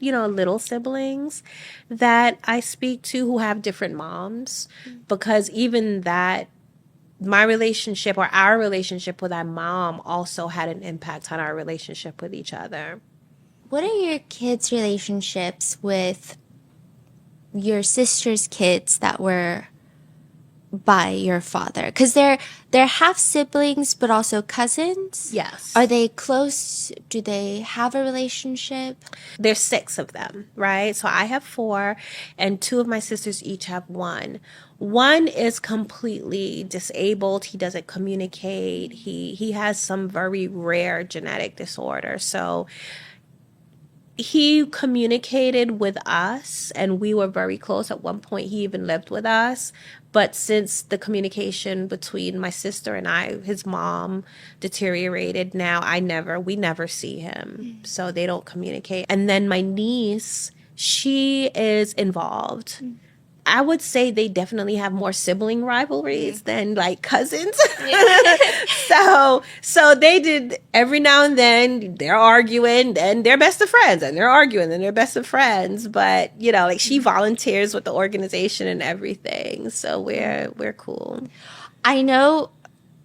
siblings that I speak to who have different moms, because even that, my relationship or our relationship with our mom also had an impact on our relationship with each other. What are your kids' relationships with your sister's kids that were by your father? Because they're half siblings, but also cousins. Yes. Are they close? Do they have a relationship? There's 6 of them, right? So I have 4, and 2 of my sisters each have 1. One is completely disabled. He doesn't communicate. He has some very rare genetic disorder. So he communicated with us, and we were very close. At one point, he even lived with us. But since the communication between my sister and I, his mom, deteriorated, now we never see him. So they don't communicate. And then my niece, she is involved. I would say they definitely have more sibling rivalries than like cousins. So they did, every now and then they're arguing, and they're best of friends, and they're arguing, and they're best of friends. But like she volunteers with the organization and everything. So we're cool. I know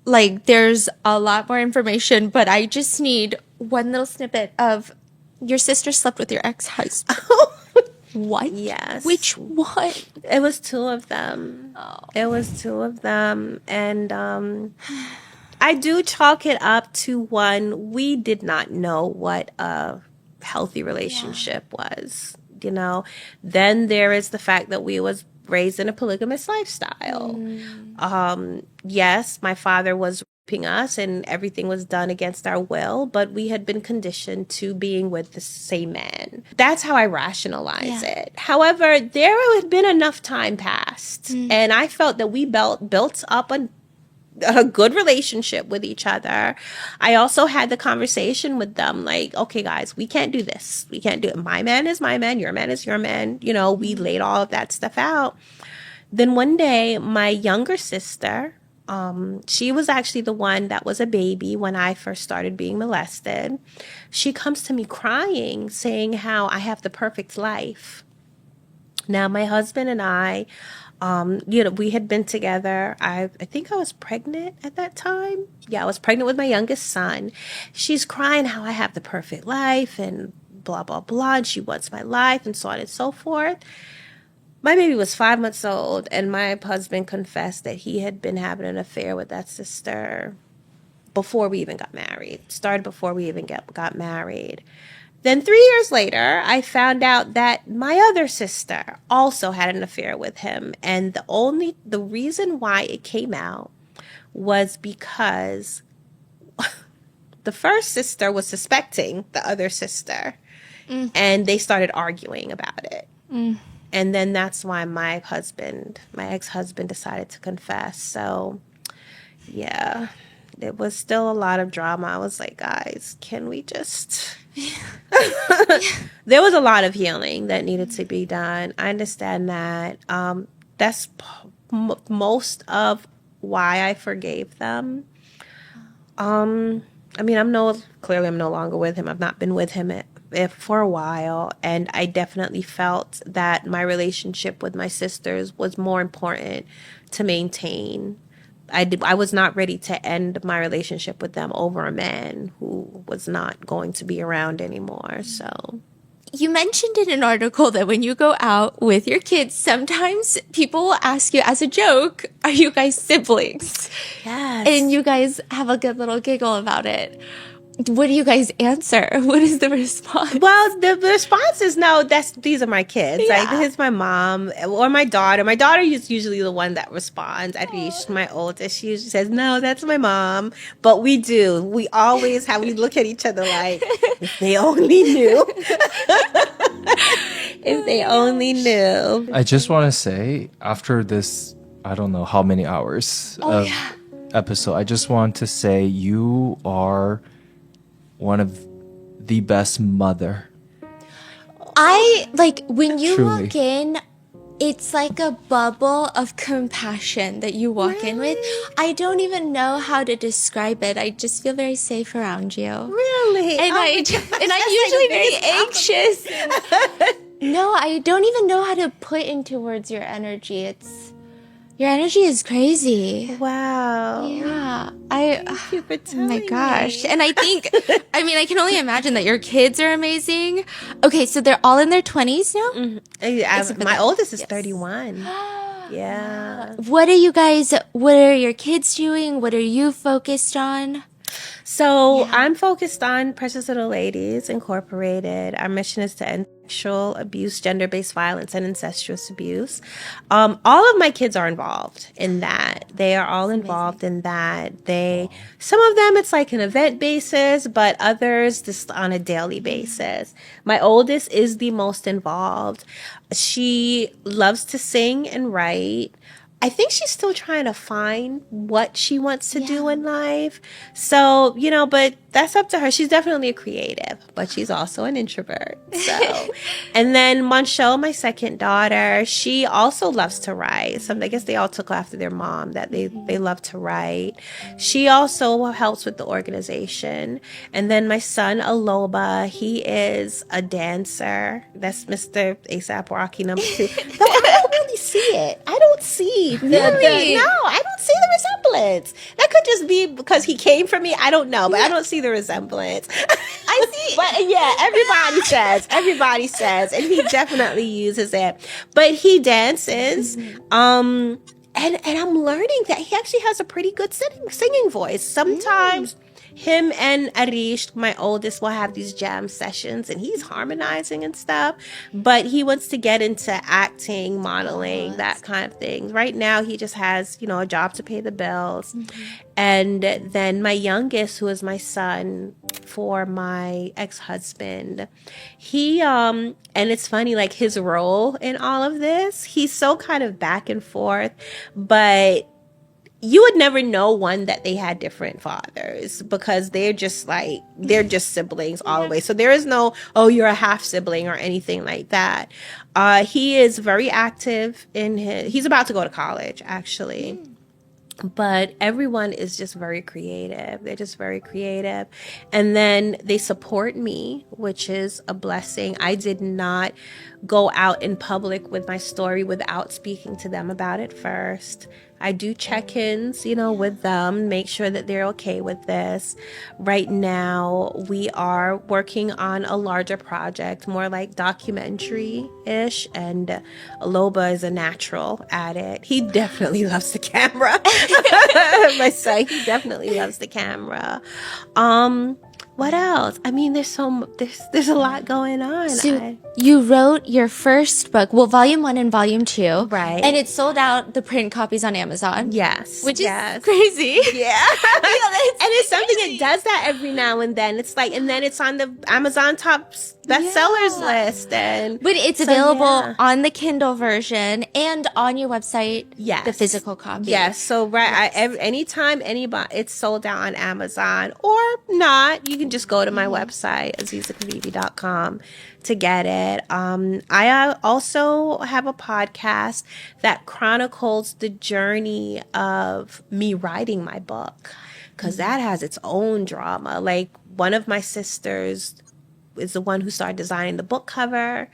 like there's a lot more information, but I just need one little snippet of your sister slept with your ex-husband. What? Yes. Which one? It was 2 of them. Oh. It was 2 of them. And I do chalk it up to one, we did not know what a healthy relationship was, Then there is the fact that we was raised in a polygamous lifestyle. Yes, my father was raping us and everything was done against our will, but we had been conditioned to being with the same man. That's how I rationalize it. However, there had been enough time passed, and I felt that we built up a good relationship with each other. I also had the conversation with them like, okay, guys, we can't do this. We can't do it. My man is my man. Your man is your man. We laid all of that stuff out. Then one day, my younger sister, she was actually the one that was a baby when I first started being molested. She comes to me crying, saying how I have the perfect life. Now, my husband and I, we had been together. I think I was pregnant at that time. Yeah, I was pregnant with my youngest son. She's crying how I have the perfect life and blah, blah, blah. And she wants my life and so on and so forth. My baby was 5 months old, and my husband confessed that he had been having an affair with that sister before we even got married. Started before we even got married. Then 3 years later, I found out that my other sister also had an affair with him. And the reason why it came out was because the first sister was suspecting the other sister, and they started arguing about it. And then that's why my ex-husband decided to confess. So, yeah, it was still a lot of drama. I was like, guys, can we just... There was a lot of healing that needed to be done. I understand that. That's most of why I forgave them. I'm no longer with him. I've not been with him for a while, and I definitely felt that my relationship with my sisters was more important to maintain. I was not ready to end my relationship with them over a man who was not going to be around anymore. So you mentioned in an article that when you go out with your kids, sometimes people will ask you as a joke, are you guys siblings? yes, And you guys have a good little giggle about it. What do you guys answer? What is the response? Well, the response is no. These are my kids. Yeah. Like, this is my mom or my daughter. My daughter is usually the one that responds. At least my oldest, she usually says, "No, that's my mom." But we do. We always have. We look at each other like, if they only knew. If they only knew. I just want to say, after this, I don't know how many hours of episode, I just want to say you are one of the best mother. I like when you Truly. walk in, it's like a bubble of compassion that you walk in with. I don't even know how to describe it. I just feel very safe around you. Really? And I'm usually very anxious. No, I don't even know how to put into words your energy. Your energy is crazy. Wow. Yeah. Thank you for Oh telling my gosh. me. And I think, I can only imagine that your kids are amazing. Okay, so they're all in their 20s now? My oldest is 31. Yeah. What are your kids doing? What are you focused on? So I'm focused on Precious Little Ladies Incorporated. Our mission is to end sexual abuse, gender-based violence, and incestuous abuse. All of my kids are involved in that. They are all involved in that. Some of them, it's like an event basis, but others just on a daily basis. My oldest is the most involved. She loves to sing and write. I think she's still trying to find what she wants to do in life. So, but that's up to her. She's definitely a creative, but she's also an introvert. So, and then Monchelle, my second daughter, she also loves to write. I guess they all took after their mom that they love to write. She also helps with the organization. And then my son, Aloba, he is a dancer. That's Mr. ASAP Rocky number 2. Though I don't really see it. I don't see no, I don't see the resemblance. That could just be because he came from me. I don't know, but I don't see the resemblance. I see. But yeah, everybody says, and he definitely uses it. But he dances. And I'm learning that he actually has a pretty good singing voice. Sometimes him and Arish, my oldest, will have these jam sessions and he's harmonizing and stuff, but he wants to get into acting, modeling, that kind of thing. Right now he just has, a job to pay the bills. And then my youngest, who is my son for my ex-husband, he and it's funny, like his role in all of this, he's so kind of back and forth, but you would never know that they had different fathers because they're just siblings all the way. So there is no, you're a half sibling or anything like that. He is very active he's about to go to college actually. But everyone is just very creative. They're just very creative. And then they support me, which is a blessing. I did not go out in public with my story without speaking to them about it first. I do check-ins, with them, make sure that they're okay with this. Right now, we are working on a larger project, more like documentary-ish, and Aloba is a natural at it. He definitely loves the camera. My son, he definitely loves the camera. What else? I mean, there's a lot going on. So you wrote your first book, volume 1 and volume 2. Right. And it sold out the print copies on Amazon. Yes. Which is crazy. Yeah. And it's something that does that every now and then. It's like, and then it's on the Amazon top bestsellers list. But it's available on the Kindle version and on your website, the physical copy. Yes. So, anytime it's sold out on Amazon or not, you can just go to my website, azizakibibi.com, to get it. I also have a podcast that chronicles the journey of me writing my book, because that has its own drama. Like, one of my sisters is the one who started designing the book cover.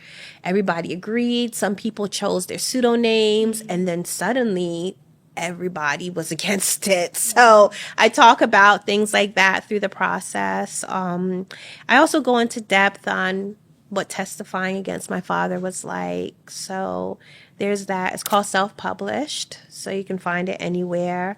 Everybody agreed. Some people chose their pseudonyms, and then suddenly everybody was against it. So I talk about things like that through the process. I also go into depth on what testifying against my father was like. So there's that. It's called Self-Published, so you can find it anywhere.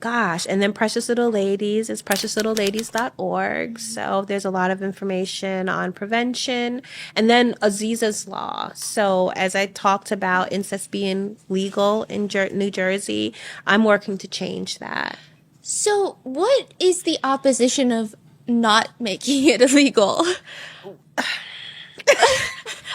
Gosh, and then Precious Little Ladies is preciouslittleladies.org. So there's a lot of information on prevention. And then Aziza's Law. So as I talked about incest being legal in New Jersey, I'm working to change that. So what is the opposition of not making it illegal?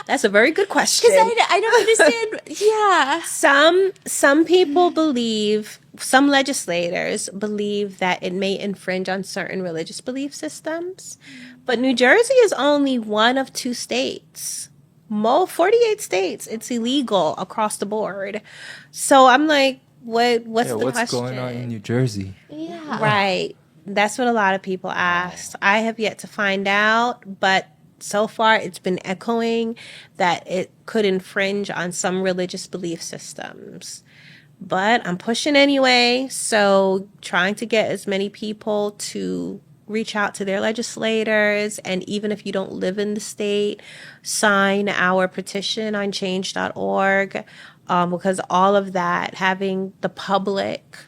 That's a very good question. Because I don't understand. Yeah. Some people believe, some legislators believe that it may infringe on certain religious belief systems. But New Jersey is only one of 2 states. 48 states, it's illegal across the board. So I'm like, what's the question? What's going on in New Jersey? Yeah. Right. That's what a lot of people ask. I have yet to find out, but so far it's been echoing that it could infringe on some religious belief systems. But I'm pushing anyway, so trying to get as many people to reach out to their legislators, and even if you don't live in the state, sign our petition on change.org. because all of that, having the public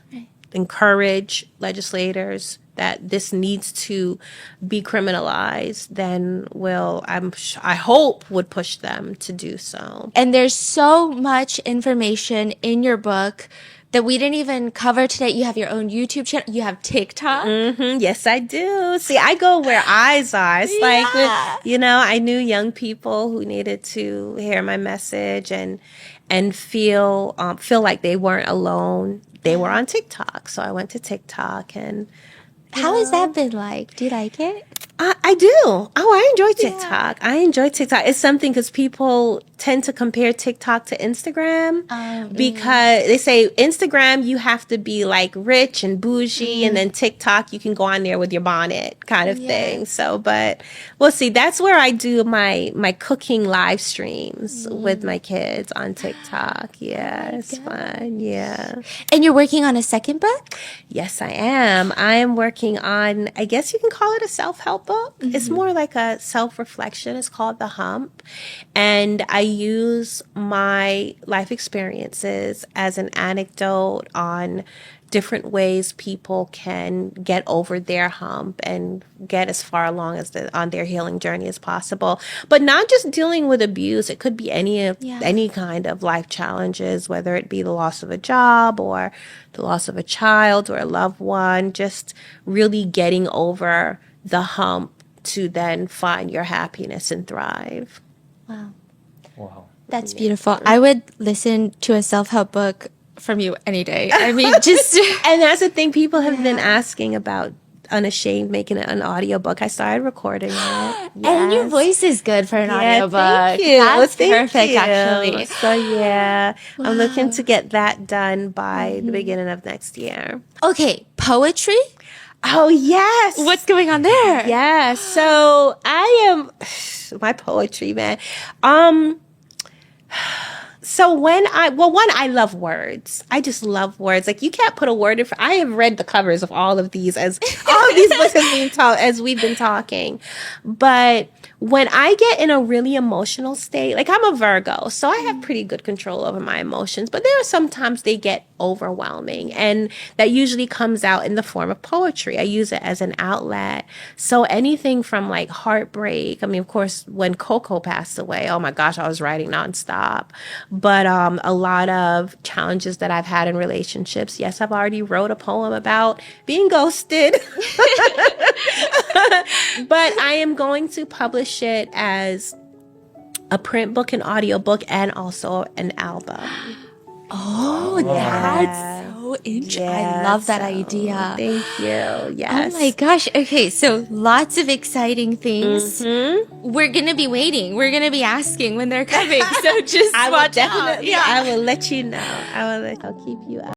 encourage legislators that this needs to be criminalized, then I hope would push them to do so. And there's so much information in your book that we didn't even cover today. You have your own YouTube channel. You have TikTok. Yes, I do. See, I go where eyes are. It's like, I knew young people who needed to hear my message and feel like they weren't alone. They were on TikTok, so I went to TikTok and. How has that been like? Do you like it? I do. Oh, I enjoy TikTok. I enjoy TikTok. It's something because people tend to compare TikTok to Instagram because they say Instagram, you have to be like rich and bougie, and then TikTok, you can go on there with your bonnet kind of thing. So, but we'll see. That's where I do my cooking live streams with my kids on TikTok. Yeah, it's fun. Yeah. And you're working on a second book? Yes, I am. I am working on, I guess you can call it a self-help book. It's more like a self-reflection. It's called The Hump. And I use my life experiences as an anecdote on different ways people can get over their hump and get as far along as on their healing journey as possible. But not just dealing with abuse. It could be any kind of life challenges, whether it be the loss of a job or the loss of a child or a loved one, just really getting over the hump to then find your happiness and thrive. Wow. That's beautiful. I would listen to a self-help book from you any day. I mean, just... And that's the thing people have been asking about Unashamed, making it an audiobook. I started recording it. Yes. And your voice is good for an audiobook. Thank you. That's Thank perfect, you. actually. So, I'm looking to get that done by the beginning of next year. Okay, poetry? Oh, yes. What's going on there? Yeah. So I am my poetry, man. So I love words. I just love words. Like you can't put a word in. I have read the covers of all of these books as we've been talking. But when I get in a really emotional state, like I'm a Virgo, so I have pretty good control over my emotions, but there are sometimes they get overwhelming, and that usually comes out in the form of poetry. I use it as an outlet. So anything from like heartbreak. I mean, of course, when Coco passed away, oh my gosh, I was writing nonstop. But a lot of challenges that I've had in relationships. Yes, I've already wrote a poem about being ghosted. But I am going to publish it as a print book, an audio book, and also an album. Oh, that's so interesting. I love that idea. Thank you. Yes. Oh my gosh. Okay, so lots of exciting things. We're going to be waiting. We're going to be asking when they're coming. So just watch out. I will let you know. I'll keep you up.